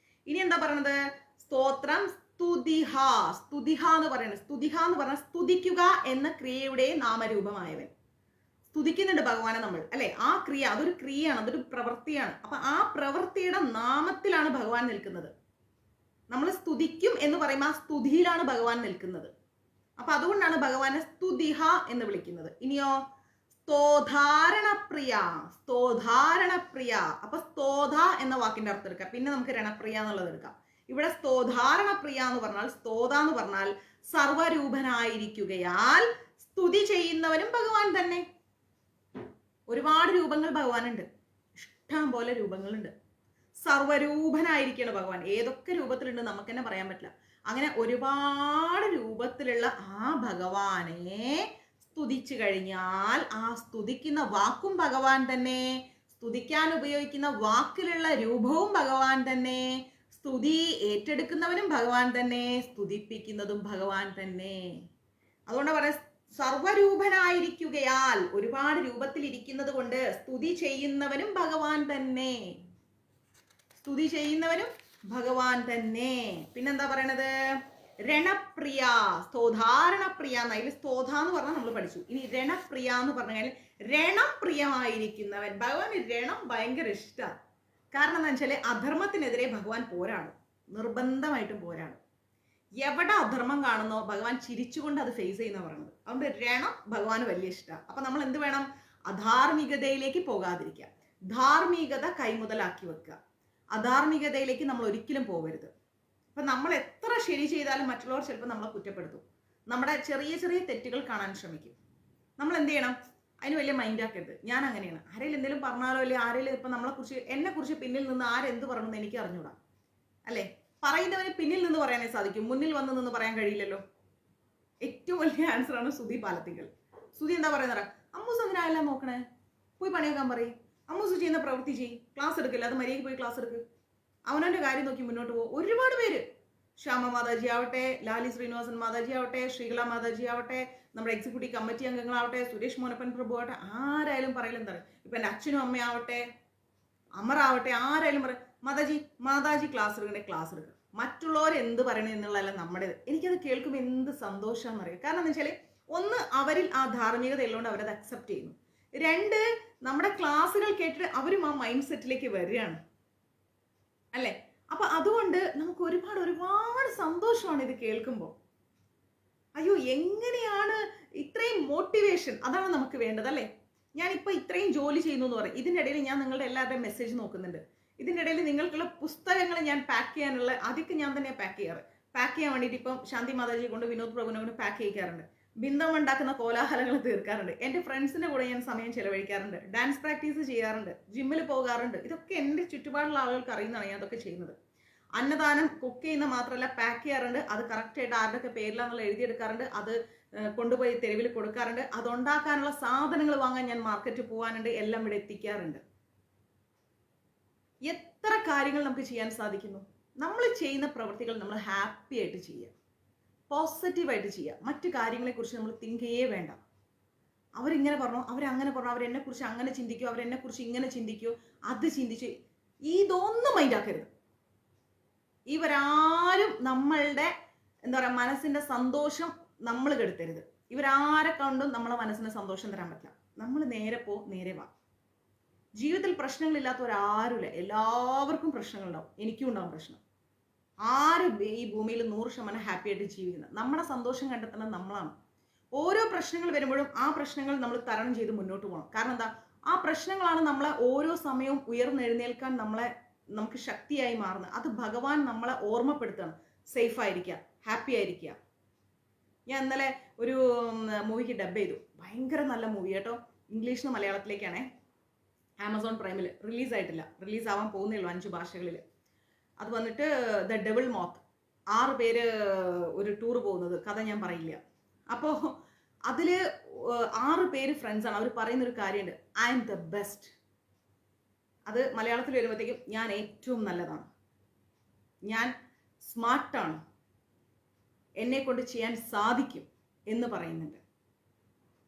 ഇനി എന്താ പറയുന്നത്? സ്തോത്രം സ്തുതിഹ. സ്തുതിഹ എന്ന് പറയുന്നത്, സ്തുതിഹ എന്ന് പറഞ്ഞാൽ സ്തുതിക്കുക എന്ന ക്രിയയുടെ നാമരൂപമായവൻ. സ്തുതിക്കുന്നുണ്ട് ഭഗവാനെ നമ്മൾ അല്ലെ? ആ ക്രിയ അതൊരു ക്രിയയാണ്, അതൊരു പ്രവൃത്തിയാണ്. അപ്പൊ ആ പ്രവൃത്തിയുടെ നാമത്തിലാണ് ഭഗവാൻ നിൽക്കുന്നത്. നമ്മൾ സ്തുതിക്കും എന്ന് പറയുമ്പോൾ ആ സ്തുതിയിലാണ് ഭഗവാൻ നിൽക്കുന്നത്. അപ്പൊ അതുകൊണ്ടാണ് ഭഗവാനെ സ്തുതിഹ എന്ന് വിളിക്കുന്നത്. ഇനിയോ സ്തോധാരണപ്രിയ, സ്തോധാരണപ്രിയ. അപ്പൊ സ്തോധ എന്ന വാക്കിന്റെ അർത്ഥം എടുക്കാം, പിന്നെ നമുക്ക് രണപ്രിയ എന്നുള്ളത് എടുക്കാം. ഇവിടെ സ്തോധാരണപ്രിയ എന്ന് പറഞ്ഞാൽ, സ്തോത എന്ന് പറഞ്ഞാൽ സർവരൂപനായിരിക്കുകയാൽ സ്തുതി ചെയ്യുന്നവനും ഭഗവാൻ തന്നെ. ഒരുപാട് രൂപങ്ങൾ ഭഗവാനുണ്ട്, ഇഷ്ടം പോലെ രൂപങ്ങളുണ്ട്. സർവരൂപനായിരിക്കുകയാണ് ഭഗവാൻ. ഏതൊക്കെ രൂപത്തിലുണ്ട് നമുക്ക് തന്നെ പറയാൻ പറ്റില്ല. അങ്ങനെ ഒരുപാട് രൂപത്തിലുള്ള ആ ഭഗവാനെ സ്തുതിച്ചു കഴിഞ്ഞാൽ ആ സ്തുതിക്കുന്ന വാക്കും ഭഗവാൻ തന്നെ, സ്തുതിക്കാൻ ഉപയോഗിക്കുന്ന വാക്കിലുള്ള രൂപവും ഭഗവാൻ തന്നെ, സ്തുതി ഏറ്റെടുക്കുന്നവനും ഭഗവാൻ തന്നെ, സ്തുതിപ്പിക്കുന്നതും ഭഗവാൻ തന്നെ. അതുകൊണ്ട് പറയാം സർവരൂപനായിരിക്കുകയാൽ, ഒരുപാട് രൂപത്തിൽ ഇരിക്കുന്നത് കൊണ്ട് സ്തുതി ചെയ്യുന്നവനും ഭഗവാൻ തന്നെ, സ്തുതി ചെയ്യുന്നവനും ഭഗവാൻ തന്നെ. പിന്നെന്താ പറയണത്? രണപ്രിയ, സ്തോധാരണപ്രിയ. അതിൽ സ്തോധ എന്ന് പറഞ്ഞാൽ നമ്മൾ പഠിച്ചു. ഇനി രണപ്രിയ എന്ന് പറഞ്ഞാൽ രണം പ്രിയമായിരിക്കുന്നവൻ. ഭഗവാൻ രണം ഭയങ്കര ഇഷ്ടമാണ്. കാരണം എന്താ വെച്ചാൽ അധർമ്മത്തിനെതിരെ ഭഗവാൻ പോരാടും, നിർബന്ധമായിട്ടും പോരാടും. എവിടെ അധർമ്മം കാണുന്നോ ഭഗവാൻ ചിരിച്ചുകൊണ്ട് അത് ഫേസ് ചെയ്യുന്ന പറയുന്നത്. അതുകൊണ്ട് രണം ഭഗവാന് വലിയ ഇഷ്ടമാണ്. അപ്പൊ നമ്മൾ എന്ത് വേണം? അധാർമികതയിലേക്ക് പോകാതിരിക്കുക, ധാർമ്മികത കൈമുതലാക്കി വെക്കുക. അധാർമികതയിലേക്ക് നമ്മൾ ഒരിക്കലും പോകരുത്. അപ്പൊ നമ്മൾ എത്ര ശരി ചെയ്താലും മറ്റുള്ളവർ ചിലപ്പോൾ നമ്മളെ കുറ്റപ്പെടുത്തും, നമ്മുടെ ചെറിയ ചെറിയ തെറ്റുകൾ കാണാൻ ശ്രമിക്കും. നമ്മൾ എന്ത് ചെയ്യണം? അതിന് വലിയ മൈൻഡ് ആക്കരുത്. ഞാൻ അങ്ങനെയാണ്, ആരെങ്കിലും എന്തെങ്കിലും പറഞ്ഞാലോ അല്ലെങ്കിൽ ആരെങ്കിലും ഇപ്പൊ നമ്മളെ കുറിച്ച്, എന്നെ കുറിച്ച് പിന്നിൽ നിന്ന് ആരെന്ത് പറയണമെന്ന് എനിക്ക് അറിഞ്ഞൂടാ അല്ലേ? പറയുന്നവന് പിന്നിൽ നിന്ന് പറയാനേ സാധിക്കും, മുന്നിൽ വന്ന് നിന്ന് പറയാൻ കഴിയില്ലല്ലോ. ഏറ്റവും വലിയ ആൻസർ ആണ് സുധി പാലത്തിങ്കൽ. സുധി എന്താ പറയുന്നത്? അമ്മൂസ് എന്തിനാ എല്ലാം നോക്കണേ, പോയി പണിയൊക്കാൻ പറയും, അമ്മൂസ് ചെയ്യുന്ന പ്രവൃത്തി ചെയ്യും, ക്ലാസ് എടുക്കില്ല, അത് മര്യാദയ്ക്ക് പോയി ക്ലാസ് എടുക്കുക, അവനവന്റെ കാര്യം നോക്കി മുന്നോട്ട് പോകും. ഒരുപാട് പേര്, ശ്യാമ മാതാജി ആവട്ടെ, ലാലി ശ്രീനിവാസൻ മാതാജി ആവട്ടെ, ശ്രീകല മാതാജി ആവട്ടെ, നമ്മുടെ എക്സിക്യൂട്ടീവ് കമ്മിറ്റി അംഗങ്ങളാവട്ടെ, സുരേഷ് മോനപ്പൻ പ്രഭു ആവട്ടെ, ആരായാലും പറയലും എന്താണ്? ഇപ്പൊ എന്റെ അച്ഛനും അമ്മയാവട്ടെ, അമറാവട്ടെ, ആരായാലും പറയും മാതാജി ക്ലാസ് എടുക്കണ്ടേ, ക്ലാസ് എടുക്കുക. മറ്റുള്ളവർ എന്ത് പറയണേ എന്നുള്ളതല്ല നമ്മുടേത്. എനിക്കത് കേൾക്കുമ്പോൾ എന്ത് സന്തോഷമാണെന്ന് അറിയാം. കാരണം എന്താ വെച്ചാൽ ഒന്ന്, അവരിൽ ആ ധാർമ്മികത ഉള്ളതുകൊണ്ട് അവരത് അക്സെപ്റ്റ് ചെയ്യുന്നു. രണ്ട്, നമ്മുടെ ക്ലാസ്സുകൾ കേട്ടിട്ട് അവരും ആ മൈൻഡ് സെറ്റിലേക്ക് വരികയാണ് അല്ലേ? അപ്പൊ അതുകൊണ്ട് നമുക്ക് ഒരുപാട് സന്തോഷമാണ് ഇത് കേൾക്കുമ്പോൾ. അയ്യോ, എങ്ങനെയാണ് ഇത്രയും മോട്ടിവേഷൻ? അതാണ് നമുക്ക് വേണ്ടത് അല്ലേ? ഞാനിപ്പോൾ ഇത്രയും ജോലി ചെയ്യുന്നു എന്ന് പറയും. ഇതിൻ്റെ ഇടയിൽ ഞാൻ നിങ്ങളുടെ എല്ലാവരുടെയും മെസ്സേജ് നോക്കുന്നുണ്ട്. ഇതിൻ്റെ ഇടയിൽ നിങ്ങൾക്കുള്ള പുസ്തകങ്ങൾ ഞാൻ പാക്ക് ചെയ്യാനുള്ള, ആദ്യമൊക്കെ ഞാൻ തന്നെ പാക്ക് ചെയ്യാറ്. പാക്ക് ചെയ്യാൻ വേണ്ടിയിട്ട് ഇപ്പം ശാന്തി മാതാജി കൊണ്ട്, വിനോദ് പ്രഭുവിനെ കൊണ്ട് പാക്ക് ചെയ്യിക്കാറുണ്ട്. ബിന്ദം ഉണ്ടാക്കുന്ന കോലാഹലങ്ങൾ തീർക്കാറുണ്ട്. എൻ്റെ ഫ്രണ്ട്സിൻ്റെ കൂടെ ഞാൻ സമയം ചെലവഴിക്കാറുണ്ട്, ഡാൻസ് പ്രാക്ടീസ് ചെയ്യാറുണ്ട്, ജിമ്മിൽ പോകാറുണ്ട്. ഇതൊക്കെ എൻ്റെ ചുറ്റുപാടുള്ള ആളുകൾക്ക് അറിയുന്നതാണ് ഞാൻ അതൊക്കെ ചെയ്യുന്നത്. അന്നദാനം കുക്ക് ചെയ്യുന്ന മാത്രമല്ല, പാക്ക് ചെയ്യാറുണ്ട്. അത് കറക്റ്റായിട്ട് ആരുടെയൊക്കെ പേരിലാണെന്നുള്ള എഴുതിയെടുക്കാറുണ്ട്. അത് കൊണ്ടുപോയി തെരുവിൽ കൊടുക്കാറുണ്ട്. അതുണ്ടാക്കാനുള്ള സാധനങ്ങൾ വാങ്ങാൻ ഞാൻ മാർക്കറ്റിൽ പോകാനുണ്ട്. എല്ലാം ഇവിടെ എത്തിക്കാറുണ്ട്. എത്ര കാര്യങ്ങൾ നമുക്ക് ചെയ്യാൻ സാധിക്കുന്നു. നമ്മൾ ചെയ്യുന്ന പ്രവൃത്തികൾ നമ്മൾ ഹാപ്പി ആയിട്ട് ചെയ്യുക, പോസിറ്റീവായിട്ട് ചെയ്യുക. മറ്റു കാര്യങ്ങളെക്കുറിച്ച് നമ്മൾ തിങ്കേ വേണ്ട. അവരിങ്ങനെ പറഞ്ഞു, അവരങ്ങനെ പറഞ്ഞു, അവരെന്നെക്കുറിച്ച് അങ്ങനെ ചിന്തിക്കോ, അവരെന്നെക്കുറിച്ച് ഇങ്ങനെ ചിന്തിക്കോ, അത് ചിന്തിച്ച് ഇതൊന്നും മൈൻഡാക്കരുത്. ഇവരാരും നമ്മളുടെ എന്താ പറയുക മനസ്സിന്റെ സന്തോഷം നമ്മൾ കെടുത്തരുത്. ഇവരാരെ കൊണ്ടും നമ്മളെ മനസ്സിന് സന്തോഷം തരാൻ പറ്റില്ല. നമ്മൾ നേരെ പോ, നേരെ വാ. ജീവിതത്തിൽ പ്രശ്നങ്ങളില്ലാത്തവരാരുമില്ല. എല്ലാവർക്കും പ്രശ്നങ്ങളുണ്ടാവും. എനിക്കും ഉണ്ടാവും പ്രശ്നം. ആരും ഈ ഭൂമിയിൽ 100% ഹാപ്പി ആയിട്ട് ജീവിക്കുന്നത്. നമ്മുടെ സന്തോഷം കണ്ടെത്തുന്നത് നമ്മളാണ്. ഓരോ പ്രശ്നങ്ങൾ വരുമ്പോഴും ആ പ്രശ്നങ്ങൾ നമ്മൾ തരണം ചെയ്ത് മുന്നോട്ട് പോകണം. കാരണം എന്താ? ആ പ്രശ്നങ്ങളാണ് നമ്മളെ ഓരോ സമയവും ഉയർന്നെഴുന്നേൽക്കാൻ നമുക്ക് ശക്തിയായി മാറുന്നത്. അത് ഭഗവാൻ നമ്മളെ ഓർമ്മപ്പെടുത്തണം. സേഫ് ആയിരിക്കുക, ഹാപ്പി ആയിരിക്കുക. ഞാൻ ഇന്നലെ ഒരു മൂവിക്ക് ഡബ് ചെയ്തു. ഭയങ്കര നല്ല മൂവി കേട്ടോ. ഇംഗ്ലീഷിൽ നിന്ന് മലയാളത്തിലേക്കാണേ. ആമസോൺ പ്രൈമിൽ റിലീസായിട്ടില്ല, റിലീസാവാൻ പോകുന്നേ ഉള്ളൂ 5 ഭാഷകളിൽ. അത് വന്നിട്ട് ദ ഡെവിൾ മോത്ത്. 6 പേര് ഒരു ടൂർ പോകുന്നത്, കഥ ഞാൻ പറയില്ല. അപ്പോൾ അതിൽ 6 പേര് ഫ്രണ്ട്സാണ്. അവർ പറയുന്നൊരു കാര്യമുണ്ട്, ഐ എം ദ ബെസ്റ്റ്. അത് മലയാളത്തിൽ വരുമ്പോഴത്തേക്കും ഞാൻ ഏറ്റവും നല്ലതാണ്, ഞാൻ സ്മാർട്ടാണ്, എന്നെ കൊണ്ട് ചെയ്യാൻ സാധിക്കും എന്ന് പറയുന്നുണ്ട്.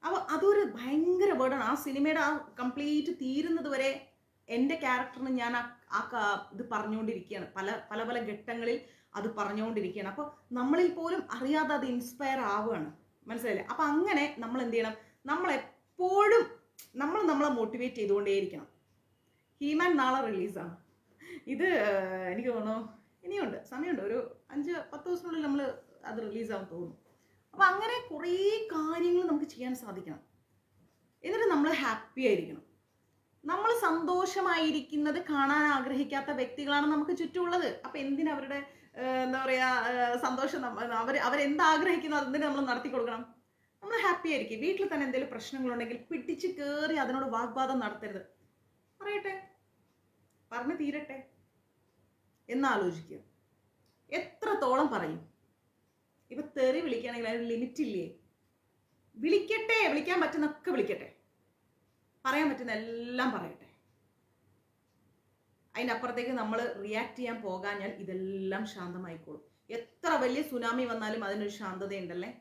അപ്പോൾ അതൊരു ഭയങ്കര വേർഡാണ്. ആ സിനിമയുടെ ആ കംപ്ലീറ്റ് തീരുന്നത് വരെ എൻ്റെ ക്യാരക്ടറിന് ഞാൻ ഇത് പറഞ്ഞുകൊണ്ടിരിക്കുകയാണ്. പല ഘട്ടങ്ങളിൽ അത് പറഞ്ഞുകൊണ്ടിരിക്കുകയാണ്. അപ്പോൾ നമ്മളിൽ പോലും അറിയാതെ അത് ഇൻസ്പയർ ആവുകയാണ്. മനസ്സിലായില്ലേ? അപ്പം അങ്ങനെ നമ്മൾ എന്ത് ചെയ്യണം? നമ്മളെപ്പോഴും നമ്മളെ മോട്ടിവേറ്റ് ചെയ്തുകൊണ്ടേയിരിക്കണം. ഹീമാൻ നാളെ റിലീസാണ്. ഇത് എനിക്ക് തോന്നുന്നു ഇനിയുണ്ട്, സമയമുണ്ട്. ഒരു 5-10 ദിവസത്തിനുള്ളിൽ നമ്മൾ അത് റിലീസാവും തോന്നുന്നു. അപ്പം അങ്ങനെ കുറേ കാര്യങ്ങൾ നമുക്ക് ചെയ്യാൻ സാധിക്കണം. എന്നിട്ട് നമ്മൾ ഹാപ്പി ആയിരിക്കണം. നമ്മൾ സന്തോഷമായിരിക്കുന്നത് കാണാൻ ആഗ്രഹിക്കാത്ത വ്യക്തികളാണ് നമുക്ക് ചുറ്റുമുള്ളത്. അപ്പം എന്തിനാ അവരുടെ എന്താ പറയുക സന്തോഷം അവരെന്താഗ്രഹിക്കുന്നു അതെന്തിനു നമ്മൾ നടത്തി കൊടുക്കണം? നമ്മൾ ഹാപ്പി ആയിരിക്കും. വീട്ടിൽ തന്നെ എന്തെങ്കിലും പ്രശ്നങ്ങളുണ്ടെങ്കിൽ പിടിച്ച് കയറി അതിനോട് വാഗ്വാദം നടത്തരുത്. പറയട്ടെ, പറഞ്ഞു തീരട്ടെ എന്നാലോചിക്കുക. എത്രത്തോളം പറയും? ഇപ്പൊ തെറി വിളിക്കുകയാണെങ്കിൽ അതിന് ലിമിറ്റ് ഇല്ലേ? വിളിക്കട്ടെ, വിളിക്കാൻ പറ്റുന്നൊക്കെ വിളിക്കട്ടെ, പറയാൻ പറ്റുന്ന എല്ലാം പറയട്ടെ. അതിൻ്റെ അപ്പുറത്തേക്ക് നമ്മൾ റിയാക്ട് ചെയ്യാൻ പോകാഞ്ഞാൽ ഇതെല്ലാം ശാന്തമായിക്കോളും. എത്ര വലിയ സുനാമി വന്നാലും അതിനൊരു ശാന്തതയുണ്ടല്ലേ.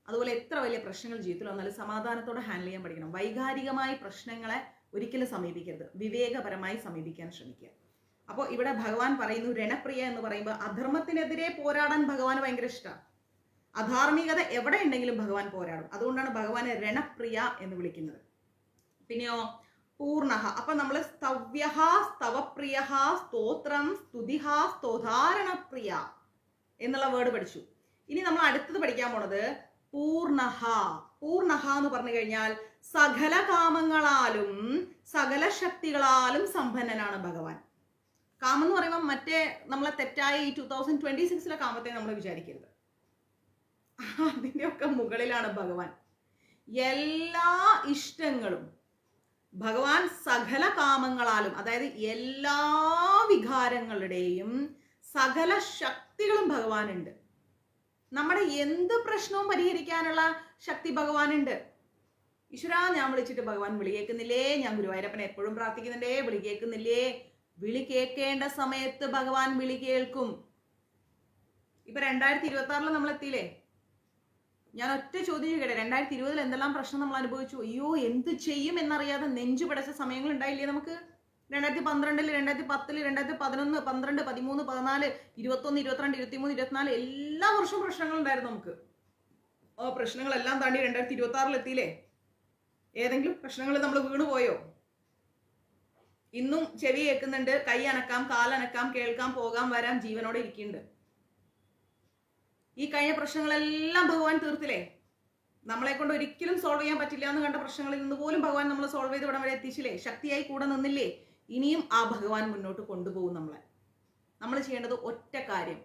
അതുപോലെ എത്ര വലിയ പ്രശ്നങ്ങൾ ജീവിതത്തിൽ വന്നാലും സമാധാനത്തോടെ ഹാൻഡിൽ ചെയ്യാൻ പഠിക്കണം. വൈകാരികമായി പ്രശ്നങ്ങളെ ഒരിക്കലും സമീപിക്കരുത്, വിവേകപരമായി സമീപിക്കാൻ ശ്രമിക്കുക. അപ്പോൾ ഇവിടെ ഭഗവാൻ പറയുന്നു രണപ്രിയ എന്ന് പറയുമ്പോൾ അധർമ്മത്തിനെതിരെ പോരാടാൻ ഭഗവാന് ഭയങ്കര ഇഷ്ടമാണ്. അധാർമികത എവിടെ ഉണ്ടെങ്കിലും ഭഗവാൻ പോരാടും. അതുകൊണ്ടാണ് ഭഗവാനെ രണപ്രിയ എന്ന് വിളിക്കുന്നത്. പിന്നെയോ പൂർണ്ണഹ. അപ്പൊ നമ്മൾ സ്തവ്യഹ, സ്തവപ്രിയ, സ്തോത്രം, സ്തുതിഹ, സ്തോധാരണപ്രിയ എന്നുള്ള വേർഡ് പഠിച്ചു. ഇനി നമ്മൾ അടുത്തത് പഠിക്കാൻ പോണത് പൂർണ്ണഹ. പൂർണ്ണഹ എന്ന് പറഞ്ഞു കഴിഞ്ഞാൽ സകല കാമങ്ങളാലും സകല ശക്തികളാലും സമ്പന്നനാണ് ഭഗവാൻ. കാമം എന്ന് പറയുമ്പോൾ മറ്റേ നമ്മളെ തെറ്റായ ഈ 2026 കാമത്തെ നമ്മൾ വിചാരിക്കരുത്. അതിൻ്റെയൊക്കെ മുകളിലാണ് ഭഗവാൻ. എല്ലാ ഇഷ്ടങ്ങളും ഭഗവാൻ സകല കാമങ്ങളാലും, അതായത് എല്ലാ വികാരങ്ങളുടെയും സകല ശക്തികളും ഭഗവാനുണ്ട്. നമ്മുടെ എന്ത് പ്രശ്നവും പരിഹരിക്കാനുള്ള ശക്തി ഭഗവാനുണ്ട്. ഈശ്വര, ഞാൻ വിളിച്ചിട്ട് ഭഗവാൻ വിളി കേൾക്കുന്നില്ലേ? ഞാൻ ഗുരുവായൂരപ്പനെ എപ്പോഴും പ്രാർത്ഥിക്കുന്നുണ്ടേ, വിളി കേൾക്കുന്നില്ലേ? വിളി കേൾക്കേണ്ട സമയത്ത് ഭഗവാൻ വിളി കേൾക്കും. ഇപ്പൊ 2026 നമ്മൾ എത്തിയില്ലേ? ഞാൻ ഒറ്റ ചോദ്യം ചോദിക്കട്ടെ, 2020 എന്തെല്ലാം പ്രശ്നം നമ്മൾ അനുഭവിച്ചു? അയ്യോ, എന്ത് ചെയ്യും എന്നറിയാതെ നെഞ്ചു പിടച്ച സമയങ്ങൾ ഉണ്ടായില്ലേ നമുക്ക്? 2012, 2010, 2011, 12, 13, 14, 21, 22, 23, 24 എല്ലാ വർഷവും പ്രശ്നങ്ങൾ ഉണ്ടായിരുന്നു നമുക്ക്. ആ പ്രശ്നങ്ങളെല്ലാം താണ്ടി 2026 എത്തിയില്ലേ? ഏതെങ്കിലും പ്രശ്നങ്ങൾ നമ്മൾ വീണുപോയോ? ഇന്നും ചെവി കേൾക്കുന്നുണ്ട്, കൈ അനക്കാം, കാലനക്കാം, കേൾക്കാം, പോകാം, വരാം, ജീവനോടെ ഇരിക്കുന്നുണ്ട്. ഈ കഴിഞ്ഞ പ്രശ്നങ്ങളെല്ലാം ഭഗവാൻ തീർത്തില്ലേ? നമ്മളെ കൊണ്ട് ഒരിക്കലും സോൾവ് ചെയ്യാൻ പറ്റില്ല എന്ന് കണ്ട പ്രശ്നങ്ങളിൽ നിന്ന് പോലും ഭഗവാൻ നമ്മൾ സോൾവ് ചെയ്ത് ഇവിടം വരെ എത്തിച്ചില്ലേ? ശക്തിയായി കൂടെ നിന്നില്ലേ? ഇനിയും ആ ഭഗവാൻ മുന്നോട്ട് കൊണ്ടുപോകും നമ്മളെ. നമ്മൾ ചെയ്യേണ്ടത് ഒറ്റ കാര്യം,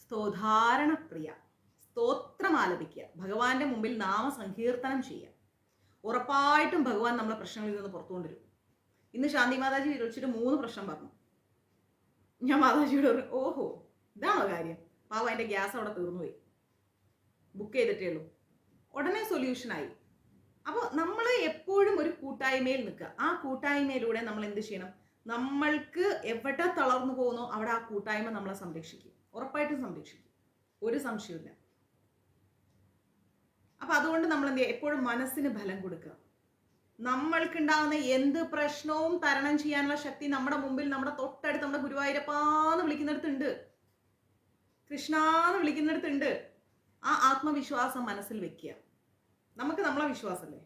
സ്തോധാരണപ്രിയ, സ്തോത്രം ആലപിക്കുക, ഭഗവാന്റെ മുമ്പിൽ നാമസങ്കീർത്തനം ചെയ്യുക. ഉറപ്പായിട്ടും ഭഗവാൻ നമ്മളെ പ്രശ്നങ്ങളിൽ നിന്ന് പുറത്തു കൊണ്ടുവരും. ഇന്ന് ശാന്തി മാതാജി വിളിച്ചിട്ട് 3 പ്രശ്നം പറഞ്ഞു. ഞാൻ മാതാജിയോട് പറഞ്ഞു, ഓഹോ ഇതാണോ കാര്യം? പാവം അതിൻ്റെ ഗ്യാസ് അവിടെ തീർന്നുപോയി, ബുക്ക് ചെയ്തിട്ടേ ഉള്ളൂ. ഉടനെ സൊല്യൂഷനായി. അപ്പോൾ നമ്മൾ എപ്പോഴും ഒരു കൂട്ടായ്മയിൽ നിൽക്കുക. ആ കൂട്ടായ്മയിലൂടെ നമ്മൾ എന്ത് ചെയ്യണം? നമ്മൾക്ക് എവിടെ തളർന്നു പോകുന്നോ അവിടെ ആ കൂട്ടായ്മ നമ്മളെ സംരക്ഷിക്കും, ഉറപ്പായിട്ടും സംരക്ഷിക്കും, ഒരു സംശയമില്ല. അപ്പം അതുകൊണ്ട് നമ്മൾ എന്ത് ചെയ്യുക? എപ്പോഴും മനസ്സിന് ബലം കൊടുക്കുക. നമ്മൾക്കുണ്ടാകുന്ന എന്ത് പ്രശ്നവും തരണം ചെയ്യാനുള്ള ശക്തി നമ്മുടെ മുമ്പിൽ, നമ്മുടെ തൊട്ടടുത്ത്, നമ്മുടെ ഗുരുവായൂരപ്പാന്ന് വിളിക്കുന്നിടത്തുണ്ട്, കൃഷ്ണാന്ന് വിളിക്കുന്നിടത്തുണ്ട്. ആ ആത്മവിശ്വാസം മനസ്സിൽ വെക്കുക. നമുക്ക് നമ്മളെ വിശ്വാസമല്ലേ?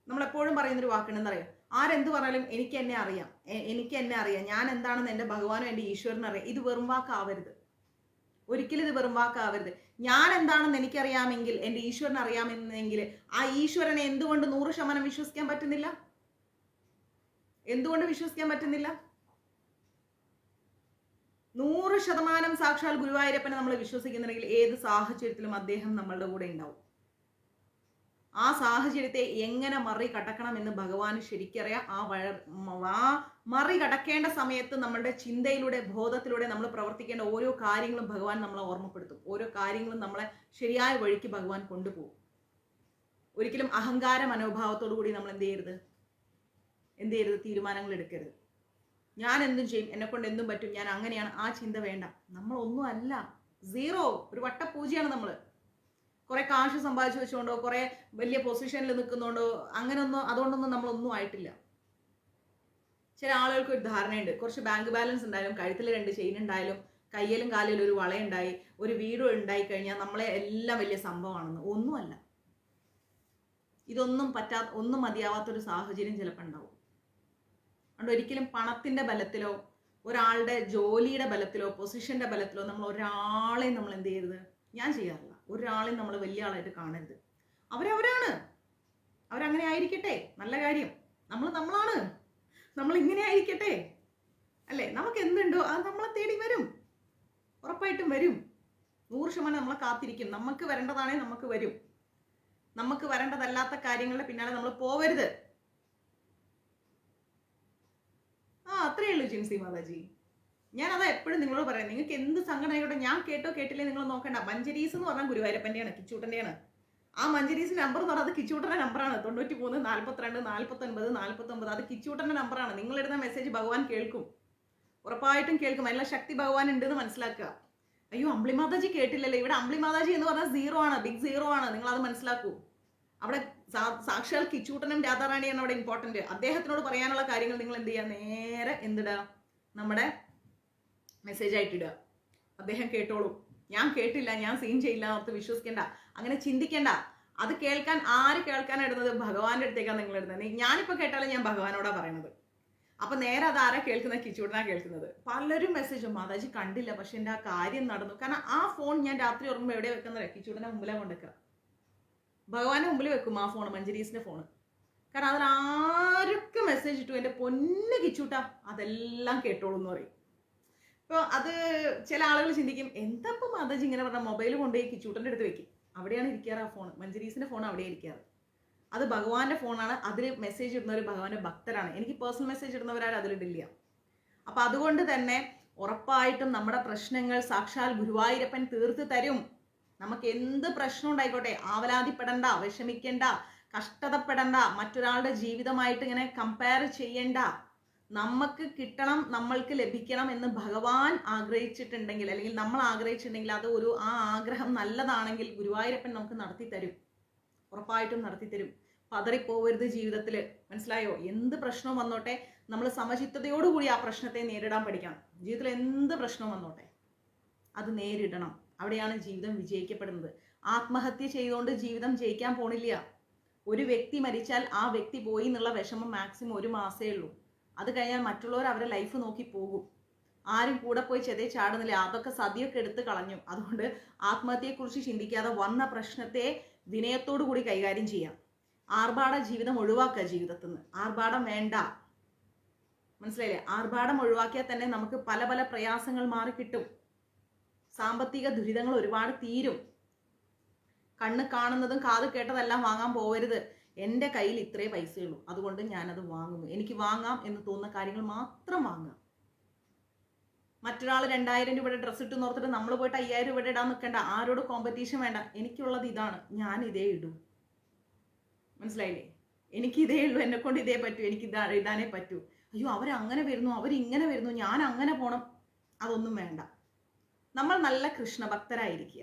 നമ്മളെപ്പോഴും പറയുന്നൊരു വാക്കുണ്ട്, എന്താ പറയുക? ആരെന്ത് പറഞ്ഞാലും എനിക്ക് എന്നെ അറിയാം, എനിക്ക് എന്നെ അറിയാം, ഞാൻ എന്താണെന്ന് എൻ്റെ ഭഗവാനും എൻ്റെ ഈശ്വരനും അറിയാം. ഇത് വെറും വാക്കാവരുത്, ഒരിക്കലും ഇത് വെറും വാക്കാവരുത്. ഞാൻ എന്താണെന്ന് എനിക്കറിയാമെങ്കിൽ, എൻ്റെ ഈശ്വരൻ അറിയാമെന്നെങ്കിൽ ആ ഈശ്വരനെ എന്തുകൊണ്ട് 100% വിശ്വസിക്കാൻ പറ്റുന്നില്ല? എന്തുകൊണ്ട് വിശ്വസിക്കാൻ പറ്റുന്നില്ല? 100% സാക്ഷാൽ ഗുരുവായൂരപ്പനെ നമ്മൾ വിശ്വസിക്കുന്നുണ്ടെങ്കിൽ ഏത് സാഹചര്യത്തിലും അദ്ദേഹം നമ്മളുടെ കൂടെ ഉണ്ടാവും. ആ സാഹചര്യത്തെ എങ്ങനെ മറികടക്കണമെന്ന് ഭഗവാന് ശരിക്കറിയാം. ആ മറികടക്കേണ്ട സമയത്ത് നമ്മളുടെ ചിന്തയിലൂടെ, ബോധത്തിലൂടെ നമ്മൾ പ്രവർത്തിക്കേണ്ട ഓരോ കാര്യങ്ങളും ഭഗവാൻ നമ്മളെ ഓർമ്മപ്പെടുത്തും. ഓരോ കാര്യങ്ങളും നമ്മളെ ശരിയായ വഴിക്ക് ഭഗവാൻ കൊണ്ടുപോകും. ഒരിക്കലും അഹങ്കാര മനോഭാവത്തോടു കൂടി നമ്മൾ എന്ത് ചെയ്യരുത്? തീരുമാനങ്ങൾ എടുക്കരുത്. ഞാൻ എന്തും ചെയ്യും, എന്നെ കൊണ്ട് എന്തും പറ്റും, ഞാൻ അങ്ങനെയാണ്, ആ ചിന്ത വേണ്ട. നമ്മളൊന്നും അല്ല, സീറോ, ഒരു വട്ടപൂജയാണ് നമ്മൾ. കുറെ കാശ് സമ്പാദിച്ചു വെച്ചുകൊണ്ടോ, കുറെ വലിയ പൊസിഷനിൽ നിൽക്കുന്നുണ്ടോ, അങ്ങനെയൊന്നും, അതുകൊണ്ടൊന്നും നമ്മളൊന്നും ആയിട്ടില്ല. ചില ആളുകൾക്ക് ഒരു ധാരണയുണ്ട്, കുറച്ച് ബാങ്ക് ബാലൻസ് ഉണ്ടായാലും, കഴുത്തിൽ 2 ചെയിൻ ഉണ്ടായാലും, കയ്യിലും കാലിലും ഒരു വളയുണ്ടായി, ഒരു വീട് ഉണ്ടായി കഴിഞ്ഞാൽ നമ്മളെ എല്ലാം വലിയ സംഭവമാണെന്ന്. ഒന്നുമല്ല. ഇതൊന്നും ഒന്നും മതിയാവാത്തൊരു സാഹചര്യം ചിലപ്പോൾ ഉണ്ടാവും. അതുകൊണ്ട് ഒരിക്കലും പണത്തിൻ്റെ ബലത്തിലോ ഒരാളുടെ ജോലിയുടെ ബലത്തിലോ പൊസിഷന്റെ ബലത്തിലോ നമ്മൾ ഒരാളെയും നമ്മൾ എന്ത് ചെയ്യരുത്? ഞാൻ ചെയ്യാറില്ല. ഒരാളെയും നമ്മൾ വലിയ ആളായിട്ട് കാണരുത്. അവരവരാണ്, അവരങ്ങനെ ആയിരിക്കട്ടെ, നല്ല കാര്യം. നമ്മളാണ്, നമ്മൾ ഇങ്ങനെ ആയിരിക്കട്ടെ, അല്ലേ? നമുക്ക് എന്തുണ്ടോ അത് നമ്മളെ തേടി വരും, ഉറപ്പായിട്ടും വരും. 100% നമ്മളെ കാത്തിരിക്കും. നമുക്ക് വരേണ്ടതാണെങ്കിൽ നമുക്ക് വരും. നമുക്ക് വരേണ്ടതല്ലാത്ത കാര്യങ്ങളുടെ പിന്നാലെ നമ്മൾ പോവരുത്. അത്രയേ ഉള്ളൂ ജിൻസി മാതാജി. ഞാൻ അതാ എപ്പോഴും നിങ്ങളോട് പറയാം. നിങ്ങൾക്ക് എന്ത് സങ്കടം ആയിക്കോട്ടെ, ഞാൻ കേട്ടോ കേട്ടില്ലേ നിങ്ങൾ നോക്കണ്ട. മഞ്ചരീസ് എന്ന് പറഞ്ഞാൽ ഗുരുവായൂരപ്പന്റെയാണ്, കിച്ചൂട്ടന്റെയാണ്. ആ മഞ്ചരീസ് നമ്പർ എന്ന് പറഞ്ഞാൽ അത് കിച്ചൂട്ടന്റെ നമ്പറാണ്. 93 42 49 49. അത് കിച്ചൂട്ടന്റെ നമ്പറാണ്. നിങ്ങൾ ഇടുന്ന മെസ്സേജ് ഭഗവാൻ കേൾക്കും, ഉറപ്പായിട്ടും കേൾക്കും. അതിനുള്ള ശക്തി ഭഗവാൻ ഉണ്ടെന്ന് മനസ്സിലാക്കുക. അയ്യോ അമ്പിളി മാതാജി കേട്ടില്ലല്ലോ. ഇവിടെ അമ്പിളി മാതാജി എന്ന് പറഞ്ഞാൽ 0 ആണ്, ബിഗ് 0 ആണ്. നിങ്ങൾ അത് മനസ്സിലാക്കൂ. അവിടെ സാക്ഷാൽ കിച്ചൂട്ടനും രാധാറാണിയാണ് അവിടെ ഇമ്പോർട്ടന്റ്. അദ്ദേഹത്തിനോട് പറയാനുള്ള കാര്യങ്ങൾ നിങ്ങൾ എന്ത് ചെയ്യുക? നേരെ എന്തിടുക? നമ്മുടെ മെസ്സേജ് ആയിട്ടിടുക. അദ്ദേഹം കേട്ടോളൂ. ഞാൻ കേട്ടില്ല, ഞാൻ സീൻ ചെയ്യില്ല എന്നോർത്ത് വിശ്വസിക്കേണ്ട, അങ്ങനെ ചിന്തിക്കേണ്ട. അത് കേൾക്കാൻ ആര് കേൾക്കാനാണ് ഇടുന്നത്? ഭഗവാന്റെ അടുത്തേക്കാണ് നിങ്ങൾ ഇടുന്നത്. ഞാനിപ്പോൾ കേട്ടാലും ഞാൻ ഭഗവാനോടാ പറയണത്. അപ്പൊ നേരെ അത് ആരാ കേൾക്കുന്നത്? കിച്ചൂടനാ കേൾക്കുന്നത്. പലരും മെസ്സേജ് മാതാജി കണ്ടില്ല, പക്ഷെ എൻ്റെ ആ കാര്യം നടന്നു. കാരണം ആ ഫോൺ ഞാൻ രാത്രി ഉറങ്ങുമ്പോൾ എവിടെ വെക്കുന്നത്? കിച്ചൂടനെ മുമ്പിലാണ് കൊണ്ടുവെക്കുക. ഭഗവാന്റെ മുമ്പിൽ വെക്കും ആ ഫോൺ, മഞ്ചരീസിന്റെ ഫോണ്. കാരണം അതിൽ ആരൊക്കെ മെസ്സേജ് ഇട്ടു എൻ്റെ പൊന്ന് കിച്ചൂട്ടാ അതെല്ലാം കേട്ടോളൂ എന്ന് പറയും. ഇപ്പോൾ അത് ചില ആളുകൾ ചിന്തിക്കും, എന്താ ഇപ്പം മാതാജി ഇങ്ങനെ പറഞ്ഞാൽ? മൊബൈൽ കൊണ്ടുപോയി കിച്ചൂട്ടൻ്റെ അടുത്ത് വെക്കും, അവിടെയാണ് ഇരിക്കാറ് ആ ഫോൺ. മഞ്ചരീസിന്റെ ഫോൺ അവിടെ ഇരിക്കാറ്. അത് ഭഗവാന്റെ ഫോണാണ്. അതിൽ മെസ്സേജ് ഇടുന്നവർ ഭഗവാന്റെ ഭക്തരാണ്. എനിക്ക് പേഴ്സണൽ മെസ്സേജ് ഇടുന്നവരാരും അതിലിടില്ല. അപ്പൊ അതുകൊണ്ട് തന്നെ ഉറപ്പായിട്ടും നമ്മുടെ പ്രശ്നങ്ങൾ സാക്ഷാൽ ഗുരുവായൂരപ്പൻ തീർത്ത് തരും. നമുക്ക് എന്ത് പ്രശ്നം ഉണ്ടായിക്കോട്ടെ, ആവലാതിപ്പെടണ്ട, വിഷമിക്കണ്ട, കഷ്ടതപ്പെടണ്ട, മറ്റൊരാളുടെ ജീവിതമായിട്ട് ഇങ്ങനെ കമ്പയർ ചെയ്യണ്ട. നമുക്ക് കിട്ടണം, നമ്മൾക്ക് ലഭിക്കണം എന്ന് ഭഗവാൻ ആഗ്രഹിച്ചിട്ടുണ്ടെങ്കിൽ, അല്ലെങ്കിൽ നമ്മൾ ആഗ്രഹിച്ചിട്ടുണ്ടെങ്കിൽ, അത് ആ ആഗ്രഹം നല്ലതാണെങ്കിൽ ഗുരുവായൂരപ്പൻ നമുക്ക് നടത്തി തരും, ഉറപ്പായിട്ടും നടത്തി തരും. പതറിപ്പോവരുത് ജീവിതത്തിൽ, മനസ്സിലായോ? എന്ത് പ്രശ്നവും വന്നോട്ടെ, നമ്മൾ സമചിത്തതയോടുകൂടി ആ പ്രശ്നത്തെ നേരിടാൻ പഠിക്കണം. ജീവിതത്തിൽ എന്ത് പ്രശ്നവും വന്നോട്ടെ അത് നേരിടണം. അവിടെയാണ് ജീവിതം വിജയിക്കപ്പെടുന്നത്. ആത്മഹത്യ ചെയ്തുകൊണ്ട് ജീവിതം ജയിക്കാൻ പോണില്ല. ഒരു വ്യക്തി മരിച്ചാൽ ആ വ്യക്തി പോയി എന്നുള്ള വിഷമം മാക്സിമം 1 മാസമേ ഉള്ളൂ. അത് കഴിഞ്ഞാൽ മറ്റുള്ളവർ അവരുടെ ലൈഫ് നോക്കി പോകും. ആരും കൂടെ പോയി ചെതേ ചാടുന്നില്ല. അതൊക്കെ സതിയൊക്കെ എടുത്ത് കളഞ്ഞു. അതുകൊണ്ട് ആത്മഹത്യയെക്കുറിച്ച് ചിന്തിക്കാതെ വന്ന പ്രശ്നത്തെ വിനയത്തോടു കൂടി കൈകാര്യം ചെയ്യാം. ആർഭാട ജീവിതം ഒഴിവാക്കുക. ജീവിതത്തിൽ നിന്ന് ആർഭാടം വേണ്ട, മനസ്സിലായില്ലേ? ആർഭാടം ഒഴിവാക്കിയാൽ തന്നെ നമുക്ക് പല പല പ്രയാസങ്ങൾ മാറിക്കിട്ടും. സാമ്പത്തിക ദുരിതങ്ങൾ ഒരുപാട് തീരും. കണ്ണ് കാണുന്നതും കാത് കേട്ടതെല്ലാം വാങ്ങാൻ പോവരുത്. എൻ്റെ കയ്യിൽ ഇത്രേ പൈസയുള്ളൂ, അതുകൊണ്ട് ഞാനത് വാങ്ങുന്നു. എനിക്ക് വാങ്ങാം എന്ന് തോന്നുന്ന കാര്യങ്ങൾ മാത്രം വാങ്ങുക. മറ്റൊരാൾ 2000 രൂപയുടെ ഡ്രസ്സ് ഇട്ട് നോർത്തിട്ട് നമ്മൾ പോയിട്ട് 5000 രൂപയുടെ ഇടാൻ നിൽക്കേണ്ട. ആരോട് കോമ്പറ്റീഷൻ വേണ്ട. എനിക്കുള്ളത് ഇതാണ്, ഞാൻ ഇതേ ഇടൂ. മനസ്സിലായില്ലേ? എനിക്ക് ഇതേ ഉള്ളൂ, എന്നെ കൊണ്ട് ഇതേ പറ്റൂ, എനിക്ക് ഇടാനേ പറ്റൂ. അയ്യോ അവരങ്ങനെ വരുന്നു, അവരിങ്ങനെ വരുന്നു, ഞാൻ അങ്ങനെ പോണം, അതൊന്നും വേണ്ട. നമ്മൾ നല്ല കൃഷ്ണഭക്തരായിരിക്കുക.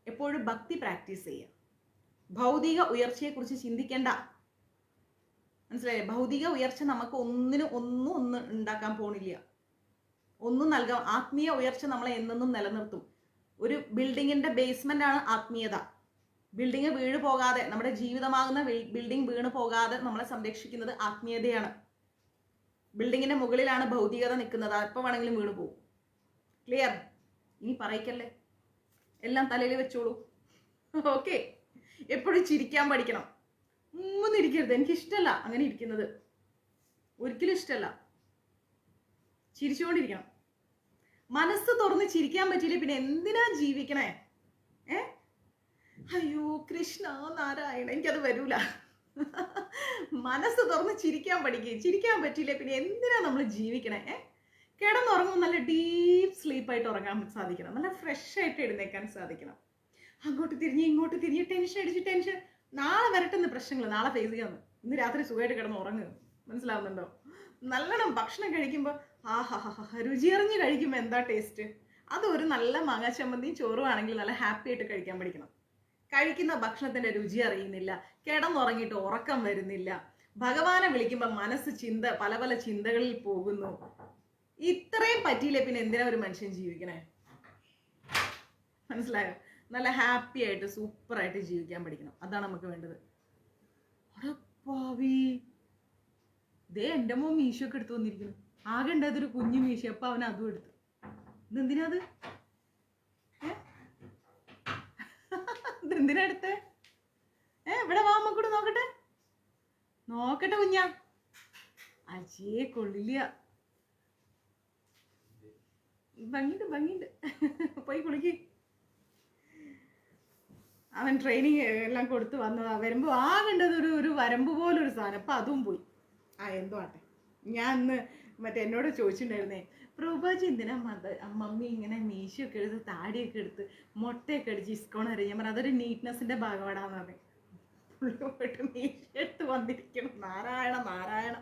എപ്പോഴും ഭക്തി പ്രാക്ടീസ് ചെയ്യുക. ഭൗതിക ഉയർച്ചയെക്കുറിച്ച് ചിന്തിക്കേണ്ട. മനസ്സിലായില്ലേ? ഭൗതിക ഉയർച്ച നമുക്ക് ഒന്നും ഉണ്ടാക്കാൻ പോണില്ല, ഒന്നും നൽകാം. ആത്മീയ ഉയർച്ച നമ്മളെ എന്നെന്നും നിലനിർത്തും. ഒരു ബിൽഡിങ്ങിന്റെ ബേസ്മെന്റ് ആണ് ആത്മീയത. ബിൽഡിങ് വീണ് പോകാതെ, നമ്മുടെ ജീവിതമാകുന്ന ബിൽഡിംഗ് വീണ് പോകാതെ നമ്മളെ സംരക്ഷിക്കുന്നത് ആത്മീയതയാണ്. ബിൽഡിങ്ങിന്റെ മുകളിലാണ് ഭൗതികത നിൽക്കുന്നത്, എപ്പോൾ വേണമെങ്കിലും വീണ് പോകും. ക്ലിയർ? ഇനി പറയിക്കല്ലേ, എല്ലാം തലയിൽ വെച്ചോളൂ. ഓക്കെ? എപ്പോഴും ചിരിക്കാൻ പഠിക്കണം. ഒന്നും ഇരിക്കരുത്. എനിക്കിഷ്ടമല്ല അങ്ങനെ ഇരിക്കുന്നത്, ഒരിക്കലും ഇഷ്ടമല്ല. ചിരിച്ചുകൊണ്ടിരിക്കണം. മനസ്സ് തുറന്ന് ചിരിക്കാൻ പറ്റിയില്ല പിന്നെ എന്തിനാ ജീവിക്കണേ? അയ്യോ കൃഷ്ണ നാരായണ, എനിക്കത് വരൂല. മനസ്സ് തുറന്ന് ചിരിക്കാൻ പഠിക്കുക. ചിരിക്കാൻ പറ്റില്ല പിന്നെ എന്തിനാ നമ്മൾ ജീവിക്കണേ? കിടന്നുറങ്ങും, നല്ല ഡീപ്പ് സ്ലീപ്പായിട്ട് ഉറങ്ങാൻ സാധിക്കണം, നല്ല ഫ്രഷ് ആയിട്ട് എഴുന്നേക്കാൻ സാധിക്കണം. അങ്ങോട്ട് തിരിഞ്ഞ് ഇങ്ങോട്ട് തിരിഞ്ഞ് ടെൻഷൻ അടിച്ച് നാളെ വരട്ടെന്ന് പ്രശ്നങ്ങൾ നാളെ ഫേസ് ചെയ്യാമെന്ന്. ഇന്ന് രാത്രി സുഖമായിട്ട് കിടന്ന് ഉറങ്ങുക. മനസ്സിലാവുന്നുണ്ടോ? നല്ലോണം ഭക്ഷണം കഴിക്കുമ്പോൾ രുചിയറിഞ്ഞ് കഴിക്കുമ്പോൾ എന്താ ടേസ്റ്റ്? അതൊരു നല്ല മാങ്ങാ ചമ്മന്തിയും ചോറും ആണെങ്കിൽ നല്ല ഹാപ്പി ആയിട്ട് കഴിക്കാൻ പഠിക്കണം. കഴിക്കുന്ന ഭക്ഷണത്തിന്റെ രുചി അറിയുന്നില്ല, കിടന്നുറങ്ങിയിട്ട് ഉറക്കം വരുന്നില്ല, ഭഗവാനെ വിളിക്കുമ്പോൾ മനസ്സ് പല പല ചിന്തകളിൽ പോകുന്നു. ഇത്രയും പറ്റിയില്ലേ പിന്നെ എന്തിനാ ഒരു മനുഷ്യൻ ജീവിക്കണേ? മനസ്സിലായോ? നല്ല ഹാപ്പി ആയിട്ട് സൂപ്പറായിട്ട് ജീവിക്കാൻ പഠിക്കണം. അതാണ് നമുക്ക് വേണ്ടത്. ദേ എൻ്റെ മോൻ മീശോ ഒക്കെ എടുത്തു വന്നിരിക്കുന്നു. ആകെ ഉണ്ടായതൊരു കുഞ്ഞു മീശ. അപ്പൊ അവൻ അതും എടുത്തു. ഇതെന്തിനാ അത്? ഇതെന്തിനാ എടുത്തേ? ഇവിടെ വാ, കൂടെ നോക്കട്ടെ. നോക്കട്ടെ കുഞ്ഞാ. അജയെ കൊള്ളില്ല. ഭംഗിണ്ട്. പോയി കുളിക്ക്. അവൻ ട്രെയിനിങ് എല്ലാം കൊടുത്ത് വന്നതാ. വരുമ്പോ ആകേണ്ടത് ഒരു വരമ്പ് പോലൊരു സാധനം. അപ്പൊ അതും പോയി. എന്തോ ആട്ടെ. ഞാൻ ഇന്ന് എന്നോട് ചോദിച്ചിട്ടുണ്ടായിരുന്നേ, പ്രഭുജി എന്തിനാ മമ്മി ഇങ്ങനെ മീശയൊക്കെ എടുത്ത് താടിയൊക്കെ എടുത്ത് മുട്ടയൊക്കെ അടിച്ച് ഇസ്കോൺ അറിയാം. ഞാൻ പറഞ്ഞു അതൊരു നീറ്റ്നെസ്സിന്റെ ഭാഗമാടാന്ന് പറഞ്ഞു. പോയിട്ട് മീശ എടുത്ത് വന്നിരിക്കണം. നാരായണ.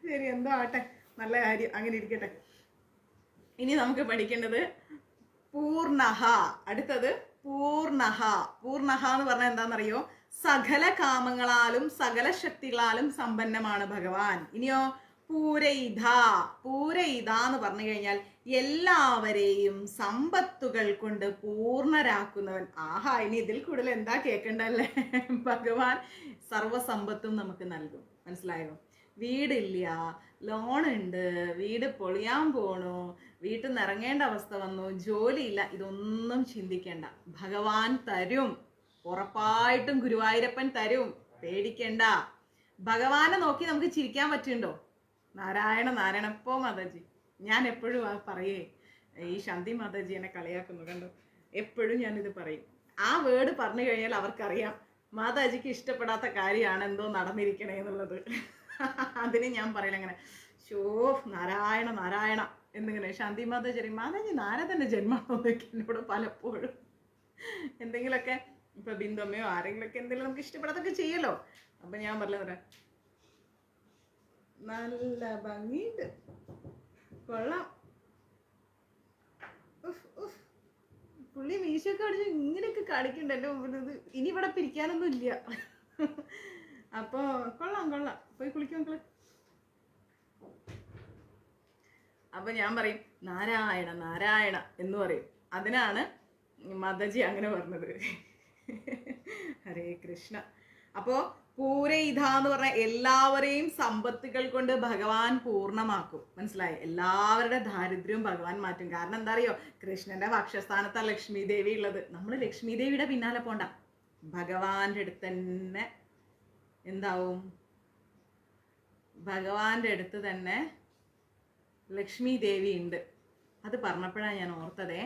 ശരി, എന്തോ ആട്ടെ, നല്ല കാര്യം, അങ്ങനെ ഇരിക്കട്ടെ. ഇനി നമുക്ക് പഠിക്കേണ്ടത് പൂർണ്ണഹ. അടുത്തത് പൂർണ്ണഹ. പൂർണ്ണഹ എന്ന് പറഞ്ഞാൽ എന്താണെന്നറിയോ? സകല കാമങ്ങളാലും സകല ശക്തികളാലും സമ്പന്നമാണ് ഭഗവാൻ. ഇനിയോ പൂരയിധ. പൂരയിധ എന്ന് പറഞ്ഞു കഴിഞ്ഞാൽ എല്ലാവരെയും സമ്പത്തുകൾ കൊണ്ട് പൂർണ്ണരാക്കുന്നവൻ. ആഹാ, ഇനി ഇതിൽ കൂടുതൽ എന്താ കേൾക്കണ്ടല്ലേ? ഭഗവാൻ സർവസമ്പത്തും നമുക്ക് നൽകും. മനസ്സിലായോ? വീടില്ല, ലോണുണ്ട്, വീട് പൊളിയാൻ പോണു, വീട്ടിൽ നിന്ന് ഇറങ്ങേണ്ട അവസ്ഥ വന്നു, ജോലിയില്ല, ഇതൊന്നും ചിന്തിക്കേണ്ട. ഭഗവാൻ തരും. ഉറപ്പായിട്ടും ഗുരുവായൂരപ്പൻ തരും. പേടിക്കണ്ട. ഭഗവാനെ നോക്കി നമുക്ക് ചിരിക്കാൻ പറ്റുന്നുണ്ടോ? നാരായണ. പോ മാതാജി. ഞാൻ എപ്പോഴും പറയേ, ഈ ശാന്തി മാതാജി എന്നെ കളിയാക്കുന്നു കണ്ടോ. എപ്പോഴും ഞാനിത് പറയും. ആ വേർഡ് പറഞ്ഞു കഴിഞ്ഞാൽ അവർക്കറിയാം മാതാജിക്ക് ഇഷ്ടപ്പെടാത്ത കാര്യമാണ് എന്തോ നടന്നിരിക്കണേ എന്നുള്ളത്. അതിന് ഞാൻ പറയില്ല അങ്ങനെ നാരായണ എന്നിങ്ങനെ. ശാന്തി മാതാജി അറിയും, മാതാജി നാരദന്റെ ജന്മമാണെന്നൊക്കെ എന്നോട് പലപ്പോഴും. എന്തെങ്കിലുമൊക്കെ ഇപ്പൊ ബിന്ദുമ്മയോ ആരെങ്കിലുമൊക്കെ എന്തെങ്കിലും നമുക്ക് ഇഷ്ടപ്പെടാത്തൊക്കെ ചെയ്യല്ലോ. അപ്പൊ ഞാൻ പറഞ്ഞ നല്ല ഭംഗിയുണ്ട്, കൊള്ളാം. പുള്ളി മീശൊക്കെ അടിച്ച് ഇങ്ങനെയൊക്കെ കാണിക്കണ്ട എൻ്റെ മുമ്പിൽ. ഇനി ഇവിടെ പിരിക്കാനൊന്നും ഇല്ല. അപ്പൊ കൊള്ളാം. പോയി കുളിക്കും മക്കള്. അപ്പൊ ഞാൻ പറയും നാരായണ എന്ന് പറയും. അതിനാണ് മാതാജി അങ്ങനെ പറഞ്ഞത്. ഹരേ കൃഷ്ണ. അപ്പോ പൂരയിധ എന്ന് പറഞ്ഞാൽ എല്ലാവരെയും സമ്പത്തുകൾ കൊണ്ട് ഭഗവാൻ പൂർണ്ണമാക്കും. മനസ്സിലായി? എല്ലാവരുടെ ദാരിദ്ര്യവും ഭഗവാൻ മാറ്റും. കാരണം എന്താ അറിയോ? കൃഷ്ണന്റെ വക്ഷസ്ഥാനത്താണ് ലക്ഷ്മി ദേവി ഉള്ളത്. നമ്മൾ ലക്ഷ്മി ദേവിയുടെ പിന്നാലെ പോണ്ട. ഭഗവാന്റെ അടുത്ത് തന്നെ എന്താവും? ഭഗവാന്റെ അടുത്ത് തന്നെ ലക്ഷ്മി ദേവി ഉണ്ട്. അത് പറഞ്ഞപ്പോഴാണ് ഞാൻ ഓർത്തതേ.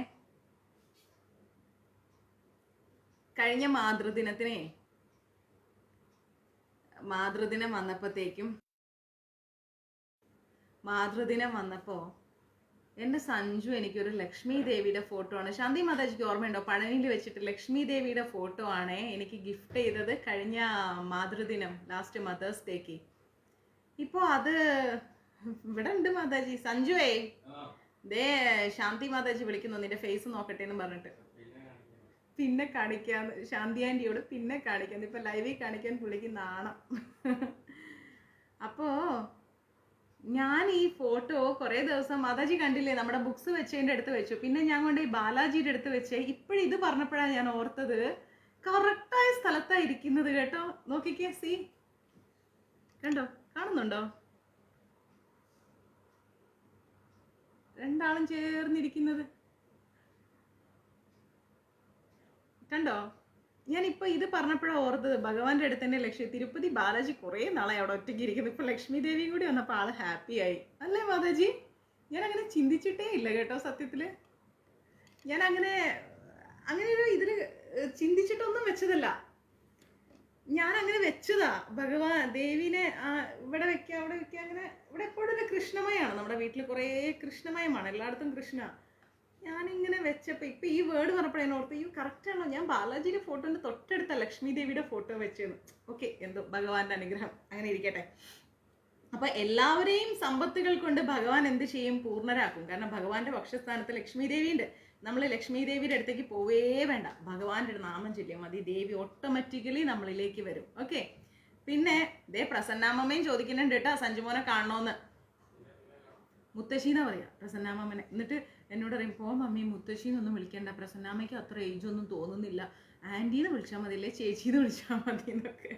കഴിഞ്ഞ മാതൃദിനം വന്നപ്പോ എൻ്റെ സഞ്ജു എനിക്കൊരു ലക്ഷ്മി ദേവിയുടെ ഫോട്ടോ ആണ്, ശാന്തി മാതാജിക്ക് ഓർമ്മയുണ്ടോ, പഴനിയിൽ വെച്ചിട്ട് ലക്ഷ്മി ദേവിയുടെ ഫോട്ടോ ആണ് എനിക്ക് ഗിഫ്റ്റ് ചെയ്തത് കഴിഞ്ഞ മാതൃദിനം, ലാസ്റ്റ് മദേഴ്സ് ഡേക്ക്. ഇപ്പോൾ അത് ഇവിടെ ഉണ്ട് മാതാജി. സഞ്ജുവേ, ദേ ശാന്തി മാതാജി വിളിക്കുന്നു, നിന്റെ ഫേസ് നോക്കട്ടെ എന്ന് പറഞ്ഞിട്ട്. പിന്നെ കാണിക്കാന്ന് ശാന്തി ആൻറ്റിയോട് പിന്നെ കാണിക്കാന്ന്. ഇപ്പൊ ലൈവിൽ കാണിക്കാൻ പുള്ളിക്ക് നാണം. അപ്പോ ഞാൻ ഈ ഫോട്ടോ കുറേ ദിവസം മാതാജി കണ്ടില്ലേ, നമ്മുടെ ബുക്സ് വെച്ചതിൻ്റെ അടുത്ത് വെച്ചു. പിന്നെ ഞാൻ കൊണ്ട് ഈ ബാലാജിയുടെ അടുത്ത് വെച്ചേ. ഇപ്പോഴും ഇത് പറഞ്ഞപ്പോഴാണ് ഞാൻ ഓർത്തത്, കറക്റ്റായ സ്ഥലത്താണ് ഇരിക്കുന്നത് കേട്ടോ. നോക്കിക്കേ, സി കണ്ടോ, കാണുന്നുണ്ടോ? രണ്ടാളും ചേർന്നിരിക്കുന്നത് കണ്ടോ? ഞാനിപ്പോ ഇത് പറഞ്ഞപ്പോഴാണ് ഓർത്തത്, ഭഗവാന്റെ അടുത്ത് തന്നെ ലക്ഷ്മി തിരുപ്പതി ബാലാജി കുറേ നാളായി അവിടെ ഒറ്റയ്ക്ക് ഇരിക്കുന്നു. ഇപ്പൊ ലക്ഷ്മി ദേവിയും കൂടി വന്നപ്പോൾ ആള് ഹാപ്പി ആയി അല്ലേ മാതാജി? ഞാൻ അങ്ങനെ ചിന്തിച്ചിട്ടേ ഇല്ല കേട്ടോ. സത്യത്തില് ഞാൻ അങ്ങനെ ഒരു ഇതില് ചിന്തിച്ചിട്ടൊന്നും വെച്ചതല്ല. ഞാൻ അങ്ങനെ വെച്ചതാ. ഭഗവാൻ ദേവിനെ ഇവിടെ വെക്കുക അവിടെ വെക്കുക, അങ്ങനെ ഇവിടെ എപ്പോഴും കൃഷ്ണമയാണ്. നമ്മുടെ വീട്ടിൽ കുറേ കൃഷ്ണമയമാണ്, എല്ലായിടത്തും കൃഷ്ണ. ഞാനിങ്ങനെ വെച്ചപ്പോൾ ഇപ്പം ഈ വേർഡ് പറഞ്ഞപ്പോഴേ ഓർത്ത്, ഈ കറക്റ്റാണോ, ഞാൻ ബാലാജിയുടെ ഫോട്ടോൻ്റെ തൊട്ടടുത്ത ലക്ഷ്മി ദേവിയുടെ ഫോട്ടോ വെച്ചെന്ന്. ഓക്കെ, എന്തോ ഭഗവാന്റെ അനുഗ്രഹം, അങ്ങനെ ഇരിക്കട്ടെ. അപ്പൊ എല്ലാവരെയും സമ്പത്തുകൾ കൊണ്ട് ഭഗവാൻ എന്ത് ചെയ്യും? പൂർണ്ണരാക്കും. കാരണം ഭഗവാന്റെ വക്ഷസ്ഥാനത്ത് ലക്ഷ്മി ദേവി ഉണ്ട്. നമ്മൾ ലക്ഷ്മി ദേവിയുടെ അടുത്തേക്ക് പോവേ വേണ്ട, ഭഗവാന്റെ നാമം ചൊല്ലിയാൽ മതി, ദേവി ഓട്ടോമാറ്റിക്കലി നമ്മളിലേക്ക് വരും. ഓക്കെ. പിന്നെ ദേ പ്രസന്നാമ്മയും ചോദിക്കുന്നുണ്ട് കേട്ടോ, സഞ്ജുമോനെ കാണണോന്ന്. മുത്തശ്ശീന്നാ പറയാ പ്രസന്നാമ്മനെ. എന്നിട്ട് എന്നോട് പറയും, പോ മമ്മി മുത്തശ്ശീന്നൊന്നും വിളിക്കണ്ട, പ്രസന്നാമ്മയ്ക്ക് അത്ര ഏജ് ഒന്നും തോന്നുന്നില്ല, ആൻറ്റീന്ന് വിളിച്ചാൽ മതിയല്ലേ, ചേച്ചീന്ന് വിളിച്ചാൽ മതി എന്നൊക്കെ.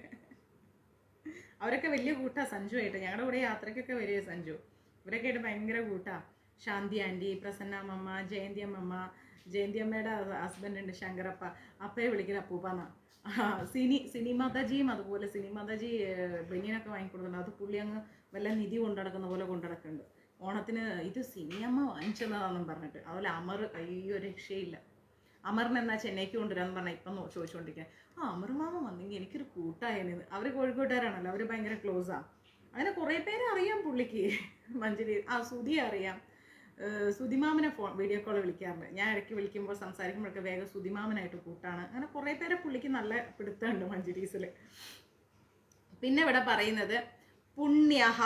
അവരൊക്കെ വലിയ കൂട്ടാ സഞ്ജു ആയിട്ട്. ഞങ്ങളുടെ കൂടെ യാത്രക്കൊക്കെ വരിക സഞ്ജു. ഇവരൊക്കെ ആയിട്ട് ഭയങ്കര കൂട്ടാ. ശാന്തി ആൻറ്റി, പ്രസന്ന അമ്മമ്മ, ജയന്തി അമ്മമ്മ, ജയന്തി അമ്മയുടെ ഹസ്ബൻഡ് ഉണ്ട് ശങ്കരപ്പ, അപ്പയെ വിളിക്കൽ അപ്പൂപ്പാന്നാ. സിനിമാതാജിയും അതുപോലെ സിനിമാതാജി ബനിയനൊക്കെ വാങ്ങിക്കൊടുക്കുന്നുണ്ട്. അത് പുള്ളി അങ്ങ് വല്ല നിധി കൊണ്ടുനടക്കുന്ന പോലെ കൊണ്ടുനടക്കുന്നുണ്ട്. ഓണത്തിന് ഇത് സിനിയമ്മ വാങ്ങിച്ചതാണെന്നും പറഞ്ഞിട്ട്. അതുപോലെ അമർ, അയ്യോ രക്ഷയില്ല. അമറിന് എന്നാ ചെന്നൈക്ക് കൊണ്ടുവരാന്ന് പറഞ്ഞാൽ ഇപ്പം ചോദിച്ചുകൊണ്ടിരിക്കാൻ. അമർ മാമ വന്നെങ്കിൽ എനിക്കൊരു കൂട്ടായെന്ന്. അവർ കോഴിക്കോട്ടുകാരാണല്ലോ, അവർ ഭയങ്കര ക്ലോസാണ്. അങ്ങനെ കുറേ പേരെ അറിയാം പുള്ളിക്ക്. മഞ്ജരി, സുധിയെ അറിയാം. സുധിമാമനെ വീഡിയോ കോൾ വിളിക്കാറുണ്ട്. ഞാൻ ഇടയ്ക്ക് വിളിക്കുമ്പോൾ സംസാരിക്കുമ്പോഴൊക്കെ വേഗം സുധിമാമനായിട്ട് കൂട്ടാണ്. അങ്ങനെ കുറേ പേരെ പുള്ളിക്ക് നല്ല പിടുത്തമുണ്ട് മഞ്ജരീസിൽ. പിന്നെ ഇവിടെ പറയുന്നത് പുണ്യഹ.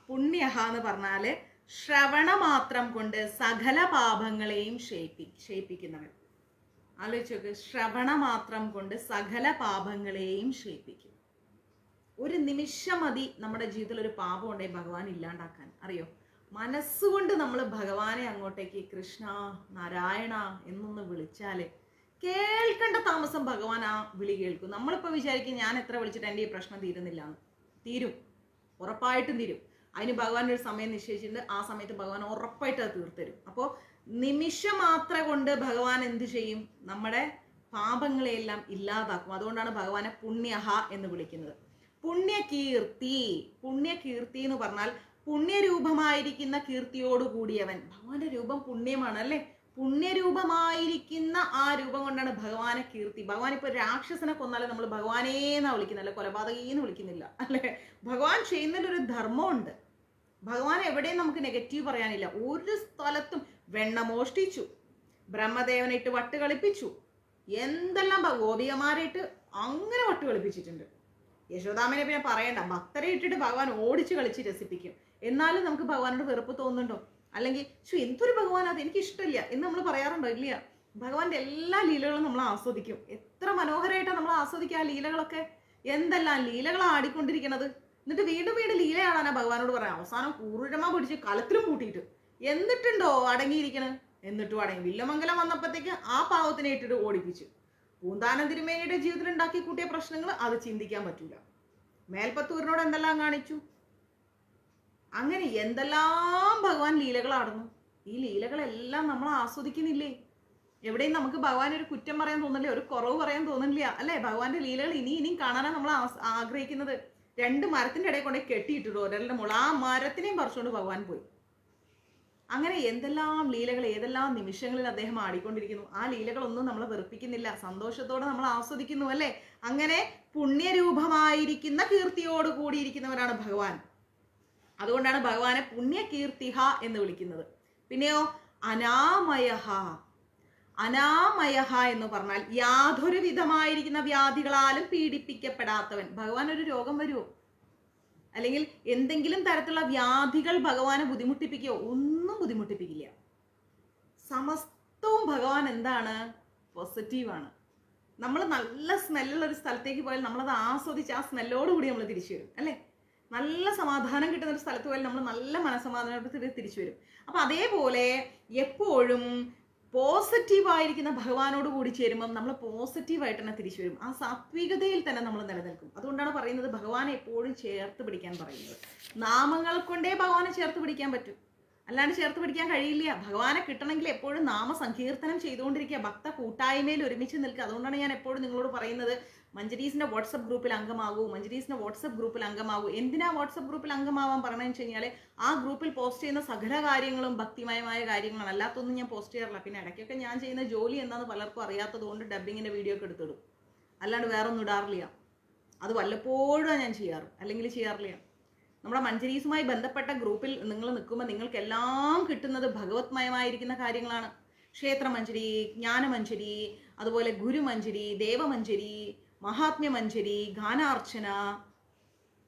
പുണ്യഹ എന്ന് പറഞ്ഞാൽ ശ്രവണമാത്രം കൊണ്ട് സകല പാപങ്ങളെയും ക്ഷയിപ്പിക്കുന്നവൻ. ആലോചിച്ച് നോക്ക്, ശ്രവണമാത്രം കൊണ്ട് സകല പാപങ്ങളെയും ക്ഷയിപ്പിക്കും. ഒരു നിമിഷം മതി നമ്മുടെ ജീവിതത്തിൽ ഒരു പാപം ഉണ്ടെങ്കിൽ ഭഗവാൻ ഇല്ലാണ്ടാക്കാൻ. അറിയോ, മനസ്സുകൊണ്ട് നമ്മൾ ഭഗവാനെ അങ്ങോട്ടേക്ക് കൃഷ്ണ നാരായണ എന്നൊന്ന് വിളിച്ചാല് കേൾക്കേണ്ട താമസം ഭഗവാൻ ആ വിളി കേൾക്കും. നമ്മളിപ്പോൾ വിചാരിക്കും ഞാൻ എത്ര വിളിച്ചിട്ട് എൻ്റെ ഈ പ്രശ്നം തീരുന്നില്ല എന്ന്. തീരും, ഉറപ്പായിട്ടും തീരും. അതിന് ഭഗവാന്റെ ഒരു സമയം നിശ്ചയിച്ചിട്ടുണ്ട്. ആ സമയത്ത് ഭഗവാൻ ഉറപ്പായിട്ട് അത് തീർത്തരും. അപ്പോൾ നിമിഷം മാത്രം കൊണ്ട് ഭഗവാൻ എന്ത് ചെയ്യും? നമ്മുടെ പാപങ്ങളെയെല്ലാം ഇല്ലാതാക്കും. അതുകൊണ്ടാണ് ഭഗവാനെ പുണ്യഹ എന്ന് വിളിക്കുന്നത്. പുണ്യകീർത്തി. പുണ്യകീർത്തി എന്ന് പറഞ്ഞാൽ പുണ്യരൂപമായിരിക്കുന്ന കീർത്തിയോട് കൂടിയവൻ. ഭഗവാന്റെ രൂപം പുണ്യമാണ് അല്ലേ? പുണ്യരൂപമായിരിക്കുന്ന ആ രൂപം കൊണ്ടാണ് ഭഗവാനെ കീർത്തി. ഭഗവാൻ ഇപ്പൊ രാക്ഷസനെ കൊന്നാലും നമ്മൾ ഭഗവാനേന്നാ വിളിക്കുന്നത്, അല്ലെ കൊലപാതകീന്ന് വിളിക്കുന്നില്ല അല്ലെ. ഭഗവാൻ ചെയ്യുന്നതിലൊരു ധർമ്മമുണ്ട്. ഭഗവാൻ എവിടെയും നമുക്ക് നെഗറ്റീവ് പറയാനില്ല. ഒരു സ്ഥലത്തും വെണ്ണ മോഷ്ടിച്ചു, ബ്രഹ്മദേവനായിട്ട് വട്ട് കളിപ്പിച്ചു, എന്തെല്ലാം ഗോപികമാരായിട്ട് അങ്ങനെ വട്ട് കളിപ്പിച്ചിട്ടുണ്ട്. യശോദാമനെ പിന്നെ പറയണ്ട, ഭക്തരെ ഇട്ടിട്ട് ഭഗവാൻ ഓടിച്ച് കളിച്ച് രസിപ്പിക്കും. എന്നാലും നമുക്ക് ഭഗവാനോട് വെറുപ്പ് തോന്നുന്നുണ്ടോ? അല്ലെങ്കിൽ എന്തൊരു ഭഗവാൻ, അത് എനിക്ക് ഇഷ്ടമില്ല എന്ന് നമ്മൾ പറയാറുണ്ടോ? ഇല്ല. ഭഗവാന്റെ എല്ലാ ലീലകളും നമ്മൾ ആസ്വദിക്കും. എത്ര മനോഹരമായിട്ടാണ് നമ്മൾ ആസ്വദിക്കുക ആ ലീലകളൊക്കെ. എന്തെല്ലാം ലീലകളാണ് ആടിക്കൊണ്ടിരിക്കണത്. എന്നിട്ട് വീണ്ടും വീണ്ടും ലീല കാണാനാ ഭഗവാനോട് പറയാം. അവസാനം കൂറുരമ പിടിച്ച് കലത്തിലും കൂട്ടിയിട്ട് എന്നിട്ടുണ്ടോ അടങ്ങിയിരിക്കണത്? എന്നിട്ടും അടങ്ങി. വില്ലമംഗലം വന്നപ്പോഴത്തേക്ക് ആ പാവത്തിനെ ഇട്ടിട്ട് ഓടിപ്പിച്ചു. പൂന്താനം തിരുമേനിയുടെ ജീവിതത്തിൽ ഉണ്ടാക്കി കൂട്ടിയ പ്രശ്നങ്ങൾ അത് ചിന്തിക്കാൻ പറ്റൂല. മേൽപ്പത്തൂരിനോട് എന്തെല്ലാം കാണിച്ചു. അങ്ങനെ എന്തെല്ലാം ഭഗവാൻ ലീലകളാടുന്നു. ഈ ലീലകളെല്ലാം നമ്മൾ ആസ്വദിക്കുന്നില്ലേ? എവിടെയും നമുക്ക് ഭഗവാൻ ഒരു കുറ്റം പറയാൻ തോന്നില്ല, ഒരു കുറവ് പറയാൻ തോന്നുന്നില്ല അല്ലേ? ഭഗവാന്റെ ലീലകൾ ഇനിയും കാണാനാണ് നമ്മൾ ആഗ്രഹിക്കുന്നത്. രണ്ട് മരത്തിന്റെ ഇടയിൽ കൊണ്ടേ കെട്ടിയിട്ടിട്ടു ഒരലിന്റെ മുള, ആ മരത്തിനെയും പറിച്ചുകൊണ്ട് ഭഗവാൻ പോയി. അങ്ങനെ എന്തെല്ലാം ലീലകൾ ഏതെല്ലാം നിമിഷങ്ങളിൽ അദ്ദേഹം ആടിക്കൊണ്ടിരിക്കുന്നു. ആ ലീലകളൊന്നും നമ്മളെ വെറുപ്പിക്കുന്നില്ല, സന്തോഷത്തോടെ നമ്മൾ ആസ്വദിക്കുന്നു അല്ലേ? അങ്ങനെ പുണ്യരൂപമായിരിക്കുന്ന കീർത്തിയോട് കൂടിയിരിക്കുന്നവരാണ് ഭഗവാൻ. അതുകൊണ്ടാണ് ഭഗവാനെ പുണ്യകീർത്തിഹ എന്ന് വിളിക്കുന്നത്. പിന്നെയോ അനാമയഹ. അനാമയഹ എന്ന് പറഞ്ഞാൽ യാതൊരു വിധമായിരിക്കുന്ന വ്യാധികളാലും പീഡിപ്പിക്കപ്പെടാത്തവൻ. ഭഗവാൻ ഒരു രോഗം വരുമോ, അല്ലെങ്കിൽ എന്തെങ്കിലും തരത്തിലുള്ള വ്യാധികൾ ഭഗവാനെ ബുദ്ധിമുട്ടിപ്പിക്കുകയോ? ഒന്നും ബുദ്ധിമുട്ടിപ്പിക്കില്ല. സമസ്തവും ഭഗവാൻ എന്താണ്? പോസിറ്റീവാണ്. നമ്മൾ നല്ല സ്മെല്ലുള്ള ഒരു സ്ഥലത്തേക്ക് പോയാൽ നമ്മളത് ആസ്വദിച്ച് ആ സ്മെല്ലോടുകൂടി നമ്മൾ തിരിച്ചു വരും അല്ലേ? നല്ല സമാധാനം കിട്ടുന്ന ഒരു സ്ഥലത്ത് പോയാൽ നമ്മൾ നല്ല മനസ്സമാധാനത്തോടെ തിരിച്ചു വരും. അപ്പൊ അതേപോലെ എപ്പോഴും പോസിറ്റീവായിരിക്കുന്ന ഭഗവാനോട് കൂടി ചേരുമ്പം നമ്മൾ പോസിറ്റീവായിട്ട് തന്നെ തിരിച്ചു വരും. ആ സാത്വികതയിൽ തന്നെ നമ്മൾ നിലനിൽക്കും. അതുകൊണ്ടാണ് പറയുന്നത് ഭഗവാനെ എപ്പോഴും ചേർത്ത് പിടിക്കാൻ പറയുന്നത്. നാമങ്ങൾ കൊണ്ടേ ഭഗവാനെ ചേർത്ത് പിടിക്കാൻ പറ്റും, അല്ലാണ്ട് ചേർത്ത് പിടിക്കാൻ കഴിയില്ല. ഭഗവാനെ കിട്ടണമെങ്കിൽ എപ്പോഴും നാമസങ്കീർത്തനം ചെയ്തുകൊണ്ടിരിക്കുക, ഭക്ത കൂട്ടായ്മയിൽ ഒരുമിച്ച് നിൽക്കുക. അതുകൊണ്ടാണ് ഞാൻ എപ്പോഴും നിങ്ങളോട് പറയുന്നത് മഞ്ജരീസിന്റെ വാട്സപ്പ് ഗ്രൂപ്പിൽ അംഗമാകൂ, മഞ്ജരീസിന്റെ വാട്സപ്പ് ഗ്രൂപ്പിൽ അംഗമാകൂ. എന്തിനാ വാട്സപ്പ് ഗ്രൂപ്പിൽ അംഗമാവാൻ പറയണമെന്ന് വെച്ച് കഴിഞ്ഞാൽ ആ ഗ്രൂപ്പിൽ പോസ്റ്റ് ചെയ്യുന്ന സകല കാര്യങ്ങളും ഭക്തിമയമായ കാര്യങ്ങളാണ്, അല്ലാത്തൊന്നും ഞാൻ പോസ്റ്റ് ചെയ്യാറില്ല. പിന്നെ ഇടയ്ക്കൊക്കെ ഞാൻ ചെയ്യുന്ന ജോലി എന്താണെന്ന് പലർക്കും അറിയാത്തത് കൊണ്ട് ഡബ്ബിങ്ങിന്റെ വീഡിയോ ഒക്കെ എടുത്തിടും, അല്ലാണ്ട് വേറെ ഒന്നും ഇടാറില്ല. അത് വല്ലപ്പോഴും ഞാൻ ചെയ്യാറ്, അല്ലെങ്കിൽ ചെയ്യാറില്ല. നമ്മുടെ മഞ്ജരീസുമായി ബന്ധപ്പെട്ട ഗ്രൂപ്പിൽ നിങ്ങൾ നിൽക്കുമ്പോൾ നിങ്ങൾക്ക് എല്ലാം കിട്ടുന്നത് ഭഗവത്മയമായിരിക്കുന്ന കാര്യങ്ങളാണ്. ക്ഷേത്രമഞ്ജരി, ജ്ഞാനമഞ്ജരി, അതുപോലെ ഗുരുമഞ്ജരി, ദേവമഞ്ജരി, മഹാത്മ്യമഞ്ജരി, ഗാനാർച്ചന,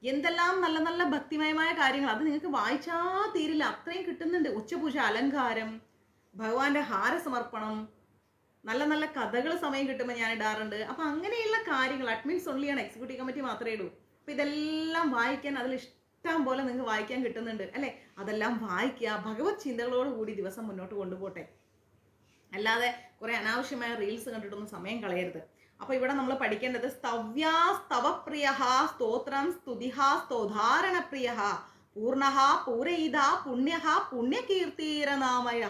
എന്തെല്ലാം നല്ല നല്ല ഭക്തിമയമായ കാര്യങ്ങൾ. അത് നിങ്ങൾക്ക് വായിച്ചാൽ തീരില്ല, അത്രയും കിട്ടുന്നുണ്ട്. ഉച്ചപൂജ, അലങ്കാരം, ഭഗവാന്റെ ഹാരസമർപ്പണം, നല്ല നല്ല കഥകൾ സമയം കിട്ടുമ്പോൾ ഞാൻ ഇടാറുണ്ട്. അപ്പൊ അങ്ങനെയുള്ള കാര്യങ്ങൾ അഡ്മിൻസ് ഒള്ളിയാണ്, എക്സിക്യൂട്ടീവ് കമ്മിറ്റി മാത്രമേ ഇടൂ. അപ്പൊ ഇതെല്ലാം വായിക്കാൻ അതിൽ ഇഷ്ടം പോലെ നിങ്ങൾക്ക് വായിക്കാൻ കിട്ടുന്നുണ്ട് അല്ലെ? അതെല്ലാം വായിക്കുക, ഭഗവത് ചിന്തകളോട് കൂടി ദിവസം മുന്നോട്ട് കൊണ്ടുപോട്ടെ. അല്ലാതെ കുറെ അനാവശ്യമായ റീൽസ് കണ്ടിട്ടൊന്നും സമയം കളയരുത്. അപ്പൊ ഇവിടെ നമ്മൾ പഠിക്കേണ്ടത് സ്തവ്യാ സ്തവപ്രിയ, സ്തോത്രം സ്തുതിഹ സ്തോധാരണപ്രിയ, പൂർണ്ണഹ പൂരയിത പുണ്യഹ പുണ്യകീർത്തിരനാമയ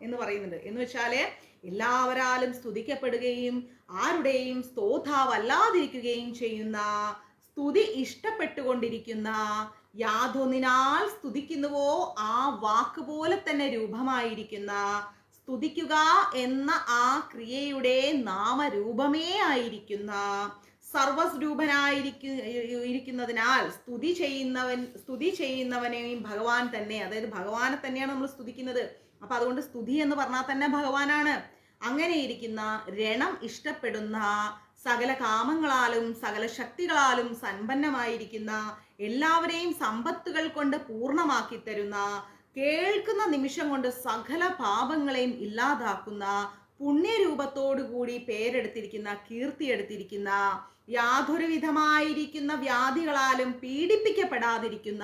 എന്ന് പറയുന്നുണ്ട്. എന്ന് വെച്ചാല് എല്ലാവരാലും സ്തുതിക്കപ്പെടുകയും ആരുടെയും സ്തോതാവല്ലാതിരിക്കുകയും ചെയ്യുന്ന, സ്തുതി ഇഷ്ടപ്പെട്ടുകൊണ്ടിരിക്കുന്ന, യാതൊന്നിനാൽ സ്തുതിക്കുന്നുവോ ആ വാക്ക് പോലെ തന്നെ രൂപമായിരിക്കുന്ന, സ്തുതിക്കുക എന്ന ആ ക്രിയയുടെ നാമരൂപമേ ആയിരിക്കുന്ന, സർവസ്വരൂപനായിരിക്കുന്നതിനാൽ സ്തുതി ചെയ്യുന്നവനെയും ഭഗവാൻ തന്നെ, അതായത് ഭഗവാനെ തന്നെയാണ് നമ്മൾ സ്തുതിക്കുന്നത്. അപ്പൊ അതുകൊണ്ട് സ്തുതി എന്ന് പറഞ്ഞാൽ തന്നെ ഭഗവാനാണ്. അങ്ങനെ ഇരിക്കുന്ന, രണം ഇഷ്ടപ്പെടുന്ന, സകല കാമങ്ങളാലും സകല ശക്തികളാലും സമ്പന്നമായിരിക്കുന്ന, എല്ലാവരെയും സമ്പത്തുകൾ കൊണ്ട് പൂർണ്ണമാക്കി തരുന്ന, കേൾക്കുന്ന നിമിഷം കൊണ്ട് സകല പാപങ്ങളെയും ഇല്ലാതാക്കുന്ന, പുണ്യരൂപത്തോടുകൂടി പേരെടുത്തിരിക്കുന്ന, കീർത്തിയെടുത്തിരിക്കുന്ന, യാതൊരു വിധമായിരിക്കുന്ന വ്യാധികളാലും പീഡിപ്പിക്കപ്പെടാതിരിക്കുന്ന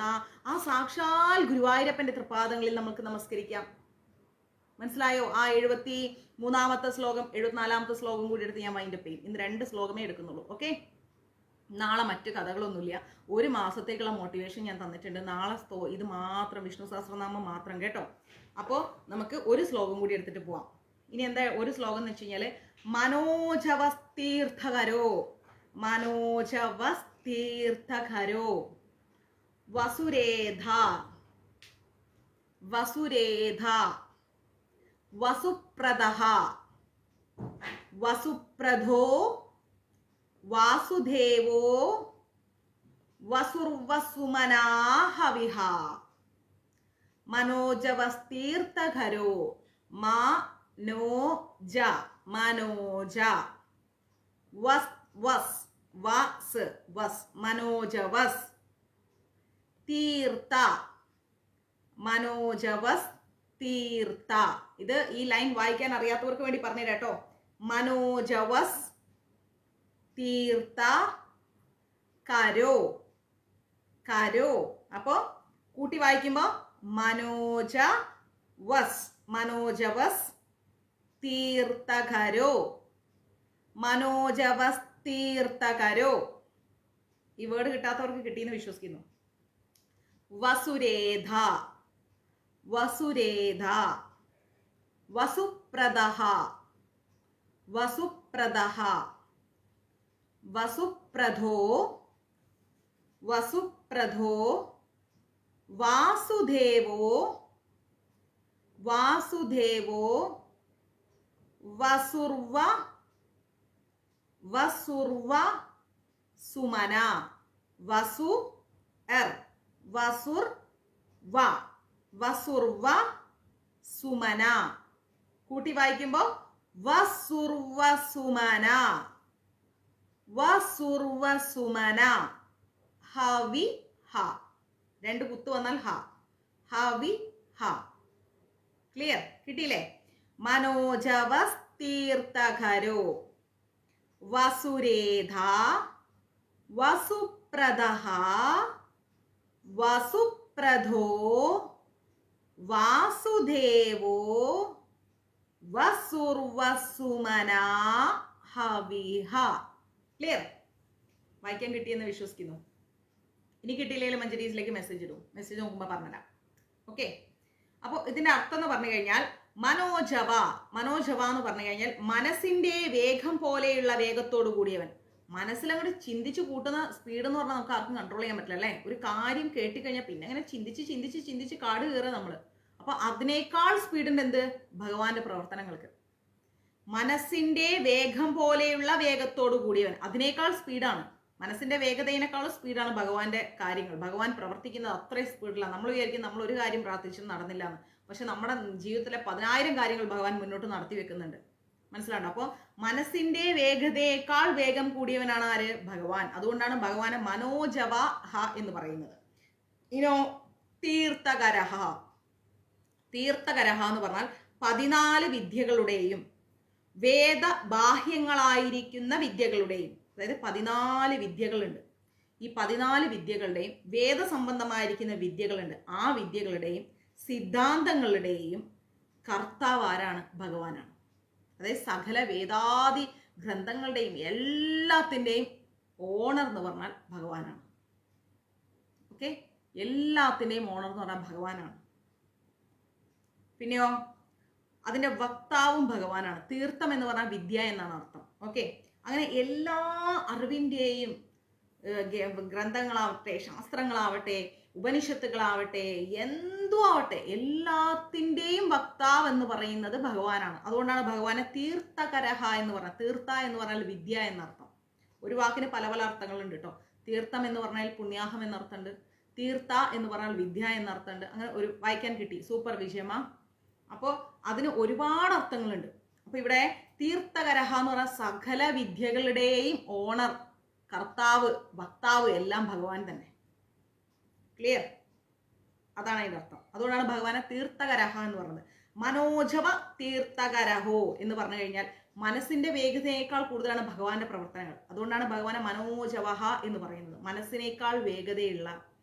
ആ സാക്ഷാൽ ഗുരുവായൂരപ്പന്റെ തൃപാദങ്ങളിൽ നമുക്ക് നമസ്കരിക്കാം. മനസ്സിലായോ? ആ 73-ാമത്തെ ശ്ലോകം 74-ാമത്തെ ശ്ലോകം കൂടി എടുത്ത് ഞാൻ വൈൻഡപ്പ് ചെയ്യും. ഇന്ന് 2 ശ്ലോകമേ എടുക്കുന്നുള്ളൂ. ഓക്കെ, നാളെ മറ്റു കഥകളൊന്നുമില്ല. 1 മാസത്തേക്കുള്ള മോട്ടിവേഷൻ ഞാൻ തന്നിട്ടുണ്ട്. നാളെ ഇത് മാത്രം, വിഷ്ണു സഹസ്രനാമം മാത്രം കേട്ടോ. അപ്പോൾ നമുക്ക് 1 ശ്ലോകം കൂടി എടുത്തിട്ട് പോവാം. ഇനി എന്താ 1 ശ്ലോകം എന്ന് വെച്ച് കഴിഞ്ഞാല്, മനോജവസ്തീർത്ഥകരോ മനോജവസ്തീർത്ഥകരോ വസുരേധ വസുരേധ വസുപ്രദഃ വസുപ്രദോ വാസുദേവോ വസുർവസുമനാഹവിഹ മനോജവസ്തീർത്ഥകരോ മനോജ മനോജ വസ് വസ് വസ് വസ് മനോജവസ് തീർത്ഥ മനോജവസ് തീർത്ഥ. ഇത് ഈ ലൈൻ വായിക്കാൻ അറിയാത്തവർക്ക് വേണ്ടി പറഞ്ഞു കേട്ടോ. മനോജവസ് തീർത്ഥ കരോ കരോ. അപ്പോ കൂട്ടി വായിക്കുമ്പോ മനോജവസ് മനോജവസ് തീർത്ഥകരോ മനോജവസ് തീർത്ഥകരോ. ഈ വേർഡ് കിട്ടാത്തവർക്ക് കിട്ടിയെന്ന് വിശ്വസിക്കുന്നു. വസുരേധ വസുരേധ വസുപ്രദഃ വസുപ്രദഃ വസുപ്രദോ വസുപ്രദോ വാസുദേവോ വാസുദേവോ വസുർവ വസുർവ സുമന വസു എർ വസുർ വ വസുർവ സുമന. കൂട്ടി വായിക്കുമ്പോ വസുർവ സുമന വസുർവ സുമന ഹവി ഹ. 2 കുത്തു വന്നാൽ ഹ. ഹവി ഹ. ക്ലിയർ? കിട്ടിയില്ലേ? മനോജവസ് തീർത്ഥകരോ വസുരേധ വസുപ്രദഃ വസുപ്രദോ വാസുദേവോ വസുർവസുമനാ ഹവിഹ. ക്ലിയർ? വായിക്കാൻ കിട്ടിയെന്ന് വിശ്വസിക്കുന്നു. ഇനി കിട്ടിയില്ലെങ്കിലും മഞ്ജരീസിലേക്ക് മെസ്സേജ് ഇടും. മെസ്സേജ് നോക്കുമ്പോൾ പറഞ്ഞുതരാം. ഓക്കെ, അപ്പോൾ ഇതിന്റെ അർത്ഥം എന്ന് പറഞ്ഞു കഴിഞ്ഞാൽ മനോജവ മനോജവ എന്ന് പറഞ്ഞു കഴിഞ്ഞാൽ മനസ്സിന്റെ വേഗം പോലെയുള്ള വേഗത്തോടു കൂടിയവൻ. മനസ്സിലങ്ങോട്ട് ചിന്തിച്ച് കൂട്ടുന്ന സ്പീഡ് എന്ന് പറഞ്ഞാൽ നമുക്ക് ആർക്കും കൺട്രോൾ ചെയ്യാൻ പറ്റില്ല അല്ലേ? ഒരു കാര്യം കേട്ടിക്കഴിഞ്ഞാൽ പിന്നെ അങ്ങനെ ചിന്തിച്ച് ചിന്തിച്ച് ചിന്തിച്ച് കാട് കയറുക നമ്മള്. അപ്പൊ അതിനേക്കാൾ സ്പീഡുണ്ട് എന്ത്? ഭഗവാന്റെ പ്രവർത്തനങ്ങൾക്ക്. മനസ്സിന്റെ വേഗം പോലെയുള്ള വേഗത്തോടു കൂടിയവൻ, അതിനേക്കാൾ സ്പീഡാണ്. മനസ്സിന്റെ വേഗതയിനേക്കാളും സ്പീഡാണ് ഭഗവാന്റെ കാര്യങ്ങൾ. ഭഗവാൻ പ്രവർത്തിക്കുന്നത് അത്രയും സ്പീഡിലാണ്. നമ്മൾ വിചാരിക്കും നമ്മൾ ഒരു കാര്യം പ്രാർത്ഥിച്ചും നടന്നില്ല എന്ന്. പക്ഷെ നമ്മുടെ ജീവിതത്തിലെ 10,000 കാര്യങ്ങൾ ഭഗവാൻ മുന്നോട്ട് നടത്തി വെക്കുന്നുണ്ട്. മനസ്സിലാണ്ടോ? അപ്പോൾ മനസ്സിന്റെ വേഗതയേക്കാൾ വേഗം കൂടിയവനാണ് ആര്? ഭഗവാൻ. അതുകൊണ്ടാണ് ഭഗവാനെ മനോജവ എന്ന് പറയുന്നത്. ഇനോ തീർത്ഥകരഹ. തീർത്ഥകരഹ എന്ന് പറഞ്ഞാൽ 14 വിദ്യകളുടെയും വേദബാഹ്യങ്ങളായിരിക്കുന്ന വിദ്യകളുടെയും, അതായത് 14 വിദ്യകളുണ്ട്. ഈ 14 വിദ്യകളുടെയും വേദസംബന്ധമായിരിക്കുന്ന വിദ്യകളുണ്ട്. ആ വിദ്യകളുടെയും സിദ്ധാന്തങ്ങളുടെയും കർത്താവ് ആരാണ്? ഭഗവാനാണ്. അതായത് സകല വേദാദി ഗ്രന്ഥങ്ങളുടെയും എല്ലാത്തിൻ്റെയും ഓണർ എന്ന് പറഞ്ഞാൽ ഭഗവാനാണ്. ഓക്കെ, എല്ലാത്തിൻ്റെയും ഓണർ എന്ന് പറഞ്ഞാൽ ഭഗവാനാണ്. പിന്നെയോ അതിൻ്റെ വക്താവും ഭഗവാനാണ്. തീർത്ഥം എന്ന് പറഞ്ഞാൽ വിദ്യ എന്നാണ് അർത്ഥം. ഓക്കെ, അങ്ങനെ എല്ലാ അറിവിൻ്റെയും ഗ്രന്ഥങ്ങളാവട്ടെ, ശാസ്ത്രങ്ങളാവട്ടെ, ഉപനിഷത്തുകളാവട്ടെ, എന്തും ആവട്ടെ, എല്ലാത്തിൻ്റെയും വക്താവ് എന്ന് പറയുന്നത് ഭഗവാനാണ്. അതുകൊണ്ടാണ് ഭഗവാനെ തീർത്ഥകരഹ എന്ന് പറഞ്ഞത്. തീർത്ഥ എന്ന് പറഞ്ഞാൽ വിദ്യ എന്നർത്ഥം. ഒരു വാക്കിന് പല പല അർത്ഥങ്ങളുണ്ട് കേട്ടോ. തീർത്ഥം എന്ന് പറഞ്ഞാൽ പുണ്യാഹം എന്നർത്ഥമുണ്ട്, തീർത്ഥ എന്ന് പറഞ്ഞാൽ വിദ്യ എന്നർത്ഥമുണ്ട്. അങ്ങനെ ഒരു വായിക്കാൻ കിട്ടി, സൂപ്പർ വിജയമ. അപ്പോൾ അതിന് ഒരുപാട് അർത്ഥങ്ങളുണ്ട്. അപ്പോൾ ഇവിടെ തീർത്ഥകരഹ എന്ന് പറഞ്ഞാൽ സകല വിദ്യകളുടെയും ഓണർ, കർത്താവ്, ഭക്താവ് എല്ലാം ഭഗവാൻ തന്നെ. ക്ലിയർ? അതാണ് അതിൻ്റെ അർത്ഥം. അതുകൊണ്ടാണ് ഭഗവാനെ തീർത്ഥകരഹ എന്ന് പറയുന്നത്. മനോജവ തീർത്ഥകരഹോ എന്ന് പറഞ്ഞു കഴിഞ്ഞാൽ മനസ്സിന്റെ വേഗതയേക്കാൾ കൂടുതലാണ് ഭഗവാന്റെ പ്രവർത്തനങ്ങൾ. അതുകൊണ്ടാണ് ഭഗവാനെ മനോജവഹ എന്ന് പറയുന്നത്. മനസ്സിനേക്കാൾ വേഗതയുള്ള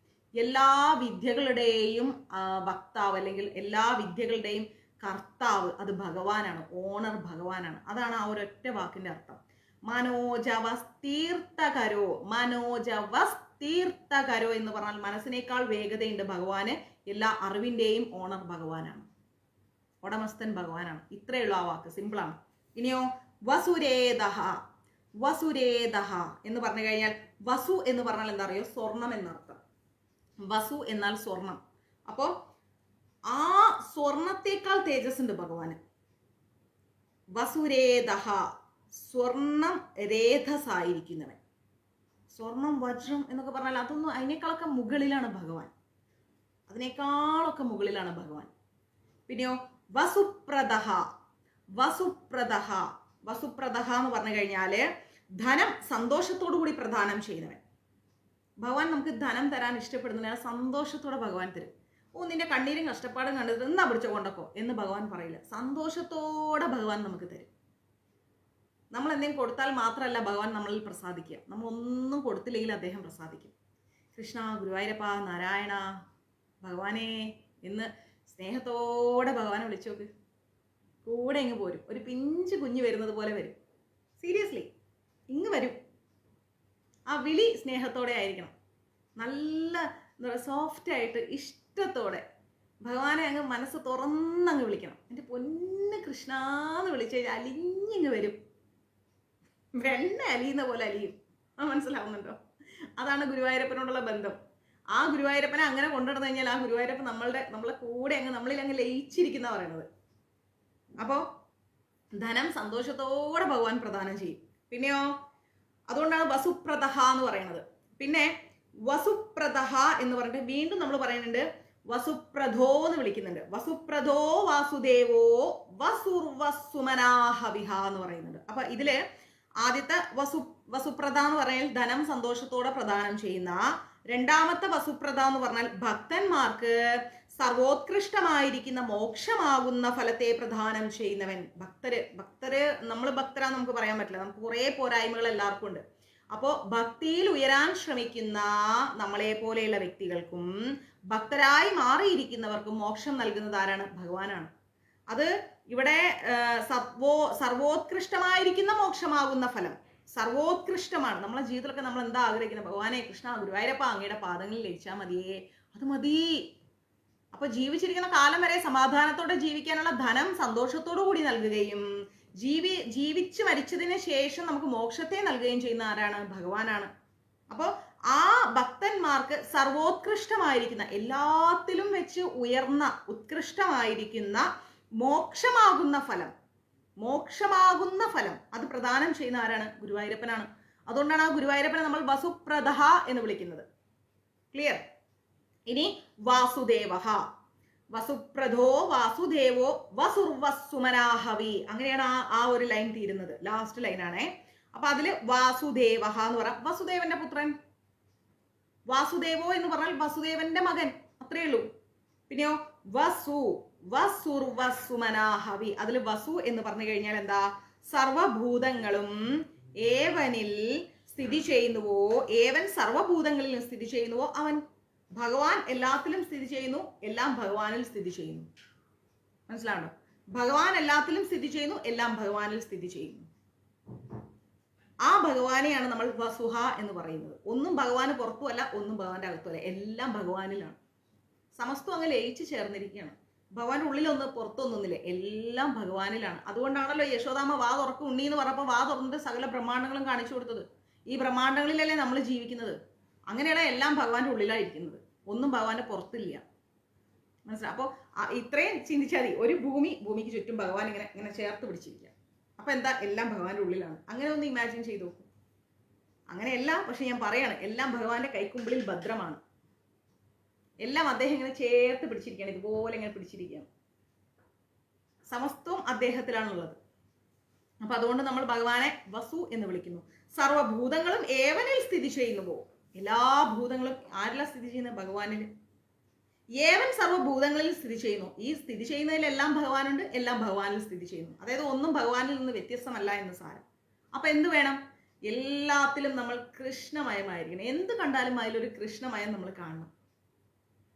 എല്ലാ വിദ്യകളുടെയും വക്താവ്, അല്ലെങ്കിൽ എല്ലാ വിദ്യകളുടെയും കർത്താവ് അത് ഭഗവാനാണ്. ഓണർ ഭഗവാനാണ്. അതാണ് ആ ഒരൊറ്റ വാക്കിന്റെ അർത്ഥം. മനോജവസ്തീർത്ഥകരോ, മനോജവസ്തീർത്ഥകരോ എന്ന് പറഞ്ഞാൽ മനസ്സിനേക്കാൾ വേഗതയുണ്ട് ഭഗവാന്. എല്ലാ അറിവിന്റെയും ഓണർ ഭഗവാനാണ്, ഉടമസ്ഥൻ ഭഗവാനാണ്. ഇത്രയുള്ള ആ വാക്ക്, സിമ്പിളാണ്. ഇനിയോ വസുരേദഹ. വസുരേദഹ എന്ന് പറഞ്ഞു കഴിഞ്ഞാൽ, വസു എന്ന് പറഞ്ഞാൽ എന്താ അറിയോ? സ്വർണം എന്നർത്ഥം. വസു എന്നാൽ സ്വർണം. അപ്പോ ആ സ്വർണത്തേക്കാൾ തേജസ് ഉണ്ട് ഭഗവാന്. വസുരേദഹ, സ്വർണം രേധസായിരിക്കുന്നവൻ. സ്വർണം, വജ്രം എന്നൊക്കെ പറഞ്ഞാൽ അതൊന്നും, അതിനേക്കാളൊക്കെ മുകളിലാണ് ഭഗവാൻ. അതിനേക്കാളൊക്കെ മുകളിലാണ് ഭഗവാൻ. പിന്നെയോ വസുപ്രദഹ. വസുപ്രദഹ, വസുപ്രദഹ എന്ന് പറഞ്ഞു കഴിഞ്ഞാല് ധനം സന്തോഷത്തോടു കൂടി പ്രദാനം ചെയ്യുന്നവൻ. ഭഗവാൻ നമുക്ക് ധനം തരാൻ ഇഷ്ടപ്പെടുന്നതിനാൽ സന്തോഷത്തോടെ ഭഗവാൻ തരും. ഓ, നിന്റെ കണ്ണീരും കഷ്ടപ്പാടും കണ്ടിട്ട് എന്നാ പിടിച്ചോ കൊണ്ടൊക്കോ എന്ന് ഭഗവാൻ പറയില്ല. സന്തോഷത്തോടെ ഭഗവാൻ നമുക്ക് തരും. നമ്മൾ എന്തെങ്കിലും കൊടുത്താൽ മാത്രമല്ല ഭഗവാൻ നമ്മളിൽ പ്രസാദിക്കുക, നമ്മൾ ഒന്നും കൊടുത്തില്ലെങ്കിൽ അദ്ദേഹം പ്രസാദിക്കും. കൃഷ്ണ, ഗുരുവായൂരപ്പ, നാരായണ, ഭഗവാനെ എന്ന് സ്നേഹത്തോടെ ഭഗവാനെ വിളിച്ചു നോക്ക്. കൂടെ ഇങ്ങ് പോരും. ഒരു പിഞ്ച് കുഞ്ഞ് വരുന്നത് പോലെ വരും. സീരിയസ്ലി ഇങ്ങ് വരും. ആ വിളി സ്നേഹത്തോടെ ആയിരിക്കണം. നല്ല എന്താ പറയുക, സോഫ്റ്റ് ആയിട്ട് ഇഷ്ടത്തോടെ ഭഗവാനെ അങ്ങ് മനസ്സ് തുറന്നങ്ങ് വിളിക്കണം. എൻ്റെ പൊന്ന് കൃഷ്ണാന്ന് വിളിച്ചു കഴിഞ്ഞാൽ അലിഞ്ഞിങ്ങ് വരും. വെണ്ണ അലിയുന്ന പോലെ അലിയും. മനസ്സിലാവുന്നുണ്ടോ? അതാണ് ഗുരുവായൂരപ്പനോടുള്ള ബന്ധം. ആ ഗുരുവായൂരപ്പനെ അങ്ങനെ കൊണ്ടുവന്നു കഴിഞ്ഞാൽ ആ ഗുരുവായൂരപ്പൻ നമ്മളെ കൂടെ അങ്ങ് നമ്മളിൽ അങ്ങ് ലയിച്ചിരിക്കുന്ന പറയണത്. അപ്പോൾ ധനം സന്തോഷത്തോടെ ഭഗവാൻ പ്രദാനം ചെയ്യും. പിന്നെയോ അതുകൊണ്ടാണ് വസുപ്രദഹ എന്ന് പറയുന്നത്. പിന്നെ വസുപ്രദഹ എന്ന് പറഞ്ഞിട്ട് വീണ്ടും നമ്മൾ പറയുന്നുണ്ട്, വസുപ്രധോ എന്ന് വിളിക്കുന്നുണ്ട്. വസുപ്രധോ വാസുദേവോ വസുർവസുമനാഹവിഹ എന്ന് പറയുന്നുണ്ട്. അപ്പൊ ഇതില് ആദ്യത്തെ വസുപ്രദ എന്ന് പറഞ്ഞാൽ ധനം സന്തോഷത്തോടെ പ്രദാനം ചെയ്യുന്ന. രണ്ടാമത്തെ വസുപ്രദ എന്ന് പറഞ്ഞാൽ ഭക്തന്മാർക്ക് സർവോത്കൃഷ്ടമായിരിക്കുന്ന മോക്ഷമാകുന്ന ഫലത്തെ പ്രദാനം ചെയ്യുന്നവൻ. ഭക്തര് നമ്മൾ ഭക്തരാ നമുക്ക് പറയാൻ പറ്റില്ല, നമുക്ക് കുറെ പോരായ്മകൾ എല്ലാവർക്കും ഉണ്ട്. അപ്പോൾ ഭക്തിയിൽ ഉയരാൻ ശ്രമിക്കുന്ന നമ്മളെ പോലെയുള്ള വ്യക്തികൾക്കും ഭക്തരായി മാറിയിരിക്കുന്നവർക്കും മോക്ഷം നൽകുന്നത് ആരാണ്? ഭഗവാനാണ്. അത് ഇവിടെ സർവോത്കൃഷ്ടമായിരിക്കുന്ന മോക്ഷമാകുന്ന ഫലം സർവോത്കൃഷ്ടമാണ്. നമ്മളെ ജീവിതത്തിലൊക്കെ നമ്മൾ എന്താ ആഗ്രഹിക്കുന്നത്? ഭഗവാനെ, കൃഷ്ണ, ഗുരുവായൂരപ്പ, അങ്ങയുടെ പാദങ്ങളിൽ ലയിച്ചാൽ മതിയേ, അത് മതി. അപ്പൊ ജീവിച്ചിരിക്കുന്ന കാലം വരെ സമാധാനത്തോടെ ജീവിക്കാനുള്ള ധനം സന്തോഷത്തോടു കൂടി നൽകുകയും ജീവിച്ച് മരിച്ചതിന് ശേഷം നമുക്ക് മോക്ഷത്തെ നൽകുകയും ചെയ്യുന്ന ആരാണ്? ഭഗവാനാണ്. അപ്പോൾ ആ ഭക്തന്മാർക്ക് സർവോത്കൃഷ്ടമായിരിക്കുന്ന, എല്ലാത്തിലും വെച്ച് ഉയർന്ന ഉത്കൃഷ്ടമായിരിക്കുന്ന മോക്ഷമാകുന്ന ഫലം അത് പ്രദാനം ചെയ്യുന്ന ആരാണ്? ഗുരുവായൂരപ്പനാണ്. അതുകൊണ്ടാണ് ആ ഗുരുവായൂരപ്പനെ നമ്മൾ വസുപ്രദഹ എന്ന് വിളിക്കുന്നത്. ക്ലിയർ? ഇനി വാസുദേവഹ. വസുപ്രധോ വാസുദേവോ വസുർവസുമനാഹവി, അങ്ങനെയാണ് ആ ഒരു ലൈൻ തീരുന്നത്. ലാസ്റ്റ് ലൈനാണേ. അപ്പൊ അതില് വാസുദേവഹ എന്ന് പറയാം. വസുദേവന്റെ പുത്രൻ. വാസുദേവോ എന്ന് പറഞ്ഞാൽ വസുദേവന്റെ മകൻ, അത്രയേ ഉള്ളൂ. പിന്നെയോ വസുർവസുമനാഹവി. അതിൽ വസു എന്ന് പറഞ്ഞു കഴിഞ്ഞാൽ എന്താ? സർവഭൂതങ്ങളും ഏവനിൽ സ്ഥിതി ചെയ്യുന്നുവോ, ഏവൻ സർവഭൂതങ്ങളിൽ സ്ഥിതി ചെയ്യുന്നുവോ അവൻ. ഭഗവാൻ എല്ലാത്തിലും സ്ഥിതി ചെയ്യുന്നു, എല്ലാം ഭഗവാനിൽ സ്ഥിതി ചെയ്യുന്നു. മനസ്സിലാണോ? ഭഗവാൻ എല്ലാത്തിലും സ്ഥിതി ചെയ്യുന്നു, എല്ലാം ഭഗവാനിൽ സ്ഥിതി ചെയ്യുന്നു. ആ ഭഗവാനെയാണ് നമ്മൾ വസുഹ എന്ന് പറയുന്നത്. ഒന്നും ഭഗവാന് പുറത്തുമല്ല, ഒന്നും ഭഗവാന്റെ അകത്തുമല്ല, എല്ലാം ഭഗവാനിലാണ്. സമസ്തം അങ്ങ് ലയിച്ച് ചേർന്നിരിക്കുകയാണ്. ഭഗവാന്റെ ഉള്ളിലൊന്ന് പുറത്തൊന്നുമില്ല, എല്ലാം ഭഗവാനിലാണ്. അതുകൊണ്ടാണല്ലോ യശോദാമ്മ വാ തുറക്കും ഉണ്ണി എന്ന് പറഞ്ഞപ്പോൾ വാ തുറന്നിട്ട് സകല ബ്രഹ്മാണ്ടങ്ങളും കാണിച്ചു കൊടുത്തത്. ഈ ബ്രഹ്മാണ്ടങ്ങളിലല്ലേ നമ്മൾ ജീവിക്കുന്നത്. അങ്ങനെയാണ് എല്ലാം ഭഗവാന്റെ ഉള്ളിലായിരിക്കുന്നത്, ഒന്നും ഭഗവാന്റെ പുറത്തില്ല. മനസ്സിലായി? അപ്പോൾ ഇത്രയും ചിന്തിച്ചാൽ മതി. ഒരു ഭൂമിക്ക് ചുറ്റും ഭഗവാൻ ഇങ്ങനെ ഇങ്ങനെ ചേർത്ത് പിടിച്ചിരിക്കുക. അപ്പൊ എന്താ, എല്ലാം ഭഗവാന്റെ ഉള്ളിലാണ്. അങ്ങനെ ഒന്ന് ഇമാജിൻ ചെയ്ത് നോക്കും. അങ്ങനെയല്ല, പക്ഷെ ഞാൻ പറയാണ്, എല്ലാം ഭഗവാന്റെ കൈക്കുമ്പിളിൽ ഭദ്രമാണ്. എല്ലാം അദ്ദേഹം ഇങ്ങനെ ചേർത്ത് പിടിച്ചിരിക്കുകയാണ്, ഇതുപോലെ ഇങ്ങനെ പിടിച്ചിരിക്കുകയാണ്. സമസ്തവും അദ്ദേഹത്തിലാണുള്ളത്. അപ്പൊ അതുകൊണ്ട് നമ്മൾ ഭഗവാനെ വസു എന്ന് വിളിക്കുന്നു. സർവഭൂതങ്ങളും ഏവനിൽ സ്ഥിതി ചെയ്യുന്നുവോ, എല്ലാ ഭൂതങ്ങളും ആരെല്ലാം സ്ഥിതി ചെയ്യുന്നത്? ഭഗവാനിൽ. ഏവൻ സർവ്വഭൂതങ്ങളിൽ സ്ഥിതി ചെയ്യുന്നു. ഈ സ്ഥിതി ചെയ്യുന്നതിലെല്ലാം ഭഗവാനുണ്ട്, എല്ലാം ഭഗവാനിൽ സ്ഥിതി ചെയ്യുന്നു. അതായത് ഒന്നും ഭഗവാനിൽ നിന്ന് വ്യത്യസ്തമല്ല എന്ന് സാരം. അപ്പൊ എന്ത് വേണം? എല്ലാത്തിലും നമ്മൾ കൃഷ്ണമയമായിരിക്കണം. എന്ത് കണ്ടാലും അതിലൊരു കൃഷ്ണമയം നമ്മൾ കാണണം.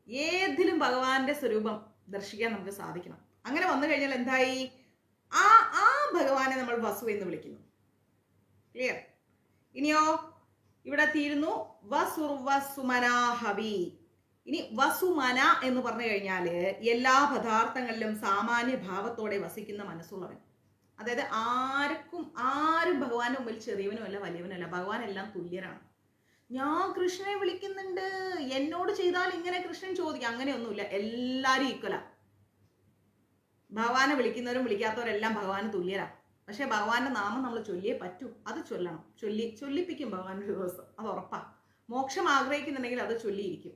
ഏതിലും ഭഗവാന്റെ സ്വരൂപം ദർശിക്കാൻ നമുക്ക് സാധിക്കണം. അങ്ങനെ വന്നു കഴിഞ്ഞാൽ എന്തായി? ആ ഭഗവാനെ നമ്മൾ വസു എന്ന് വിളിക്കുന്നു. ക്ലിയർ? ഇനിയോ ഇവിടെ തീരുന്നു വസുർവസുമനാഹവി. ഇനി വസുമന എന്ന് പറഞ്ഞു കഴിഞ്ഞാല് എല്ലാ പദാർത്ഥങ്ങളിലും സാമാന്യ ഭാവത്തോടെ വസിക്കുന്ന മനസ്സുള്ളവൻ. അതായത് ആരും ഭഗവാന്റെ മുമ്പിൽ ചെറിയവനുമല്ല വലിയവനല്ല, ഭഗവാൻ എല്ലാം തുല്യരാണ്. ഞാൻ കൃഷ്ണനെ വിളിക്കുന്നുണ്ട്, എന്നോട് ചെയ്താൽ ഇങ്ങനെ കൃഷ്ണൻ ചോദിക്കും, അങ്ങനെയൊന്നുമില്ല. എല്ലാരും ഈക്വലാ. ഭഗവാനെ വിളിക്കുന്നവരും വിളിക്കാത്തവരെല്ലാം ഭഗവാന് തുല്യരാ. പക്ഷെ ഭഗവാന്റെ നാമം നമ്മൾ ചൊല്ലിയേ പറ്റൂ. അത് ചൊല്ലണം. ചൊല്ലിപ്പിക്കും ഭഗവാൻ ഒരു ദിവസം, അത് ഉറപ്പാ. മോക്ഷം ആഗ്രഹിക്കുന്നുണ്ടെങ്കിൽ അത് ചൊല്ലിയിരിക്കും.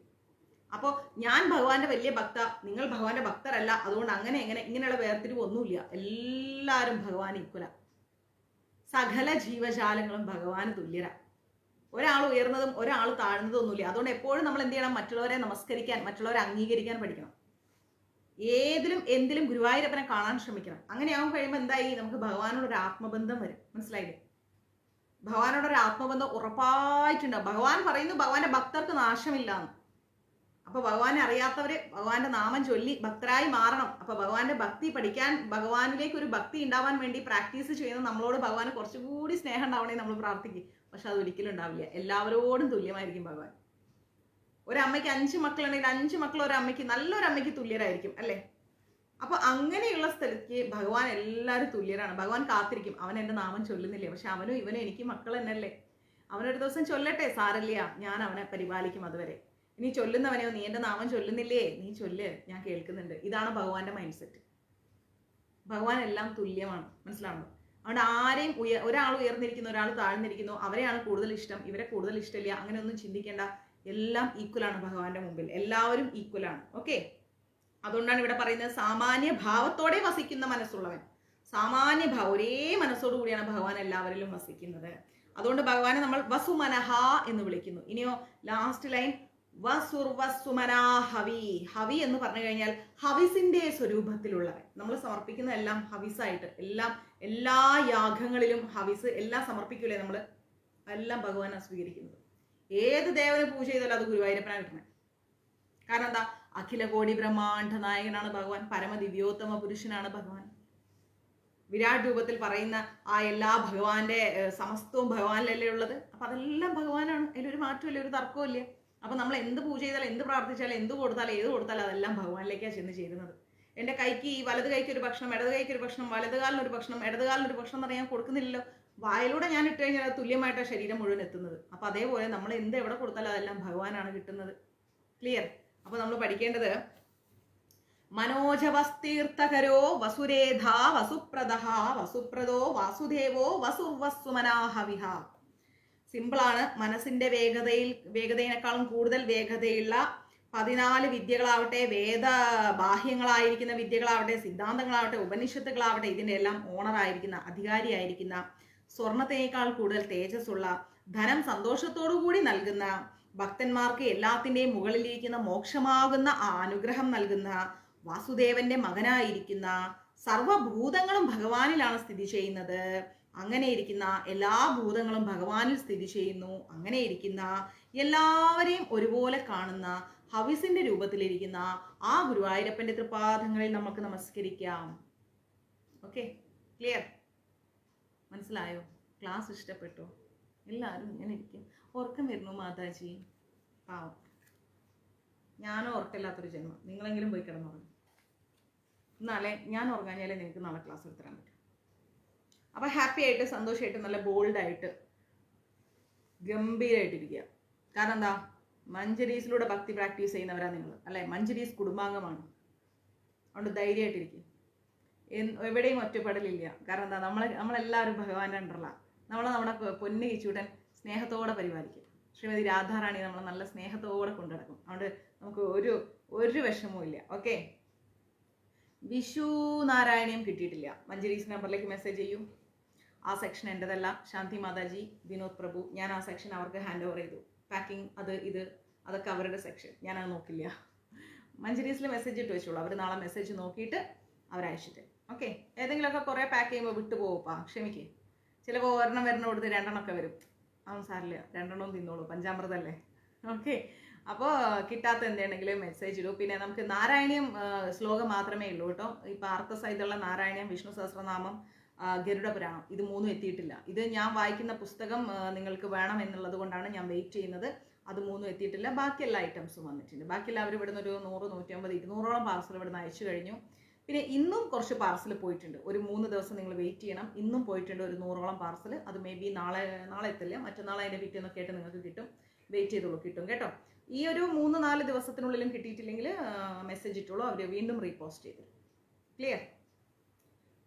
അപ്പോൾ ഞാൻ ഭഗവാന്റെ വലിയ ഭക്ത, നിങ്ങൾ ഭഗവാന്റെ ഭക്തരല്ല, അതുകൊണ്ട് ഇങ്ങനെയുള്ള വേർതിരിവ് ഒന്നുമില്ല. എല്ലാവരും ഭഗവാൻ ഈക്വല. സകല ജീവജാലങ്ങളും ഭഗവാന് തുല്യരാ. ഒരാൾ ഉയർന്നതും ഒരാൾ താഴ്ന്നതും ഒന്നുമില്ല. അതുകൊണ്ട് എപ്പോഴും നമ്മൾ എന്ത് ചെയ്യണം? മറ്റുള്ളവരെ നമസ്കരിക്കാൻ, മറ്റുള്ളവരെ അംഗീകരിക്കാൻ പഠിക്കണം. ഏതിലും എന്തിലും ഗുരുവായൂരപ്പനെ കാണാൻ ശ്രമിക്കണം. അങ്ങനെയാകും കഴിയുമ്പോൾ എന്തായി? നമുക്ക് ഭഗവാനോടൊരു ആത്മബന്ധം വരും. മനസ്സിലായില്ലേ? ഭഗവാനോടൊരു ആത്മബന്ധം ഉറപ്പായിട്ടുണ്ടാവും. ഭഗവാൻ പറയുന്നു ഭഗവാന്റെ ഭക്തർക്ക് നാശമില്ലാന്ന്. അപ്പൊ ഭഗവാനെ അറിയാത്തവര് ഭഗവാന്റെ നാമം ചൊല്ലി ഭക്തരായി മാറണം. അപ്പൊ ഭഗവാന്റെ ഭക്തി പഠിക്കാൻ, ഭഗവാനിലേക്ക് ഒരു ഭക്തി ഉണ്ടാവാൻ വേണ്ടി പ്രാക്ടീസ് ചെയ്യുന്ന നമ്മളോട് ഭഗവാന് കുറച്ചുകൂടി സ്നേഹം ഉണ്ടാവണേ നമ്മൾ പ്രാർത്ഥിക്കും. പക്ഷെ അത് ഒരിക്കലും ഉണ്ടാവില്ല. എല്ലാവരോടും തുല്യമായിരിക്കും ഭഗവാൻ. ഒരമ്മയ്ക്ക് 5 മക്കളുണ്ടെങ്കിൽ 5 മക്കൾ ഒരമ്മയ്ക്ക്, നല്ലൊരമ്മയ്ക്ക് തുല്യരായിരിക്കും അല്ലേ? അപ്പൊ അങ്ങനെയുള്ള സ്ഥലത്ത് ഭഗവാൻ എല്ലാവരും തുല്യരാണ്. ഭഗവാൻ കാത്തിരിക്കും. അവൻ എന്റെ നാമം ചൊല്ലുന്നില്ലേ, പക്ഷെ അവനും ഇവനും എനിക്ക് മക്കൾ തന്നെയല്ലേ, അവനൊരു ദിവസം ചൊല്ലട്ടെ, സാരല്ല, ഞാൻ അവനെ പരിപാലിക്കും അതുവരെ. ഇനി ചൊല്ലുന്നവനെയോ, നീ എന്റെ നാമം ചൊല്ലുന്നില്ലേ, നീ ചൊല്ല്, ഞാൻ കേൾക്കുന്നുണ്ട്. ഇതാണ് ഭഗവാന്റെ മൈൻഡ് സെറ്റ്. ഭഗവാൻ എല്ലാം തുല്യമാണ്. മനസ്സിലാണോ? അതുകൊണ്ട് ആരെയും ഒരാൾ ഉയർന്നിരിക്കുന്നു, ഒരാൾ താഴ്ന്നിരിക്കുന്നു, അവരെയാണ് കൂടുതൽ ഇഷ്ടം, ഇവരെ കൂടുതൽ ഇഷ്ടമില്ല, അങ്ങനെയൊന്നും ചിന്തിക്കേണ്ട. എല്ലാം ഈക്വലാണ് ഭഗവാന്റെ മുമ്പിൽ. എല്ലാവരും ഈക്വലാണ്. ഓക്കെ? അതുകൊണ്ടാണ് ഇവിടെ പറയുന്നത് സാമാന്യ ഭാവത്തോടെ വസിക്കുന്ന മനസ്സുള്ളവൻ. സാമാന്യ ഭാവം, ഒരേ മനസ്സോടു കൂടിയാണ് ഭഗവാൻ എല്ലാവരിലും വസിക്കുന്നത്. അതുകൊണ്ട് ഭഗവാനെ നമ്മൾ വസുമനഹ എന്ന് വിളിക്കുന്നു. ഇനിയോ ലാസ്റ്റ് ലൈൻ വസുർവസുമനാഹവി. ഹവി എന്ന് പറഞ്ഞു കഴിഞ്ഞാൽ ഹവിസിന്റെ സ്വരൂപത്തിലുള്ളവൻ. നമ്മൾ സമർപ്പിക്കുന്ന എല്ലാം ഹവിസായിട്ട്, എല്ലാ യാഗങ്ങളിലും ഹവിസ് എല്ലാം സമർപ്പിക്കൂലേ നമ്മൾ, എല്ലാം ഭഗവാനാണ് സ്വീകരിക്കുന്നത്. ഏത് ദേവനെ പൂജ ചെയ്താലും അത് ഗുരുവായൂരപ്പനാണ് കിട്ടണേ. കാരണം എന്താ? അഖില കോടി ബ്രഹ്മാണ്ഡ നായകനാണ് ഭഗവാൻ, പരമദിവ്യോത്തമ പുരുഷനാണ് ഭഗവാൻ. വിരാട് രൂപത്തിൽ പറയുന്ന ആ എല്ലാ ഭഗവാന്റെ സമസ്തവും ഭഗവാനിലല്ലേ ഉള്ളത്. അപ്പൊ അതെല്ലാം ഭഗവാനാണ്, അതിലൊരു മാറ്റമില്ല, ഒരു തർക്കവും ഇല്ല. അപ്പൊ നമ്മൾ എന്ത് പൂജ ചെയ്താലും, എന്ത് പ്രാർത്ഥിച്ചാലും, എന്ത് കൊടുത്താലും, ഏത് കൊടുത്താലും അതെല്ലാം ഭഗവാനിലേക്കാണ് ചെന്ന് ചേരുന്നത്. എന്റെ കൈക്ക് ഈ വലത് കൈക്ക് ഒരു ഭക്ഷണം, ഇടത് കൈക്ക് ഒരു ഭക്ഷണം, വലത് കാലിനൊരു ഭക്ഷണം, ഇടത് കാലിനൊരു ഭക്ഷണം എന്ന് പറയാൻ കൊടുക്കുന്നില്ലല്ലോ. വായിലൂടെ ഞാൻ ഇട്ട് കഴിഞ്ഞാൽ അത് തുല്യമായിട്ടാണ് ശരീരം മുഴുവൻ എത്തുന്നത്. അപ്പൊ അതേപോലെ നമ്മൾ എന്ത് എവിടെ കൊടുത്താലും അതെല്ലാം ഭഗവാനാണ് കിട്ടുന്നത്. ക്ലിയർ? അപ്പൊ നമ്മൾ പഠിക്കേണ്ടത് മനോജവസ്തീർത്ഥകരോ വസുരേധ വസുപ്രദഹ വസുപ്രദോ വാസുദേവോ വസുർവസുമനാഹവിഹ. സിമ്പിളാണ്. മനസ്സിന്റെ വേഗതയിനേക്കാളും കൂടുതൽ വേഗതയുള്ള 14 വിദ്യകളാവട്ടെ, ബാഹ്യങ്ങളായിരിക്കുന്ന വിദ്യകളാവട്ടെ, സിദ്ധാന്തങ്ങളാവട്ടെ, ഉപനിഷത്തുകളാവട്ടെ, ഇതിന്റെ എല്ലാം ഓണറായിരിക്കുന്ന, അധികാരിയായിരിക്കുന്ന, സ്വർണത്തേക്കാൾ കൂടുതൽ തേജസ്സുള്ള, ധനം സന്തോഷത്തോടു കൂടി നൽകുന്ന, ഭക്തന്മാർക്ക് എല്ലാത്തിൻ്റെയും മുകളിലിരിക്കുന്ന മോക്ഷമാകുന്ന ആ അനുഗ്രഹം നൽകുന്ന, വാസുദേവന്റെ മകനായിരിക്കുന്ന, സർവഭൂതങ്ങളും ഭഗവാനിലാണ് സ്ഥിതി ചെയ്യുന്നത്, അങ്ങനെ ഇരിക്കുന്ന എല്ലാ ഭൂതങ്ങളും ഭഗവാനിൽ സ്ഥിതി ചെയ്യുന്നു, അങ്ങനെ ഇരിക്കുന്ന എല്ലാവരെയും ഒരുപോലെ കാണുന്ന ഹവിസിന്റെ രൂപത്തിലിരിക്കുന്ന ആ ഗുരുവായൂരപ്പന്റെ തൃപാദങ്ങളിൽ നമുക്ക് നമസ്കരിക്കാം. ഓക്കെ? ക്ലിയർ? മനസ്സിലായോ? ക്ലാസ് ഇഷ്ടപ്പെട്ടോ? എല്ലാവരും ഇങ്ങനെ ഇരിക്കും. ഉറക്കം വരുന്നു മാതാജി, പാവം. ഞാനും ഉറക്കമില്ലാത്തൊരു ജന്മം. നിങ്ങളെങ്കിലും പോയി കിടന്നുറങ്ങും. എന്നാലേ ഞാൻ ഉറങ്ങാഞ്ഞാലേ നിങ്ങൾക്ക് നാളെ ക്ലാസ് എടുത്തരാൻ പറ്റും. അപ്പോൾ ഹാപ്പി ആയിട്ട് സന്തോഷമായിട്ട് നല്ല ബോൾഡായിട്ട് ഗംഭീരമായിട്ടിരിക്കുക. കാരണം എന്താ, മഞ്ജരീസിലൂടെ ഭക്തി പ്രാക്ടീസ് ചെയ്യുന്നവരാണ് നിങ്ങൾ, അല്ലേ? മഞ്ജരീസ് കുടുംബാംഗമാണ്. അതുകൊണ്ട് ധൈര്യമായിട്ടിരിക്കും. എവിടെയും ഒറ്റപ്പെടലില്ല. കാരണം എന്താ, നമ്മളെല്ലാവരും ഭഗവാന്റെ അണ്ടറിലാണ്. നമ്മുടെ പൊന്നു കിച്ചൂട്ടൻ സ്നേഹത്തോടെ പരിപാലിക്കും. ശ്രീമതി രാധാറാണി നമ്മളെ നല്ല സ്നേഹത്തോടെ കൊണ്ടുനടക്കും. അതുകൊണ്ട് നമുക്ക് ഒരു വിഷമവും ഇല്ല. ഓക്കെ. വിഷു നാരായണിയും കിട്ടിയിട്ടില്ല. മഞ്ജരീസ് നമ്പറിലേക്ക് മെസ്സേജ് ചെയ്യൂ. ആ സെക്ഷൻ എൻ്റെതല്ല, ശാന്തി മാതാജി, വിനോദ് പ്രഭു, ഞാൻ ആ സെക്ഷൻ അവർക്ക് ഹാൻഡ് ഓവർ ചെയ്തു. പാക്കിംഗ് അതൊക്കെ അവരുടെ സെക്ഷൻ, ഞാനത് നോക്കില്ല. മഞ്ജരീസിൽ മെസ്സേജ് ഇട്ട് വെച്ചോളൂ. അവർ നാളെ മെസ്സേജ് നോക്കിയിട്ട് അവരയച്ചിട്ട്. ഓക്കെ. ഏതെങ്കിലുമൊക്കെ കുറേ പാക്ക് ചെയ്യുമ്പോൾ വിട്ടു പോകുപ്പാ, ക്ഷമിക്കേ. ചിലപ്പോൾ ഒരെണ്ണം കൊടുത്ത് രണ്ടെണ്ണമൊക്കെ വരും. അവൻ സാറില്ല, രണ്ടെണ്ണവും തിന്നോളൂ, പഞ്ചാമൃതല്ലേ. ഓക്കെ. അപ്പോൾ കിട്ടാത്ത എന്തുണ്ടെങ്കിലും മെസ്സേജ് ഇടൂ. പിന്നെ നമുക്ക് നാരായണീയം ശ്ലോകം മാത്രമേ ഉള്ളൂ കേട്ടോ. ഇപ്പോൾ അർത്ഥസഹിതമുള്ള നാരായണീയം, വിഷ്ണു സഹസ്രനാമം, ഗരുഡ പുരാണം, ഇത് മൂന്നും എത്തിയിട്ടില്ല. ഇത് ഞാൻ വായിക്കുന്ന പുസ്തകം നിങ്ങൾക്ക് വേണം എന്നുള്ളത് കൊണ്ടാണ് ഞാൻ വെയിറ്റ് ചെയ്യുന്നത്. അത് മൂന്നും എത്തിയിട്ടില്ല. ബാക്കി എല്ലാ ഐറ്റംസും വന്നിട്ടുണ്ട്. ബാക്കി എല്ലാവരും ഇവിടുന്ന് ഒരു 100, 150, 200ഓളം പാർസൽ ഇവിടുന്ന് അയച്ചു കഴിഞ്ഞു. പിന്നെ ഇന്നും കുറച്ച് പാർസൽ പോയിട്ടുണ്ട്. ഒരു 3 ദിവസം നിങ്ങൾ വെയിറ്റ് ചെയ്യണം. ഇന്നും പോയിട്ടുണ്ട് ഒരു 100ഓളം പാർസൽ. അത് മേ ബി നാളെ എത്തില്ല, മറ്റന്നാൾ അതിൻ്റെ പിറ്റേന്നൊക്കെ ആയിട്ട് നിങ്ങൾക്ക് കിട്ടും. വെയിറ്റ് ചെയ്തോളൂ, കിട്ടും കേട്ടോ. ഈ ഒരു 3-4 ദിവസത്തിനുള്ളിലും കിട്ടിയിട്ടില്ലെങ്കിൽ മെസ്സേജ് ഇട്ടോളൂ, അവർ വീണ്ടും റീപോസ്റ്റ് ചെയ്തു. ക്ലിയർ?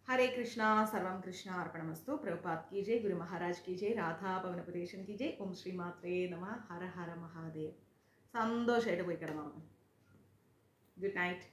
हरे कृष्णा, सर्वं कृष्ण अर्पणमस्तु. प्रभुपाद की जय, गुरु महाराज की जय, राधा भवनपुरेशन की जय. ओम श्री मात्रे नमः. हर हर महादेव. സന്തോഷമായിട്ട് പോയി കിടന്നുറങ്ങും. Good night.